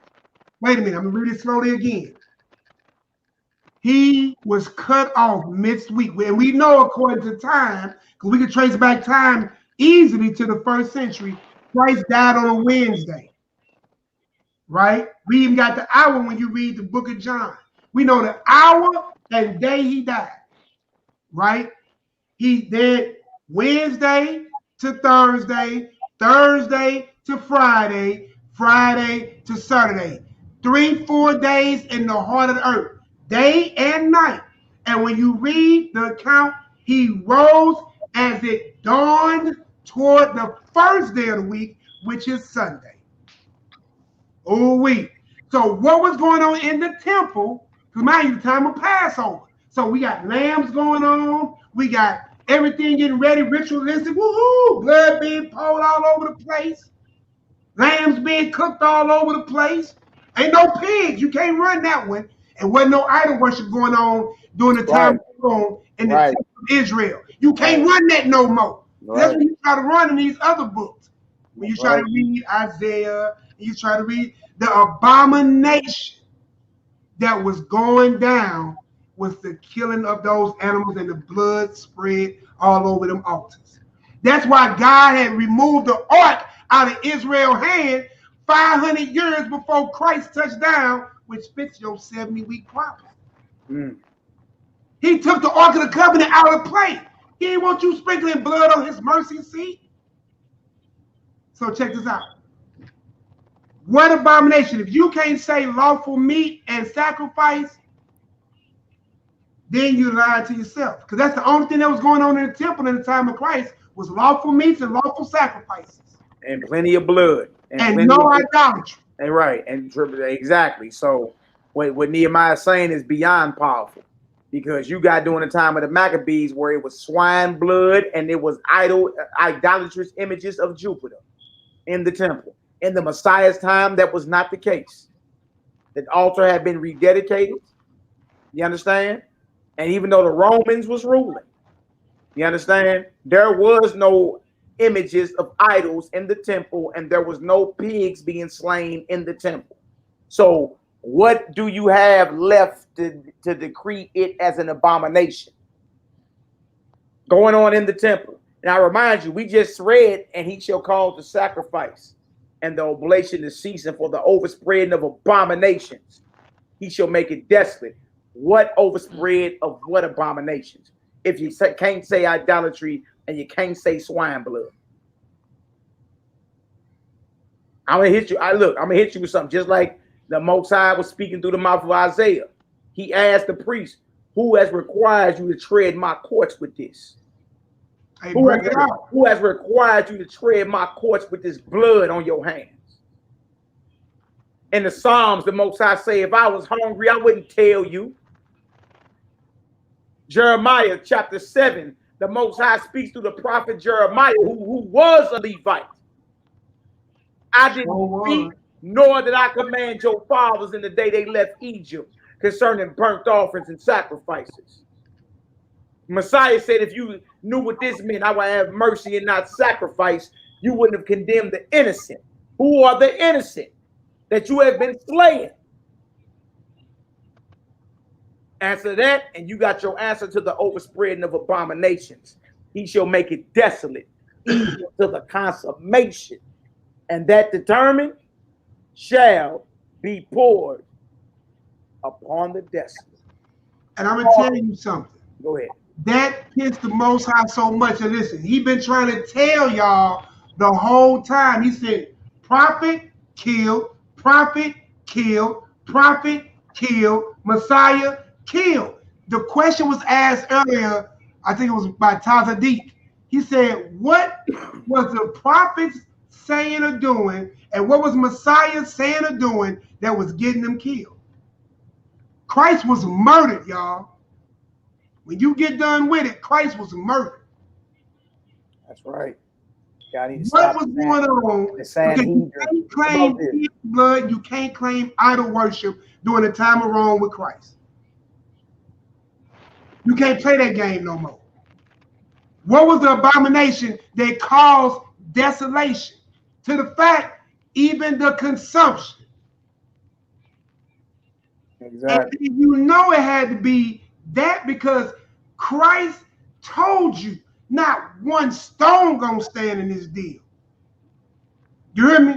Wait a minute, I'm gonna read it slowly again. He was cut off midweek. And we know, according to time, because we can trace back time easily to the 1st century, Christ died on a Wednesday, right? We even got the hour when you read the book of John. We know the hour and day he died, right? He did Wednesday to Thursday, Thursday to Friday, Friday to Saturday. 3-4 days in the heart of the earth, day and night. And when you read the account, he rose as it dawned toward the first day of the week, which is Sunday. So what was going on in the temple? Because mind you, the time of Passover. So we got lambs going on. We got everything getting ready, ritualistic. Woohoo! Blood being poured all over the place. Lambs being cooked all over the place. Ain't no pigs. You can't run that one. And wasn't no idol worship going on during the time in the temple of Israel. You can't run that no more. That's when you try to run in these other books. When you try to read Isaiah, and you try to read the abomination that was going down was the killing of those animals and the blood spread all over them altars. That's why God had removed the ark out of Israel's hand 500 years before Christ touched down, which fits your 70-week prophecy. He took the ark of the covenant out of play. He didn't want you sprinkling blood on his mercy seat. So check this out. What abomination? If you can't say lawful meat and sacrifice, then you lie to yourself. Because that's the only thing that was going on in the temple in the time of Christ was lawful meats and lawful sacrifices. And plenty of blood. And no idolatry. And right. And exactly. So what NehemiYAH is saying is beyond powerful. Because you got during the time of the Maccabees where it was swine blood and it was idolatrous images of Jupiter in the temple. In the Messiah's time, that was not the case. The altar had been rededicated. You understand? And even though the Romans was ruling, you understand? There was no images of idols in the temple, and there was no pigs being slain in the temple. So what do you have left to decree it as an abomination going on in the temple? And I remind you, we just read, and he shall cause the sacrifice and the oblation to cease, and for the overspreading of abominations, he shall make it desolate. What overspread of what abominations? If you can't say idolatry and you can't say swine blood, I'm gonna hit you. I'm gonna hit you with something. Just like the Most High was speaking through the mouth of Isaiah, he asked the priest, "Who has required you to tread my courts with this? Hey, Who has required you to tread my courts with this blood on your hands?" In the Psalms, the Most High say, "If I was hungry, I wouldn't tell you." Jeremiah chapter 7, the Most High speaks to the prophet Jeremiah, who was a Levite. "I didn't speak, nor did I command your fathers in the day they left Egypt concerning burnt offerings and sacrifices." Messiah said, if you knew what this meant, I would have mercy and not sacrifice, you wouldn't have condemned the innocent. Who are the innocent that you have been slaying? Answer that, and you got your answer to the overspreading of abominations. He shall make it desolate, even to the consummation, and that determined shall be poured upon the desolate. And I'm gonna tell you something. Go ahead. That pissed the Most High so much. And listen, he been trying to tell y'all the whole time. He said, prophet kill, prophet kill, prophet kill, Messiah kill. The question was asked earlier, I think it was by Tazadik. He said, what was the prophets saying or doing, and what was Messiah saying or doing that was getting them killed? Christ was murdered, y'all. When you get done with it, Christ was murdered. That's right. Y'all need to What stop was that. going on? The Sanhedrin. You can't claim his blood, you can't claim idol worship during the time of Rome with Christ. You can't play that game no more. What was the abomination that caused desolation? To the fact, even the consumption. Exactly. And you know it had to be that because Christ told you not one stone gonna stand in this deal. You hear me?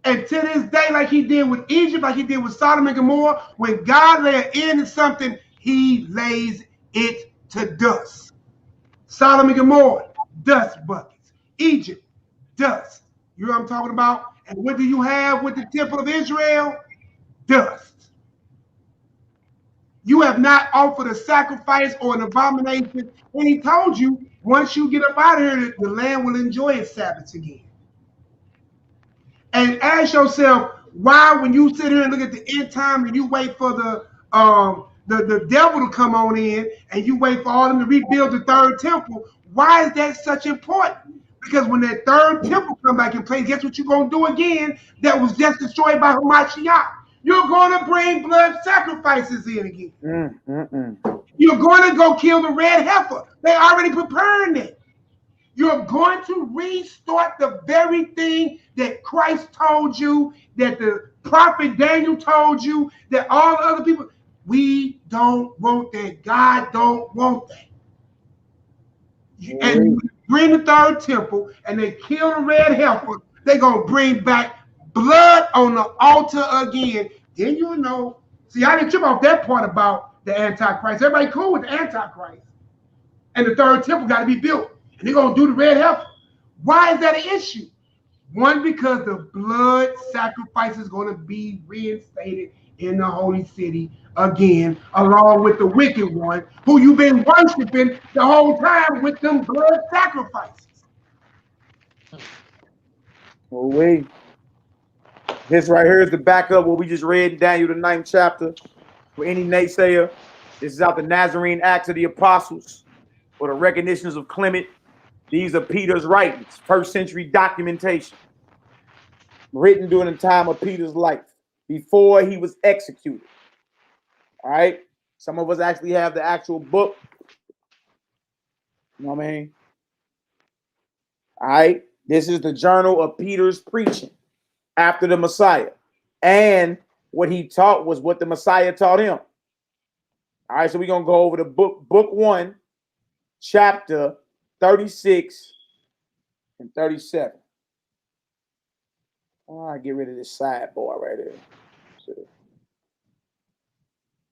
And to this day, like he did with Egypt, like he did with Sodom and Gomorrah, when God lay an end to something, he lays it to dust. Sodom and Gomorrah, dust buckets. Egypt, dust. You know what I'm talking about? And what do you have with the temple of Israel? Dust. You have not offered a sacrifice or an abomination. And he told you, once you get up out of here, the land will enjoy its Sabbaths again. And ask yourself, why when you sit here and look at the end time and you wait for the devil to come on in and you wait for all them to rebuild the third temple, why is that such important? Because when that third temple come back in place, guess what you're going to do again that was just destroyed by HaMashiach? You're going to bring blood sacrifices in again. You're going to go kill the red heifer. They already preparing it. You're going to restart the very thing that Christ told you, that the prophet Daniel told you, that all the other people. We don't want that. God don't want that. And you bring the third temple and they kill the red heifer, they're going to bring back blood on the altar again. Then you'll know. See, I didn't trip off that part about the Antichrist. Everybody cool with the Antichrist. And the third temple got to be built. And they're going to do the red heifer. Why is that an issue? One, because the blood sacrifice is going to be reinstated in the holy city again, along with the wicked one who you've been worshiping the whole time with them blood sacrifices. Well, wait. This right here is the backup what we just read in Daniel the 9th chapter. For any naysayer, this is out the Nazarene Acts of the Apostles, or the recognitions of Clement. These are Peter's writings, first century documentation, written during the time of Peter's life, before he was executed. All right. Some of us actually have the actual book. You know what I mean? All right. This is the journal of Peter's preaching after the Messiah. And what he taught was what the Messiah taught him. All right. So we're going to go over the book 1, chapter 36 and 37. Oh, I get rid of this sideboard right here. So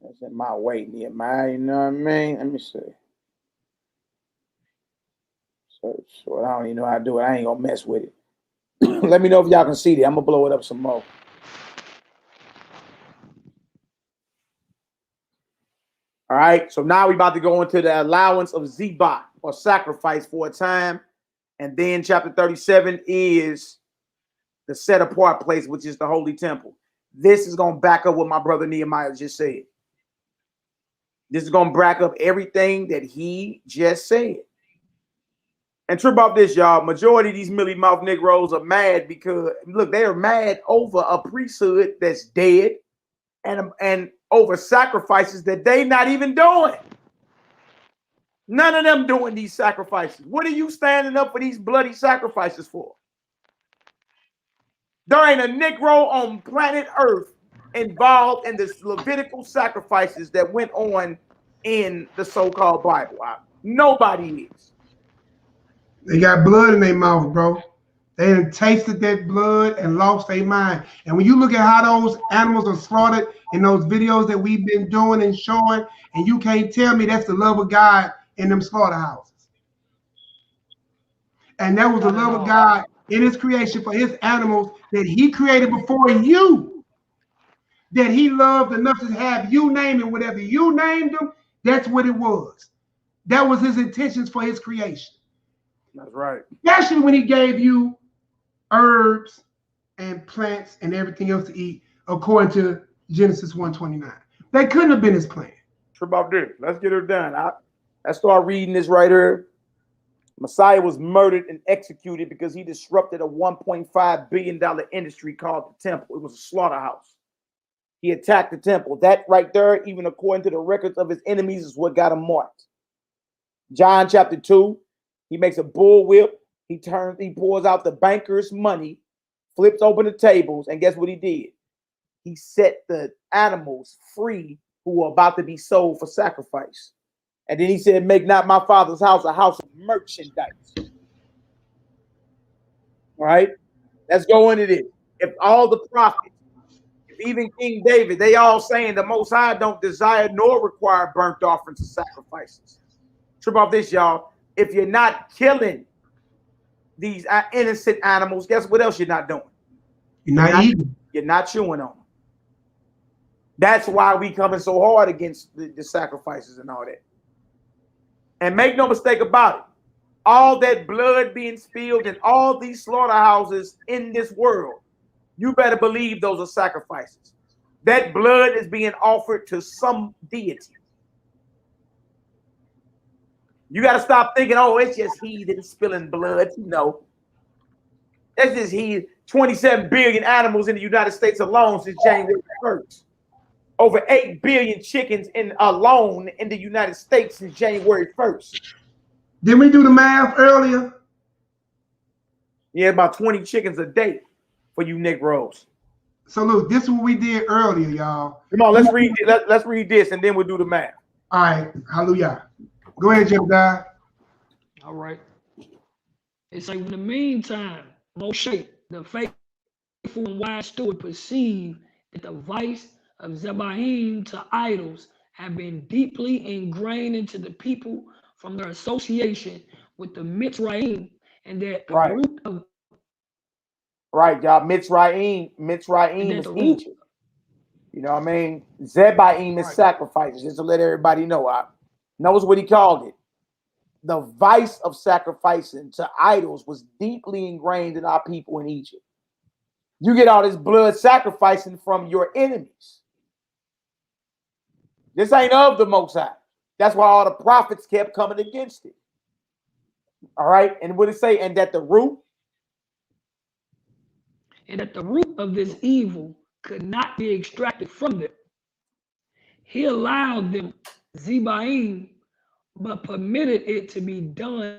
that's in my way, Nehemiah. You know what I mean? Let me see. So I don't even know how to do it. I ain't gonna mess with it. Let me know if y'all can see that. I'm gonna blow it up some more. All right. So now we're about to go into the allowance of Zebah, or sacrifice for a time. And then chapter 37 is the set apart place, which is the holy temple. This is going to back up what my brother Nehemiah just said. This is going to back up everything that he just said. And trip off this, y'all. Majority of these mealy mouth Negroes are mad because, look, they are mad over a priesthood that's dead and over sacrifices that they not even doing. None of them doing these sacrifices. What are you standing up for these bloody sacrifices for? There ain't a Negro on planet Earth involved in the Levitical sacrifices that went on in the so-called Bible. Nobody is. They got blood in their mouth, bro. They done tasted that blood and lost their mind. And when you look at how those animals are slaughtered in those videos that we've been doing and showing, and you can't tell me that's the love of God in them slaughterhouses. And that was the love of God in his creation for his animals that he created before you, that he loved enough to have you name it. Whatever you named them, that's what it was. That was his intentions for his creation. That's right. Especially when he gave you herbs and plants and everything else to eat, according to Genesis 1:29. That couldn't have been his plan. True about this. Let's get her done. I start reading this right here. Messiah was murdered and executed because he disrupted a $1.5 billion industry called the temple. It was a slaughterhouse. He attacked the temple. That right there, even according to the records of his enemies, is what got him marked. John chapter 2, he makes a bull whip. He pours out the bankers' money, flips open the tables, and guess what he did? He set the animals free who were about to be sold for sacrifice. And then he said, make not my father's house a house of merchandise. All right? Let's go into this. If all the prophets, if even King David, they all saying the Most High don't desire nor require burnt offerings and sacrifices. Trip off this, y'all. If you're not killing these innocent animals, guess what else you're not doing? You're not eating. You're not chewing on them. That's why we coming so hard against the sacrifices and all that. And make no mistake about it, all that blood being spilled in all these slaughterhouses in this world, you better believe those are sacrifices. That blood is being offered to some deity. You got to stop thinking, oh, it's just heathen spilling blood. No. It's just heathen. 27 billion animals in the United States alone since January 1st. Over 8 billion chickens alone in the United States since January 1st. Didn't we do the math earlier? Yeah, about 20 chickens a day for you Negroes. So look, this is what we did earlier, y'all. Come on, let's read. Let's read this, and then we'll do the math. All right, hallelujah. Go ahead, Jedediah. All right. It's like, in the meantime, Moshe, the faithful and wise steward, perceived that the vice of Zebahim to idols have been deeply ingrained into the people from their association with the Mitzrayim, and that the root of y'all. Mitzrayim is Egypt. You know what I mean? Zebahim is sacrifices. Just to let everybody know, knows what he called it. The vice of sacrificing to idols was deeply ingrained in our people in Egypt. You get all this blood sacrificing from your enemies. This ain't of the Most High. That's why all the prophets kept coming against it. All right. And what it say? And that the root of this evil could not be extracted from them. He allowed them Zebahim, but permitted it to be done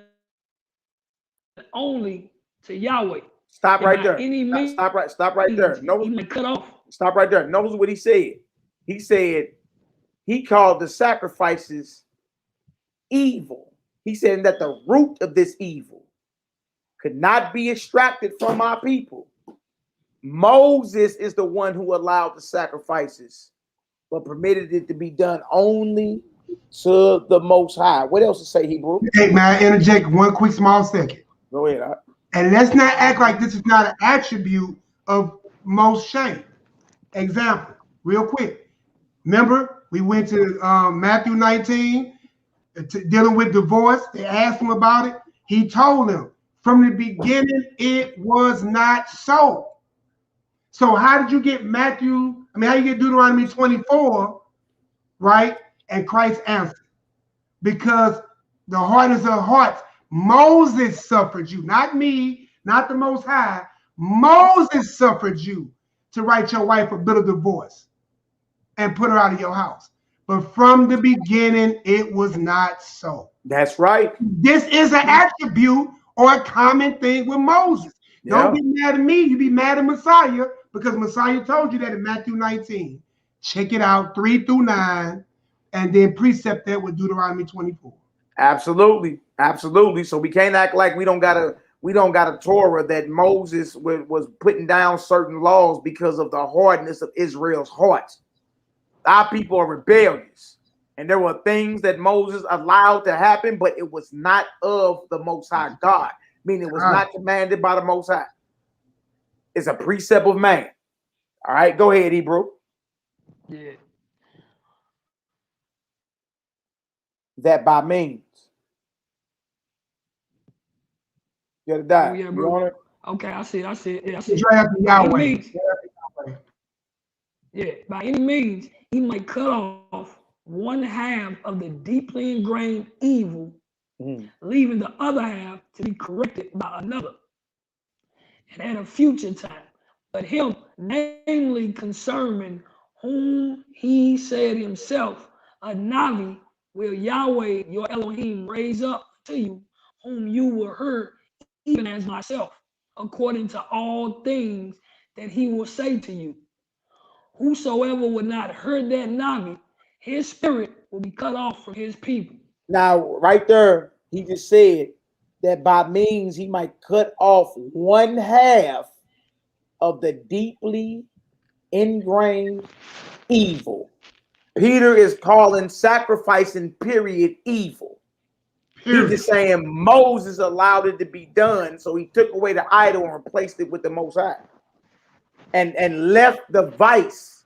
only to Yahweh. Stop right there. Stop right there. Cut off. Stop right there. Notice what he said. He said he called the sacrifices evil. He said that the root of this evil could not be extracted from our people. Moses is the one who allowed the sacrifices, but permitted it to be done only to the Most High. What else to say, Hebrew? Hey, may I interject one quick small second? Go ahead. And let's not act like this is not an attribute of Moshe. Example, real quick. Remember, we went to Matthew 19, dealing with divorce. They asked him about it. He told them, from the beginning, it was not so. So how did you get how you get Deuteronomy 24, right? And Christ answered, because the hardness of hearts, Moses suffered you, not me, not the Most High. Moses suffered you to write your wife a bill of divorce and put her out of your house. But from the beginning, it was not so. That's right. This is an attribute or a common thing with Moses. Yeah. Don't be mad at me. You be mad at Messiah, because Messiah told you that in Matthew 19. Check it out, 3 through 9, and then precept that with Deuteronomy 24. Absolutely. Absolutely. So we can't act like we don't got to we don't got a Torah that Moses was putting down certain laws because of the hardness of Israel's heart. Our people are rebellious. And there were things that Moses allowed to happen, but it was not of the Most High God. Meaning it was not commanded by the Most High. It's a precept of man. All right, go ahead, Hebrew. Yeah. That by means. JEDADIYAH. Oh, yeah, You bro. want it? Okay, I see it. Yeah, I see it. Draft Yahweh. Yeah, by any means, he might cut off one half of the deeply ingrained evil, leaving the other half to be corrected by another, and at a future time. But him, namely concerning whom he said himself, a Navi will Yahweh your Elohim raise up to you, whom you will hear, even as myself, according to all things that he will say to you. Whosoever would not hear that Navi, his spirit will be cut off from his people. Now, right there, he just said that by means he might cut off one half of the deeply ingrained evil. Peter is calling sacrificing period evil. He's just saying Moses allowed it to be done, so he took away the idol and replaced it with the Most High, and left the vice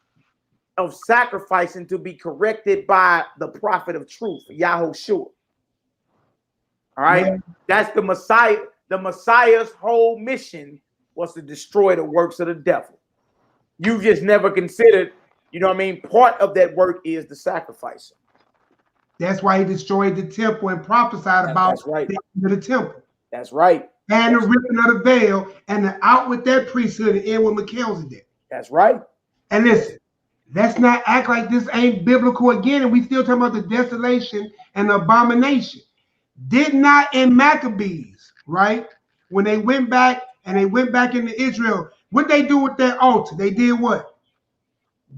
of sacrificing to be corrected by the prophet of truth, Yahushua. All right, that's the Messiah. The Messiah's whole mission was to destroy the works of the devil. You just never considered, you know what I mean? Part of that work is the sacrificing. That's why he destroyed the temple and prophesied about the temple. That's right. And the ripping of the veil and the out with that priesthood and in with Melchizedek. That's right. And listen, let's not act like this ain't biblical again. And we still talking about the desolation and the abomination. Did not in Macabee'S, right? When they went back into Israel, what they do with their altar? They did what?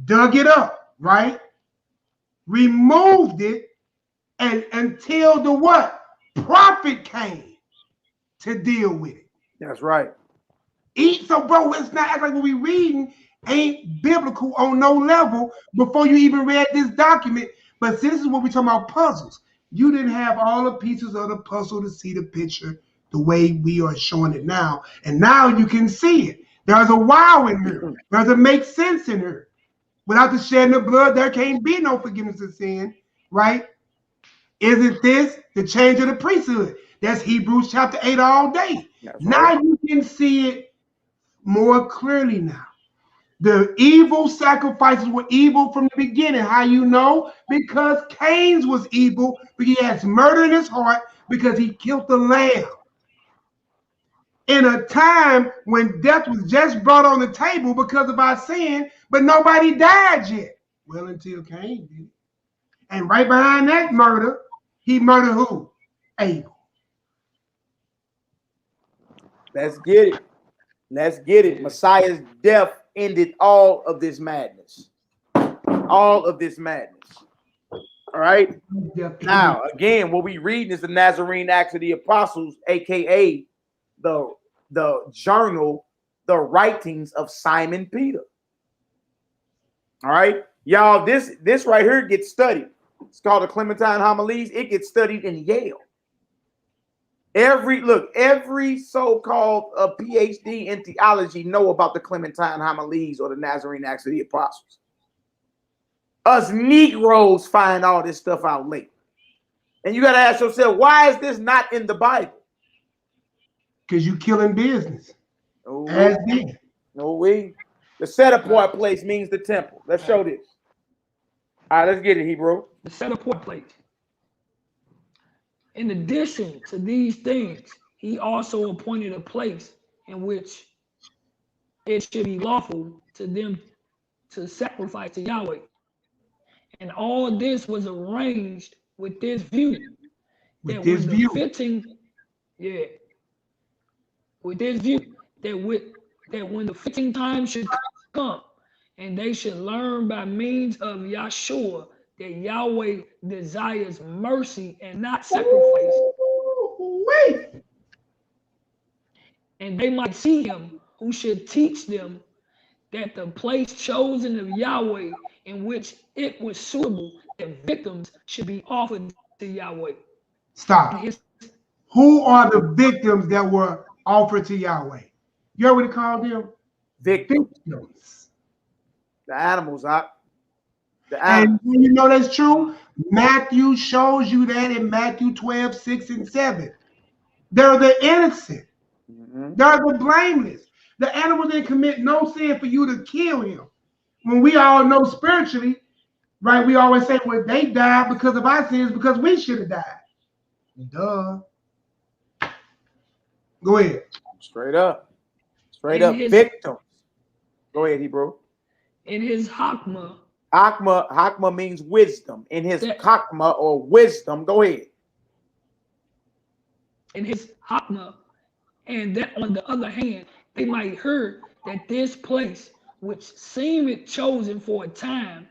Dug it up, right? Removed it, and until the what? Prophet came to deal with it. That's right. So, bro, it's not like what we reading ain't biblical on no level before you even read this document. But see, this is what we talking about puzzles. You didn't have all the pieces of the puzzle to see the picture the way we are showing it now. And now you can see it. There's a wow in here. There's a make sense in here. Without the shedding of blood, there can't be no forgiveness of sin, right? Isn't this the change of the priesthood? That's Hebrews chapter 8 all day. Now you can see it more clearly now. The evil sacrifices were evil from the beginning. How you know? Because Cain's was evil, but he has murder in his heart because he killed the lamb. In a time when death was just brought on the table because of our sin, but nobody died yet. Well, until Cain did. And right behind that murder, he murdered who? Abel. Let's get it. Let's get it. Messiah's death ended all of this madness. All of this madness. All right. Now, again, what we reading is the Nazarene Acts of the Apostles, aka the journal, the writings of Simon Peter. All right, y'all. This right here gets studied. It's called the Clementine Homilies. It gets studied in Yale. Every so-called PhD in theology know about the Clementine Homilies or the Nazarene Acts of the Apostles. Us Negroes find all this stuff out late. And you got to ask yourself, why is this not in the Bible? Because you killing business. No way. The set apart place means the temple. Let's show this. All right, let's get it, Hebrew. The set apart place. In addition to these things, he also appointed a place in which it should be lawful to them to sacrifice to Yahweh. And all this was arranged with this view. With this view that when the fitting time should come, and they should learn by means of Yahshua that Yahweh desires mercy and not sacrifice. and they might see him who should teach them that the place chosen of Yahweh in which it was suitable that victims should be offered to Yahweh. Stop. Who are the victims that were offered to Yahweh? You know what he called them? Victims. Victims. The animals, the And animals. you know that's true. Matthew shows you that in Matthew 12, 6 and 7. They're the innocent. They're the blameless. The animal didn't commit no sin for you to kill him. When we all know spiritually, right, we always say, well, they died because of our sins because we should have died. Duh. Go ahead. Straight up. Straight up. Victims. Go ahead, Hebrew. In his HICKMAN. HICKMAN means wisdom. In his HICKMAN or wisdom, go ahead. In his HICKMAN, and that on the other hand, they might hear that this place, which seemed chosen for a time,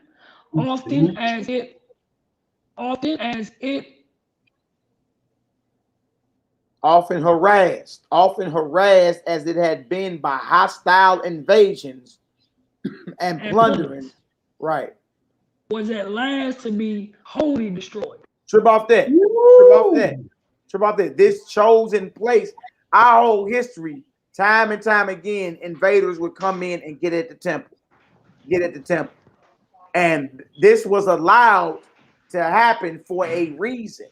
often harassed as it had been by hostile invasions and plundering, right, was at last to be wholly destroyed. Trip off that. Trip off that. Trip off that. This chosen place, our whole history, time and time again, invaders would come in and get at the temple. And this was allowed to happen for a reason.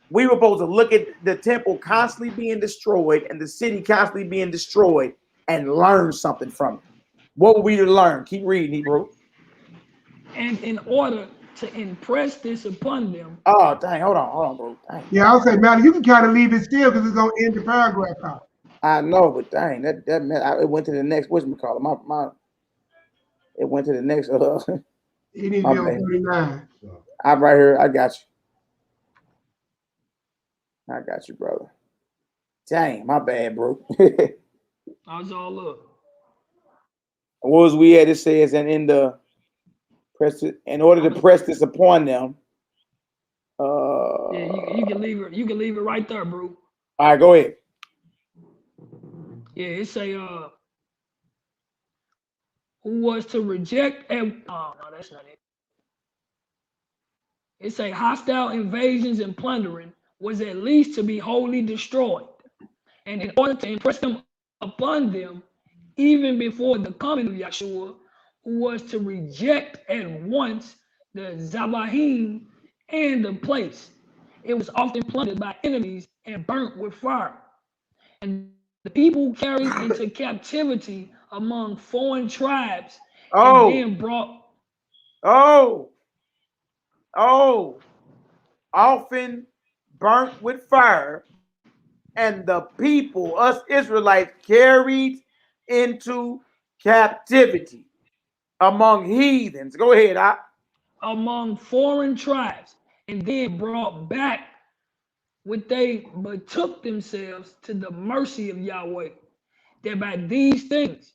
We were supposed to look at the temple constantly being destroyed and the city constantly being destroyed and learn something from it. What were we to learn? Keep reading, Hebrew. And in order to impress this upon them. Oh, dang. Hold on, bro. Dang. Yeah, I'll say, man, you can kind of leave it still because it's going to end the paragraph out. I know, but dang, that meant it went to the next, whatchamacallit? It went to the next. You need to be on 39. I'm right here. I got you, brother. Dang, my bad, bro. How's all up? What was we at? It says, and in order to press this upon them. Yeah, you can leave it. You can leave it right there, bro. All right, go ahead. Yeah, it say who was to reject and no, that's not it. It say hostile invasions and plundering was at least to be wholly destroyed, and in order to impress them upon them, even before the coming of Yahshua, who was to reject at once the Zabahim and the place. It was often plundered by enemies and burnt with fire. And the people carried into captivity among foreign tribes and then brought. Often burnt with fire, and the people, us Israelites, carried into captivity among heathens. Go ahead, among foreign tribes, and then brought back what they betook themselves to the mercy of Yahweh, that by these things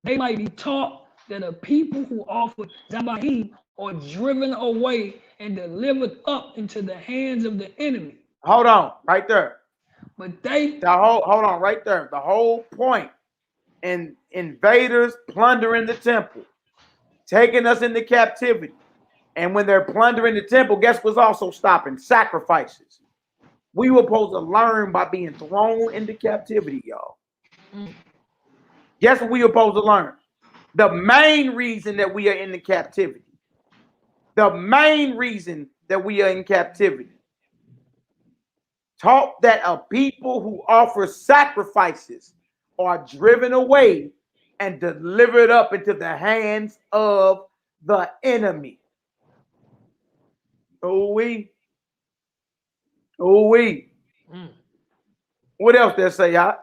they might be taught that a people who offer Zabahim are driven away and delivered up into the hands of the enemy. Hold on, right there. But hold on, right there. The whole point in invaders plundering the temple, taking us into captivity. And when they're plundering the temple, guess what's also stopping? Sacrifices. We were supposed to learn by being thrown into captivity, y'all. Guess what we were supposed to learn? The main reason that we are in the captivity. The main reason that we are in captivity. Taught that a people who offer sacrifices are driven away and delivered up into the hands of the enemy. What else they say, y'all?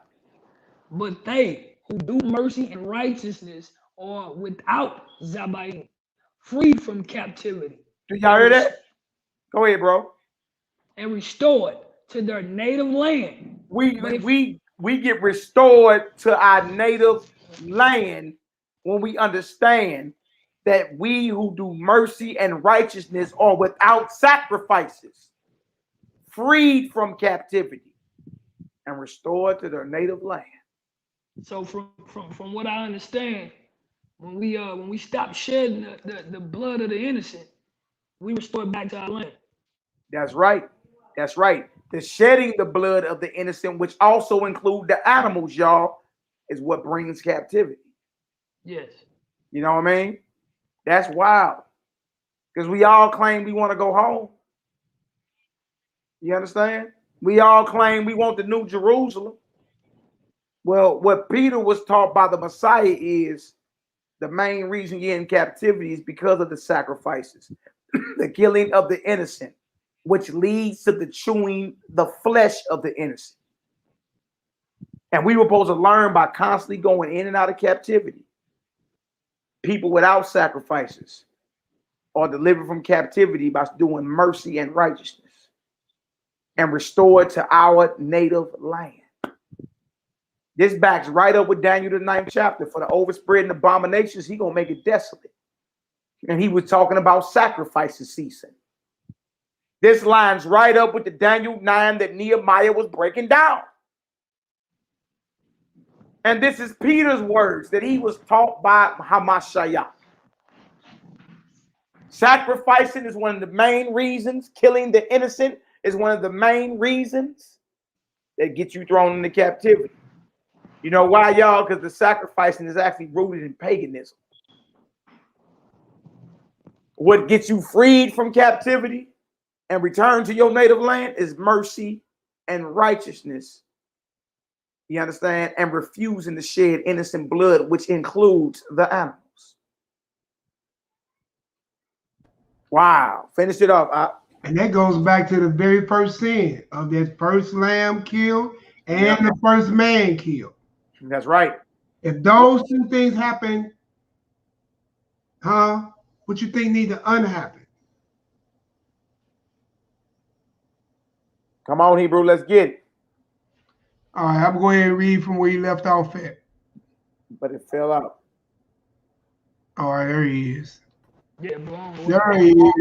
But they who do mercy and righteousness are without Zabaim, freed from captivity. Do y'all hear that? Go ahead, bro. And restored to their native land. We get restored to our native land when we understand that we who do mercy and righteousness are without sacrifices, freed from captivity. and restored to their native land. So from what I understand, when we stop shedding the blood of the innocent, we restore back to our land. That's right. That's right. The shedding the blood of the innocent, which also include the animals, y'all, is what brings captivity. Yes. You know what I mean? That's wild. Because we all claim we want to go home. You understand? We all claim we want the new Jerusalem. Well, what Peter was taught by the Messiah is the main reason you're in captivity is because of the sacrifices, the killing of the innocent, which leads to the chewing the flesh of the innocent. And we were supposed to learn by constantly going in and out of captivity. People without sacrifices are delivered from captivity by doing mercy and righteousness and restored to our native land. This backs right up with Daniel the 9th chapter. For the overspreading abominations, he gonna make it desolate. And he was talking about sacrifices ceasing. This lines right up with the Daniel 9 that Nehemiah was breaking down. And this is Peter's words that he was taught by Hamashiach. Sacrificing is one of the main reasons. Killing the innocent is one of the main reasons that get you thrown into captivity. You know why, y'all? Because the sacrificing is actually rooted in paganism. What gets you freed from captivity and returned to your native land is mercy and righteousness. You understand? And refusing to shed innocent blood, which includes the animals. Wow. Finish it off. And that goes back to the very first sin of that first lamb killed and the first man killed. That's right. If those two things happen, what you think need to unhappen? Come on, Hebrew, let's get it. All right, I'm going to read from where you left off at. But it fell out. All right, there he is. Yeah, bro. There he is.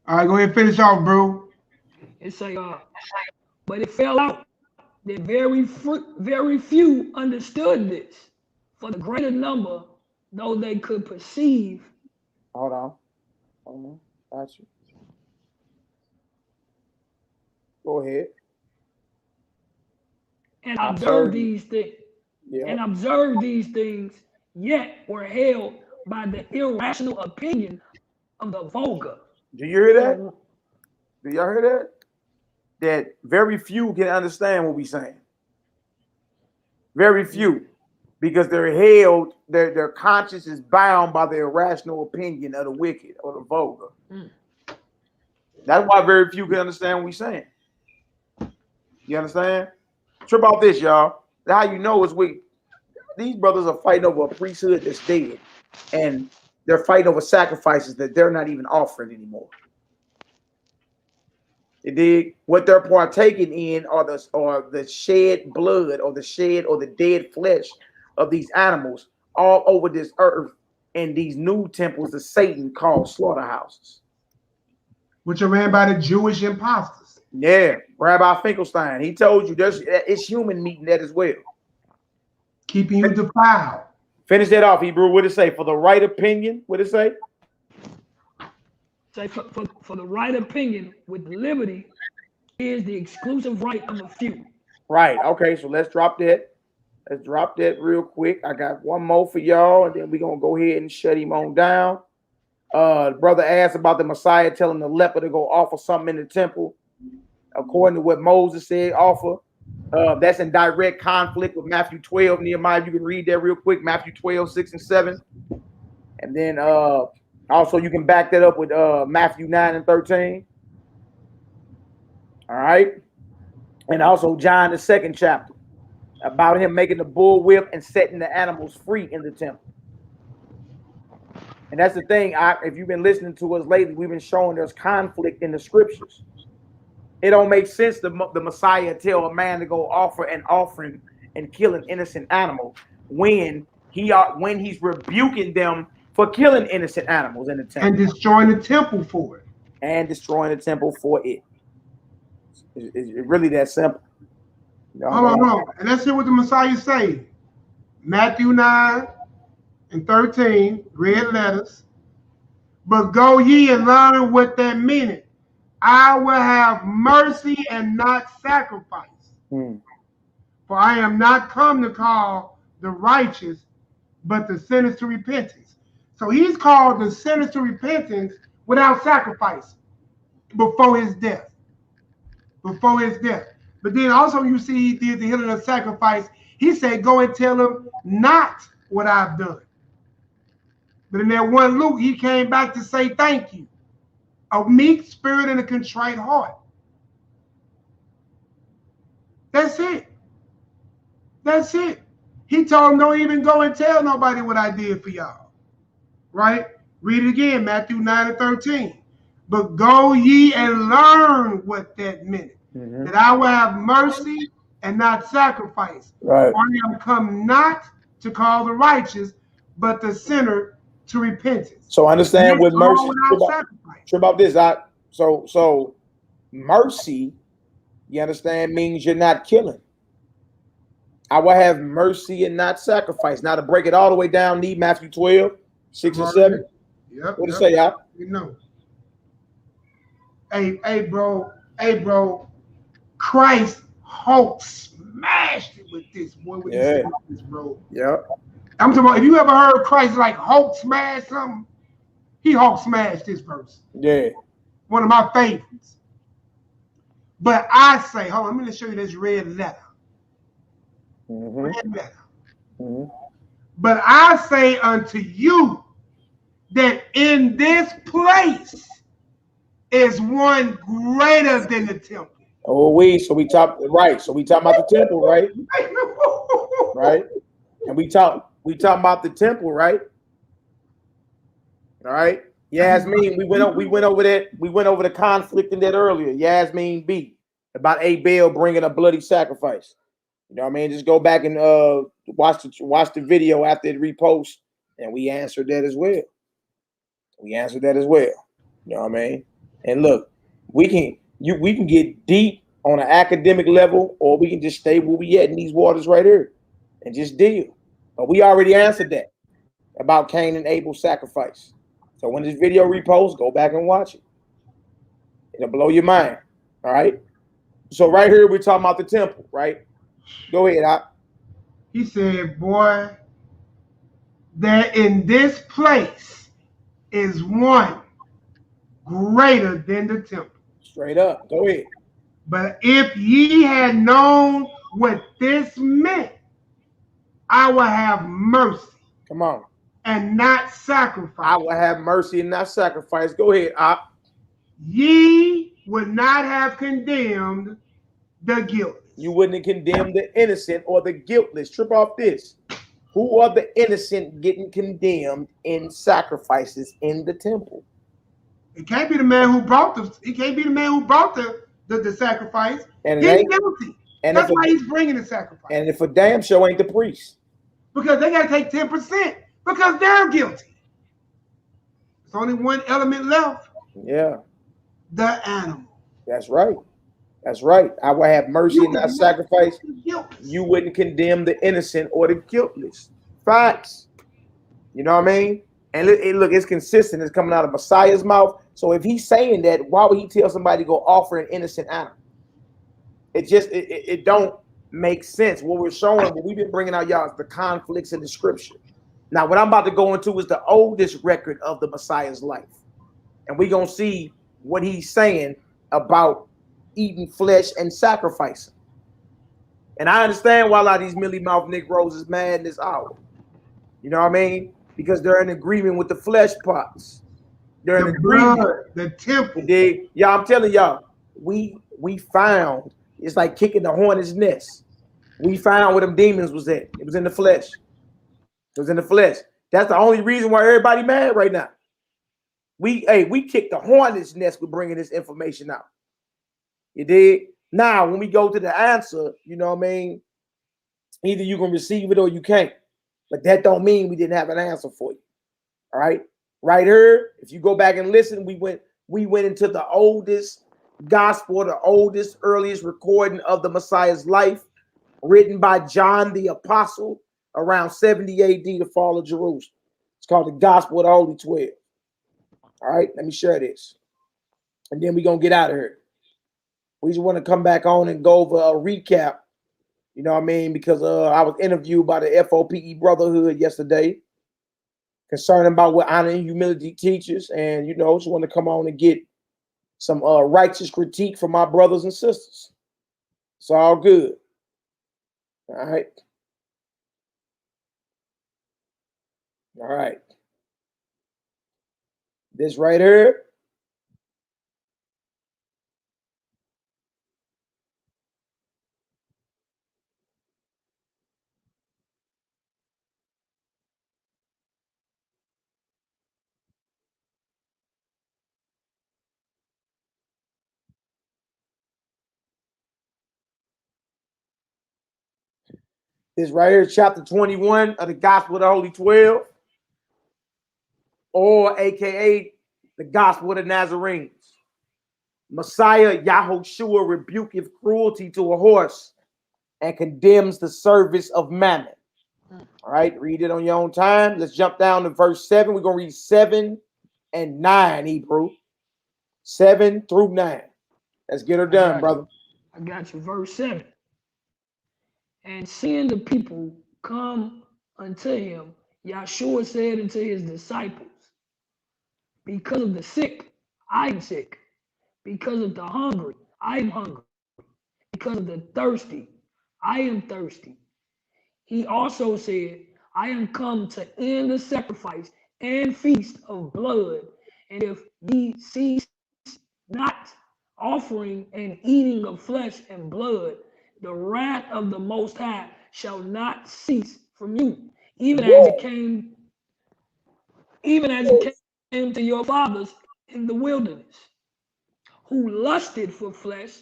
All right, go ahead and finish off, bro. It's like, but it fell out that very few understood this. For the greater number, though they could perceive. Hold on. Got you. Go ahead. And observe these things. Yeah. And observe these things, yet were held by the irrational opinion of the vulgar. Do you hear that? Do y'all hear that? That very few can understand what we're saying. Very few. Because they're held, their conscience is bound by the irrational opinion of the wicked or the vulgar. That's why very few can understand what we're saying. You understand? Trip about this, y'all. How you know is these brothers are fighting over a priesthood that's dead. And they're fighting over sacrifices that they're not even offering anymore. You dig? What they're partaking in are the shed blood or the shed or the dead flesh of these animals all over this earth and these new temples of Satan called slaughterhouses. Which are ran by the Jewish imposters. Yeah, Rabbi Finkelstein. He told you it's human meat in that as well. Keeping you defiled. Finish that off, Hebrew. What did it say? For the right opinion, what did it say? Say for the right opinion with liberty is the exclusive right of a few. Right. Okay, so let's drop that. Let's drop that real quick. I got one more for y'all, and then we're going to go ahead and shut him on down. The brother asked about the Messiah telling the leper to go offer something in the temple. According to what Moses said, offer. That's in direct conflict with Matthew 12, Nehemiah. You can read that real quick, Matthew 12, 6 and 7. And then also you can back that up with Matthew 9 and 13. All right. And also John, the 2nd chapter, about him making the bull whip and setting the animals free in the temple. And that's the thing. If you've been listening to us lately, we've been showing there's conflict in the scriptures. It don't make sense the Messiah tell a man to go offer an offering and kill an innocent animal when he's rebuking them for killing innocent animals in the temple. And destroying the temple for it. And destroying the temple for it. It's really that simple. You know Hold what I mean? on. And let's hear what the Messiah say. Matthew 9 and 13, red letters. But go ye and learn what that meaneth. I will have mercy and not sacrifice. For I am not come to call the righteous, but the sinners to repentance. So he's called the sinners to repentance without sacrifice before his death. Before his death. But then also you see he did the healing of sacrifice. He said, go and tell them not what I've done. But in that one Luke, he came back to say thank you. A meek spirit and a contrite heart. That's it. That's it. He told them, don't even go and tell nobody what I did for y'all. Right? Read it again, Matthew 9 and 13. But go ye and learn what that meant. That I will have mercy and not sacrifice. Right. For I am come not to call the righteous, but the sinner to repentance. So understand with mercy. True about this. So mercy, you understand, means you're not killing. I will have mercy and not sacrifice. Now to break it all the way down, need Matthew 12, 6 and 7. Yep. What to say, y'all? You know. Hey, bro. Christ Hulk smashed it with this boy. What he said about this, bro. Yeah. I'm talking about, if you ever heard Christ like Hulk smash something, he Hulk smashed this verse. Yeah. One of my favorites. But I say, hold on, I'm going to show you this red letter. Red letter. But I say unto you that in this place is one greater than the temple. Oh, so we talk right. So we talking about the temple, right? Right. And we talk about the temple, right? All right. Yasmin, we went over that. We went over the conflict in that earlier. Yasmin B about Abel bringing a bloody sacrifice. You know what I mean? Just go back and watch the video after it repost, and we answered that as well. We answered that as well. You know what I mean? And look, we can get deep on an academic level, or we can just stay where we at in these waters right here and just deal. But we already answered that about Cain and Abel sacrifice. So when this video reposts, go back and watch it. It'll blow your mind. All right. So right here, we're talking about the temple, right? Go ahead, Op. He said, boy, that in this place is one greater than the temple. Straight up. Go ahead. But if ye had known what this meant, I will have mercy. Come on. And not sacrifice. I will have mercy and not sacrifice. Go ahead, Op. Ye would not have condemned the guiltless. You wouldn't condemn the innocent or the guiltless. Trip off this. Who are the innocent getting condemned in sacrifices in the temple? It can't be the man who brought the sacrifice. And he's guilty. And that's why he's bringing the sacrifice. And if a damn show ain't the priest. Because they gotta take 10% because they're guilty. There's only one element left. Yeah. The animal. That's right. That's right. I will have mercy and not sacrifice. You wouldn't condemn the innocent or the guiltless. Facts. You know what I mean? And look, it's consistent. It's coming out of Messiah's mouth. So if he's saying that, why would he tell somebody to go offer an innocent animal? It don't make sense. What we're showing, what we've been bringing out, y'all, is the conflicts in the scripture. Now, what I'm about to go into is the oldest record of the Messiah's life. And we're going to see what he's saying about eating flesh and sacrificing. And I understand why a lot of these mealy-mouthed Negroes is mad in this hour. You know what I mean? Because they're in agreement with the flesh pots. They're in agreement. The temple. Yeah, I'm telling y'all, we found, it's like kicking the hornet's nest. We found where them demons was at. It was in the flesh. It was in the flesh. That's the only reason why everybody mad right now. We kicked the hornet's nest with bringing this information out. You did. Now, when we go to the answer, you know what I mean? Either you can receive it or you can't. But that don't mean we didn't have an answer for you. All right. Right here, if you go back and listen, we went into the oldest Gospel, the oldest, earliest recording of the Messiah's life, written by John the Apostle around 70 AD, the fall of Jerusalem. It's called the Gospel of the Holy 12. All right, let me share this. And then we're going to get out of here. We just want to come back on and go over a recap, you know what I mean? Because I was interviewed by the F.O.P.E. Brotherhood yesterday concerning about what honor and humility teaches. And, you know, just want to come on and get some righteous critique from my brothers and sisters. It's all good. All right. All right. This right here. This right here, chapter 21 of the Gospel of the Holy 12, or AKA the Gospel of the Nazarenes. Messiah Yahushua rebuketh cruelty to a horse and condemns the service of mammon. All right, read it on your own time. Let's jump down to verse 7. We're going to read 7 and 9 Hebrew. 7 through 9. Let's get her done, brother. I got you. Verse 7. And seeing the people come unto him, Yahshua said unto his disciples, because of the sick, I am sick. Because of the hungry, I am hungry. Because of the thirsty, I am thirsty. He also said, I am come to end the sacrifice and feast of blood. And if ye cease not offering and eating of flesh and blood, the wrath of the Most High shall not cease from you, even as it came to your fathers in the wilderness, who lusted for flesh,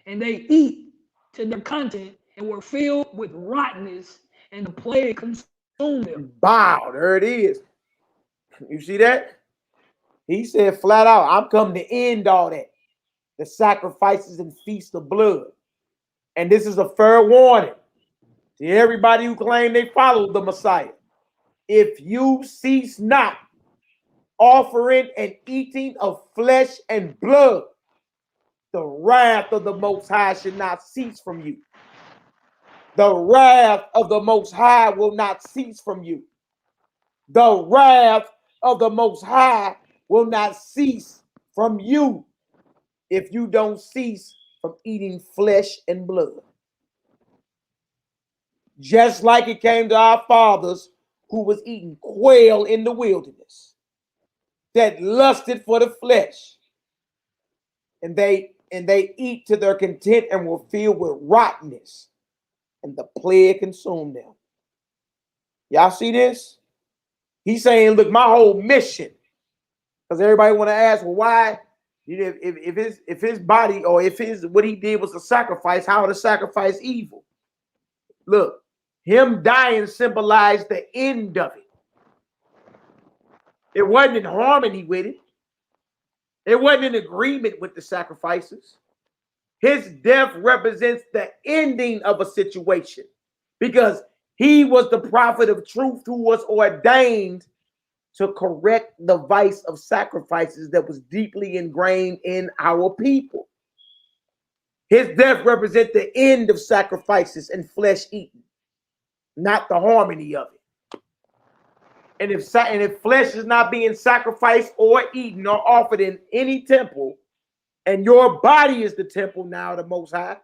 and they eat to their content and were filled with rottenness, and the plague consumed them. Wow, there it is. You see that? He said flat out, I'm coming to end all that. The sacrifices and feast of blood. And this is a fair warning to everybody who claim they follow the Messiah. If you cease not offering and eating of flesh and blood, the wrath of the Most High should not cease from you. The wrath of the Most High will not cease from you. The wrath of the Most High will not cease from you if you don't cease from eating flesh and blood. Just like it came to our fathers who was eating quail in the wilderness, that lusted for the flesh, and they eat to their content and were filled with rottenness, and the plague consumed them. Y'all see this? He's saying, look, my whole mission, because everybody want to ask, well, why? You know, if his body or if what he did was a sacrifice, how to sacrifice evil? Look, him dying symbolized the end of it. It wasn't in harmony with it. It wasn't in agreement with the sacrifices. His death represents the ending of a situation because he was the prophet of truth who was ordained to correct the vice of sacrifices that was deeply ingrained in our people. His death represents the end of sacrifices and flesh eating, not the harmony of it. And if flesh is not being sacrificed or eaten or offered in any temple, and your body is the temple now, the Most High,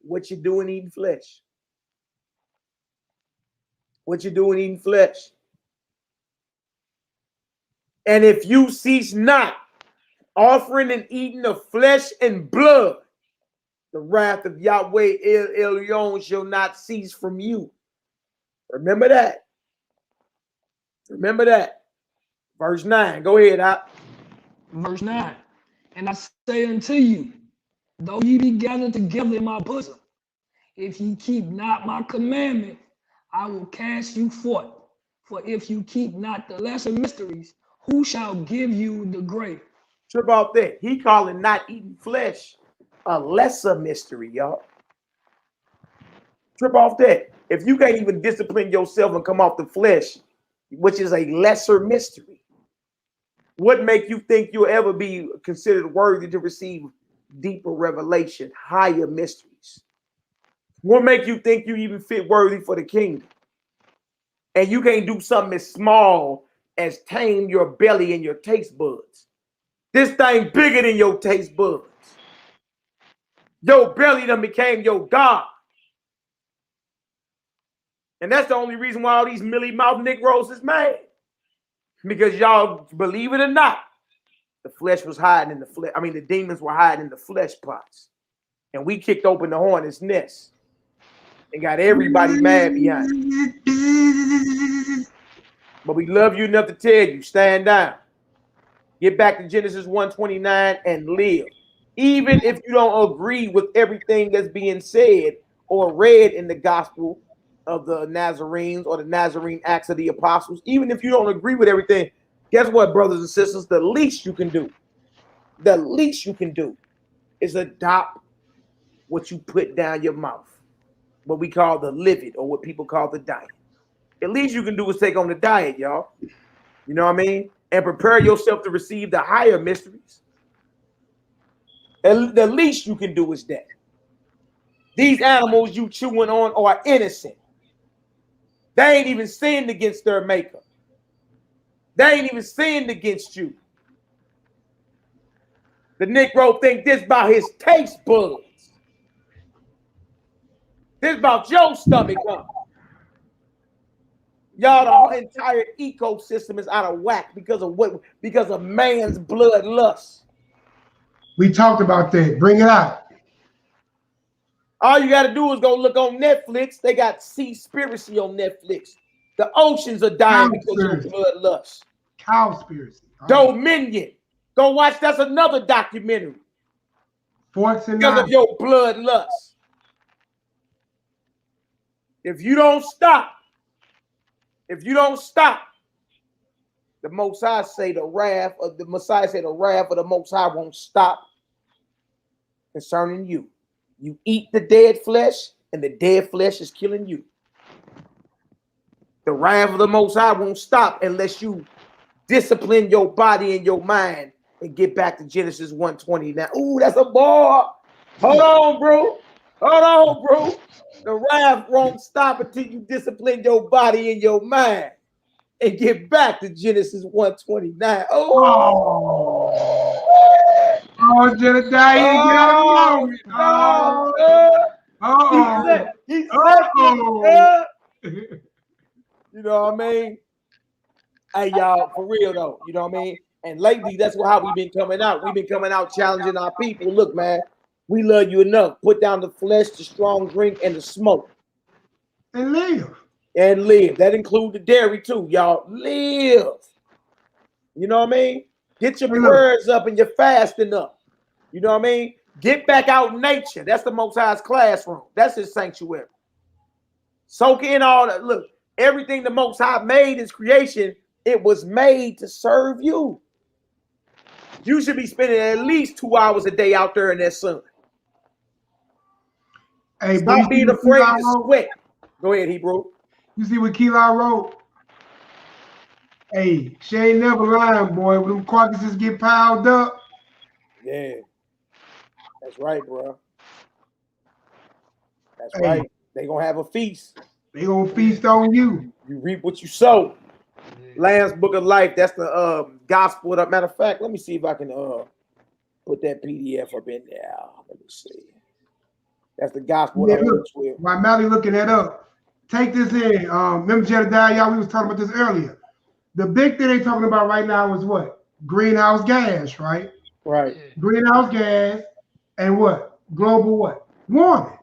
what you doing eating flesh? What you doing eating flesh? And if you cease not offering and eating of flesh and blood, the wrath of Yahweh El Elyon shall not cease from you. Remember that. Remember that. Verse 9. Go ahead, Op. Verse 9. And I say unto you, though ye be gathered together in my bosom, if ye keep not my commandment, I will cast you forth. For if you keep not the lesser mysteries, who shall give you the greater? Trip off that. He calling not eating flesh a lesser mystery, y'all. Trip off that. If you can't even discipline yourself and come off the flesh, which is a lesser mystery, what make you think you'll ever be considered worthy to receive deeper revelation, higher mysteries? What make you think you even fit worthy for the kingdom? And you can't do something as small as tame your belly and your taste buds. This thing bigger than your taste buds. Your belly done became your God. And that's the only reason why all these mealy mouth Negroes is mad. Because y'all, believe it or not, the flesh was hiding in the flesh. I mean, the demons were hiding in the flesh pots. And we kicked open the hornet's nest and got everybody mad behind it. But we love you enough to tell you, stand down. Get back to Genesis 1:29 and live. Even if you don't agree with everything that's being said or read in the gospel of the Nazarenes or the Nazarene Acts of the Apostles, even if you don't agree with everything, guess what, brothers and sisters? The least you can do is adopt what you put down your mouth, what we call the livid or what people call the diet. At least you can do is take on the diet, y'all. You know what I mean? And prepare yourself to receive the higher mysteries. And the least you can do is that. These animals you chewing on are innocent. They ain't even sinned against their maker. They ain't even sinned against you. The Negro think this about his taste buds. This about your stomach, huh? Y'all, the whole entire ecosystem is out of whack because of what? Because of man's bloodlust. We talked about that. Bring it out. All you got to do is go look on Netflix. They got Seaspiracy on Netflix. The oceans are dying because of bloodlust. Cowspiracy. Dominion. Go watch. That's another documentary. Forks and because knives. of your bloodlust. If you don't stop, the Most High say the wrath of the Messiah say the wrath of the Most High won't stop concerning you. You eat the dead flesh, and the dead flesh is killing you. The wrath of the Most High won't stop unless you discipline your body and your mind and get back to Genesis 1:29. Ooh, that's a bar. Hold on, bro. The wrath won't stop until you discipline your body and your mind and get back to Genesis 1:29. Oh, Jedediah, get out of the You know what I mean? Hey, y'all, for real though, you know what I mean? And lately, that's how we've been coming out. We've been coming out challenging our people. Look, man, we love you enough. Put down the flesh, the strong drink, and the smoke. And live. That includes the dairy too, y'all. Live. You know what I mean? Get your prayers up and your fasting up. You know what I mean? Get back out in nature. That's the Most High's classroom. That's his sanctuary. Soak in all that. Look, everything the Most High made is creation. It was made to serve you. You should be spending at least 2 hours a day out there in that sun. Hey, stop being afraid to sweat. Go ahead, Hebrew. You see what Keli wrote? Hey, she ain't never lying, boy. When them carcasses get piled up. Yeah. That's right, bro. That's right. They gonna have a feast. They gonna feast on you. You reap what you sow. Lamb's Book of Life. That's the gospel. Matter of fact, let me see if I can put that PDF up in there. Let me see. That's the gospel. Yeah, look, while Mally looking that up, take this in. Remember Jedediah, we was talking about this earlier. The big thing they talking about right now is what? Greenhouse gas, right? Right. Greenhouse gas and what? Global what? Warming.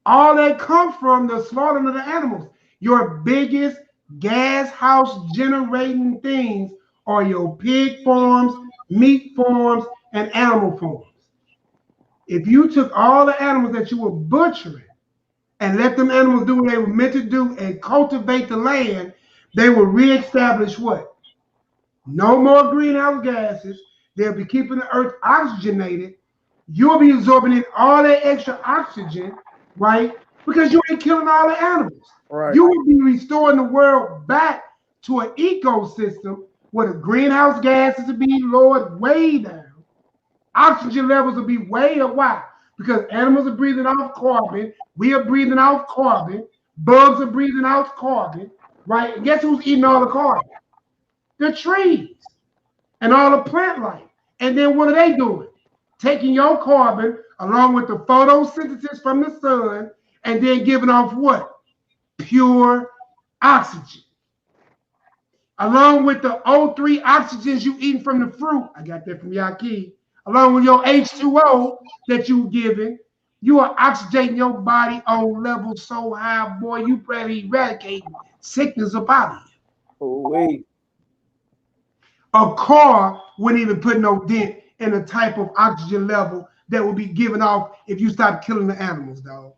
All that comes from the slaughtering of the animals. Your biggest gas house generating things are your pig farms, meat farms, and animal farms. If you took all the animals that you were butchering and let them animals do what they were meant to do and cultivate the land, they will reestablish what? No more greenhouse gases. They'll be keeping the earth oxygenated. you'll be absorbing in all that extra oxygen, right? Because you ain't killing all the animals. Right. You will be restoring the world back to an ecosystem where the greenhouse gases will be lowered way down. Oxygen levels will be way up. Why? Because animals are breathing off carbon. We are breathing off carbon. Bugs are breathing out carbon, right? And guess who's eating all the carbon? The trees and all the plant life. And then what are they doing? Taking your carbon along with the photosynthesis from the sun and then giving off what? Pure oxygen. Along with the O3 oxygens you eating from the fruit, I got that from YAHKI, along with your H2O that you giving, you are oxygenating your body on levels so high, boy, you probably eradicate sickness about you. Oh, wait. A car wouldn't even put no dent in the type of oxygen level that would be given off if you stop killing the animals, dog.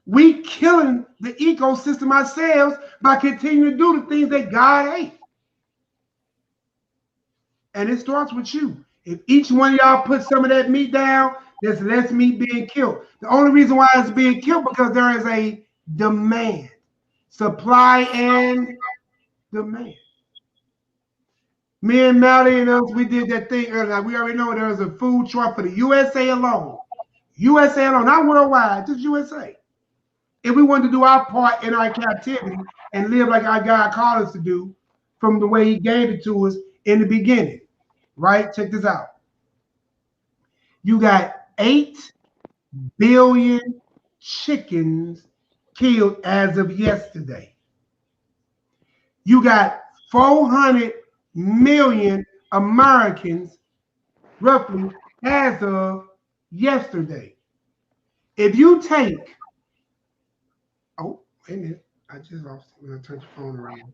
We killing the ecosystem ourselves by continuing to do the things that God hates. And it starts with you. If each one of y'all put some of that meat down, there's less meat being killed. The only reason why it's being killed because there is a demand. Supply and demand. Me and Mally and us, we did that thing earlier. We already know there was a food truck for the USA alone. USA alone, not worldwide, just USA. If we wanted to do our part in our captivity and live like our God called us to do from the way he gave it to us in the beginning, right? Check this out. You got 8 billion chickens killed as of yesterday. You got 400 million Americans, roughly, as of yesterday. If you take, oh, wait a minute, I just lost it when I turned the phone around.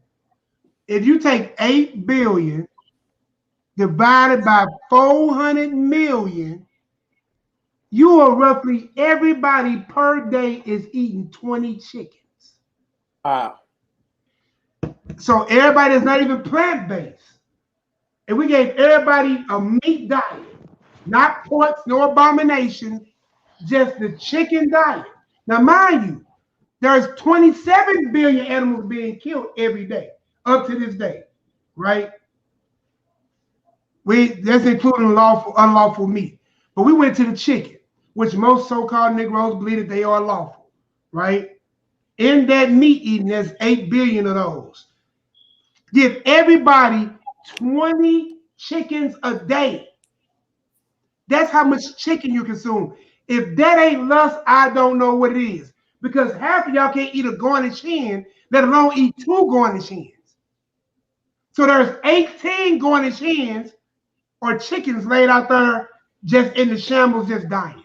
If you take 8 billion divided by 400 million, you are roughly, everybody per day is eating 20 chickens. Wow. So everybody is not even plant-based. And we gave everybody a meat diet, not pork, no abominations, just the chicken diet. Now, mind you, there's 27 billion animals being killed every day, up to this day, right? That's including unlawful meat. But we went to the chicken, which most so-called Negroes believe that they are lawful, right? In that meat eating, there's 8 billion of those. Give everybody 20 chickens a day. That's how much chicken you consume. If that ain't lust, I don't know what it is. Because half of y'all can't eat a garnish hen, let alone eat 2 garnish hens. So there's 18 garnish hens or chickens laid out there just in the shambles, just dying.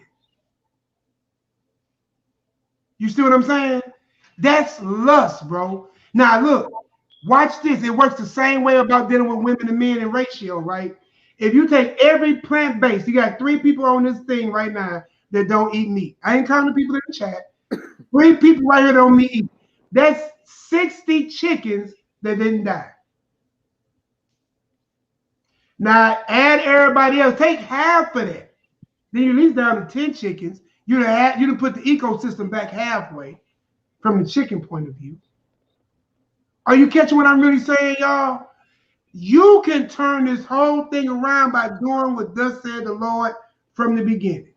You see what I'm saying? That's lust, bro. Now look, watch this. It works the same way about dealing with women and men in ratio, right? If you take every plant-based, you got 3 people on this thing right now that don't eat meat. I ain't counting the people in the chat. 3 people right here don't eat meat. That's 60 chickens that didn't die. Now add everybody else. Take half of that. Then you at least down to 10 chickens. You done put the ecosystem back halfway from the chicken point of view. Are you catching what I'm really saying, y'all? You can turn this whole thing around by doing what thus said the Lord from the beginning.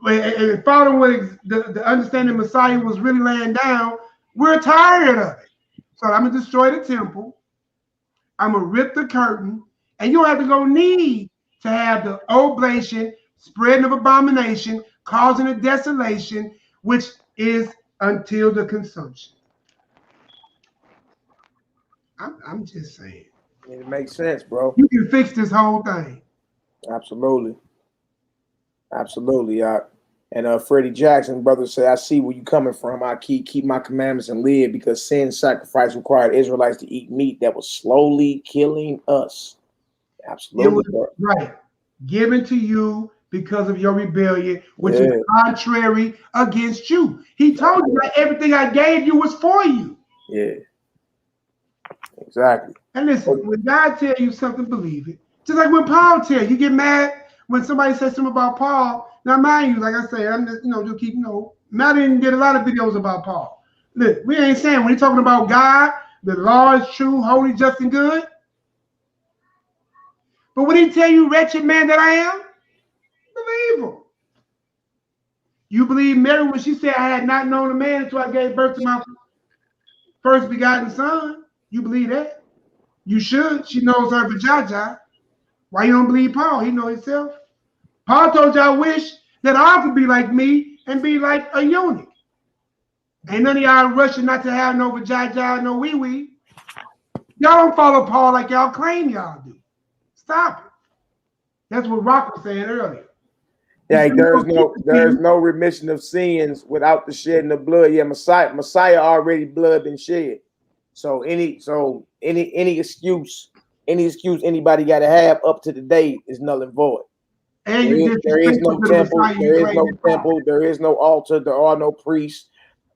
And following what the understanding Messiah was really laying down, we're tired of it. So I'm going to destroy the temple. I'm going to rip the curtain. And you don't have to go need to have the oblation, spreading of abomination, causing a desolation, which is until the consumption. I'm just saying. It makes sense, bro. You can fix this whole thing. Absolutely. Absolutely. And Freddie Jackson, brother, said, I see where you coming from. I keep my commandments and live because sin sacrifice required Israelites to eat meat that was slowly killing us. Absolutely. It was, right. Given to you because of your rebellion, which is contrary against you. He told you that everything I gave you was for you. Yeah. Exactly. And listen, when God tells you something, believe it. Just like when Paul tells you get mad when somebody says something about Paul. Now, mind you, like I say, I'm just, just keep, Madeline did a lot of videos about Paul. Look, we ain't saying when he's talking about God, the law is true, holy, just, and good. But when he tell you, wretched man that I am, believe him. You believe Mary when she said, I had not known a man until I gave birth to my first begotten son. You believe that? You should. She knows her vajayjah. Why you don't believe Paul? He know himself. Paul told you, I wish that I could be like me and be like a eunuch. Ain't none of y'all rushing not to have no vajayjah, no wee-wee. Y'all don't follow Paul like y'all claim y'all do. Stop it. That's what Rock was saying earlier. Yeah, there's no remission of sins without the shedding of blood. Yeah, Messiah already blood been shed. So any excuse anybody got to have up to the day is null and void. And there is no temple, there is no altar, there are no priests.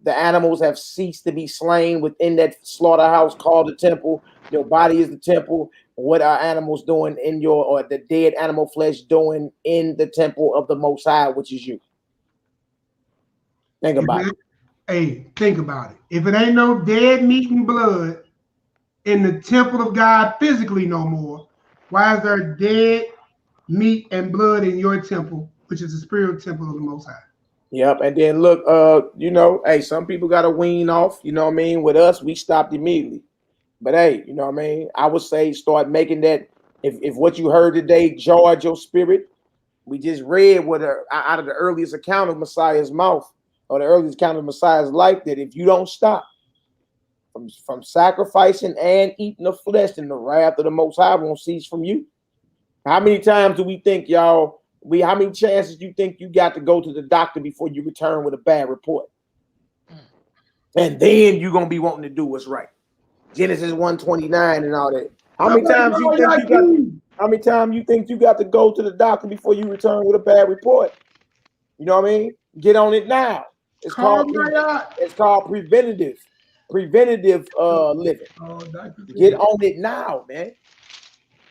The animals have ceased to be slain within that slaughterhouse called the temple. Your body is the temple. What are animals doing or the dead animal flesh doing in the temple of the Most High, which is you? Think about it. Hey, think about it. If it ain't no dead meat and blood in the temple of God physically no more, why is there dead meat and blood in your temple, which is the spiritual temple of the Most High? Yep, and then look, hey, some people got to wean off, you know what I mean? With us, we stopped immediately. But hey, you know what I mean? I would say start making that, if what you heard today jarred your spirit, we just read out of the earliest account of Messiah's mouth, or the earliest account of Messiah's life, that if you don't stop from sacrificing and eating the flesh, then the wrath of the Most High won't cease from you. How many times do we think, y'all, how many chances do you think you got to go to the doctor before you return with a bad report? And then you're going to be wanting to do what's right. Genesis 1:29 and all that. How many times you think you got to go to the doctor before you return with a bad report? You know what I mean? Get on it now. It's called preventative living. Get on it now, man.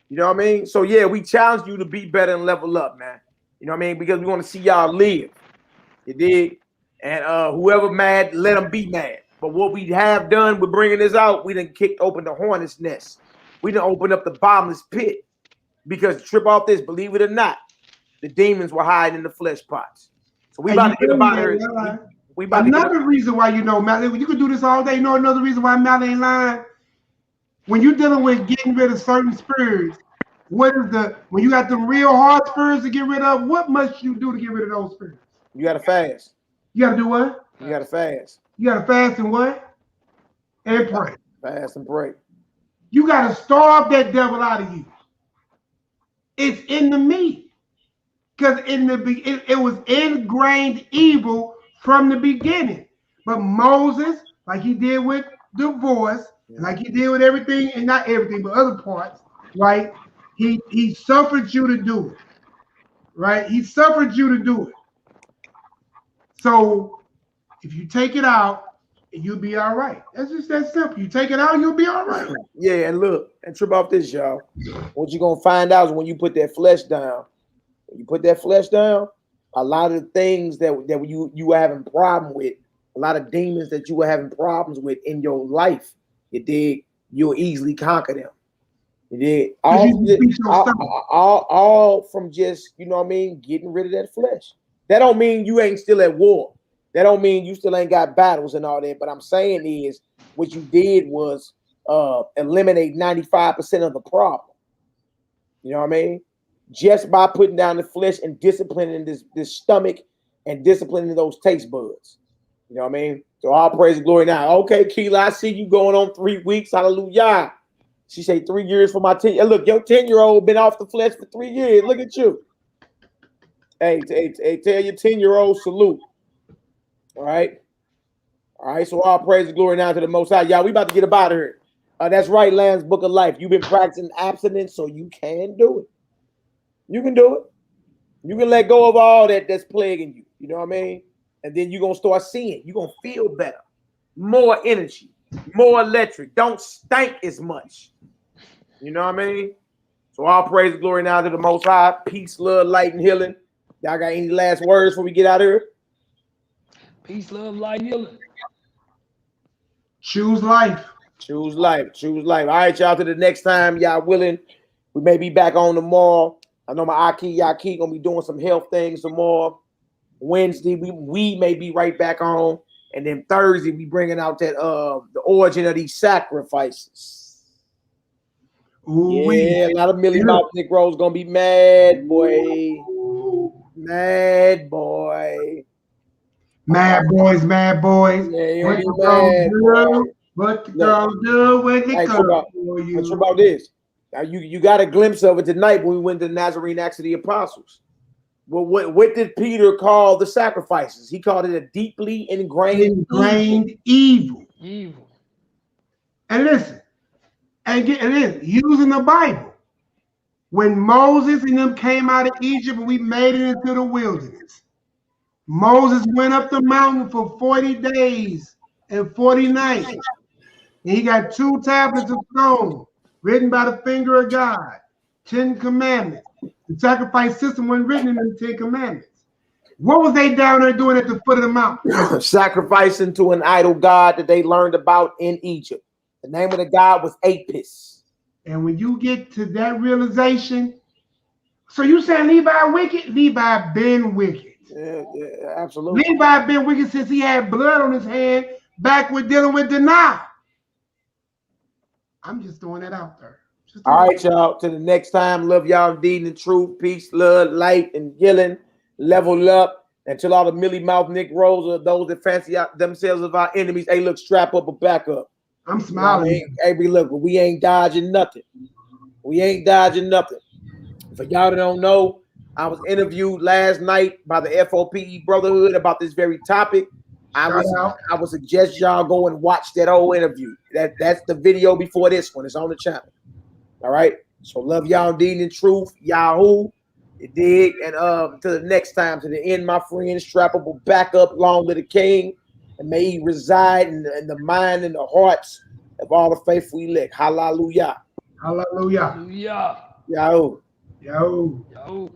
You know what I mean? So yeah, we challenge you to be better and level up, man. You know what I mean? Because we want to see y'all live. You dig? And whoever mad, let them be mad. But what we have done with bringing this out, we done kicked open the hornet's nest. We done opened up the bottomless pit. Because trip off this, believe it or not, the demons were hiding in the flesh pots. So we about to get about here. Another reason why Mally, you could do this all day. You know another reason why Mally ain't lying? When you're dealing with getting rid of certain spirits, when you got the real hard spirits to get rid of, what must you do to get rid of those spirits? You gotta fast. You gotta do what? You gotta fast. You gotta fast and what? And pray. Fast and pray. You gotta starve that devil out of you. It's in the meat. Because it was ingrained evil from the beginning. But Moses, like he did with divorce, like he did with everything, and not everything, but other parts, right? He suffered you to do it. Right? He suffered you to do it. So if you take it out, you'll be all right. That's just that simple. You take it out, you'll be all right. Yeah, and look, and trip off this, y'all. What you're gonna find out is when you put that flesh down, a lot of the things that you were having problem with, a lot of demons that you were having problems with in your life, you'll easily conquer them. You did all from just, you know what I mean, getting rid of that flesh. That don't mean you ain't still at war. That don't mean you still ain't got battles and all that. But I'm saying is what you did was eliminate 95% of the problem. You know what I mean? Just by putting down the flesh and disciplining this stomach and disciplining those taste buds. You know what I mean? So all praise and glory now. Okay, Keela, I see you going on 3 weeks. Hallelujah. She say 3 years for my 10. Look, your 10-year-old been off the flesh for 3 years. Look at you. Hey, tell your 10-year-old salute. All right. So all praise and glory now to the Most High. Y'all, we about to get up out of here. That's right, Lamb's Book of Life. You've been practicing abstinence, so you can do it. You can do it. You can let go of all that's plaguing you. You know what I mean? And then you're going to start seeing. You're going to feel better. More energy. More electric. Don't stink as much. You know what I mean? So So all praise and glory now to the Most High. Peace, love, light, and healing. Y'all got any last words before we get out of here? Peace, love, light, healing. Choose life. Choose life. Choose life. All right, y'all. To the next time, y'all willing. We may be back on tomorrow. I know my YAHKI gonna be doing some health things tomorrow. Wednesday, we may be right back on. And then Thursday, we bringing out that the origin of these sacrifices. Ooh, Yeah, a lot of Millie Mouth Negroes gonna be mad, boy. Mad boy. Mad boys, mad boys. Yeah, What you'll the be girls mad, do? boy. What the girls do when they Hey, come true for you? about this. Now you got a glimpse of it tonight when we went to the Nazarene Acts of the Apostles. Well, what did Peter call the sacrifices? He called it a deeply ingrained evil. Evil. And listen, and listen, using the Bible. When Moses and them came out of Egypt and we made it into the wilderness, Moses went up the mountain for 40 days and 40 nights. And he got 2 tablets of stone written by the finger of God, 10 commandments. The sacrifice system wasn't written in the 10 commandments. What was they down there doing at the foot of the mountain? Sacrificing to an idol god that they learned about in Egypt. The name of the god was Apis. And when you get to that realization, so you saying Levi wicked? Levi been wicked. Yeah, absolutely. Levi been wicked since he had blood on his hand back with dealing with denial. I'm just throwing that out there. All right, y'all. Till the next time, love y'all indeed in truth, peace, love, light, and healing. Level up. Until all the Millie Mouth Negroes or those that fancy out themselves as our enemies, hey, look, strap up or back up. I'm smiling. You know, hey, look, we ain't dodging nothing. We ain't dodging nothing. For y'all that don't know, I was interviewed last night by the F.O.P.E. Brotherhood about this very topic. I would suggest y'all go and watch that whole interview. That's the video before this one. It's on the channel. All right. So love y'all indeed in truth. Yahoo. You dig? And to the next time, to the end, my friends, strappable back up, long to the king, and may he reside in the mind and the hearts of all the faithful elect. Hallelujah. Hallelujah. Hallelujah. Yahoo. Yo. Yo.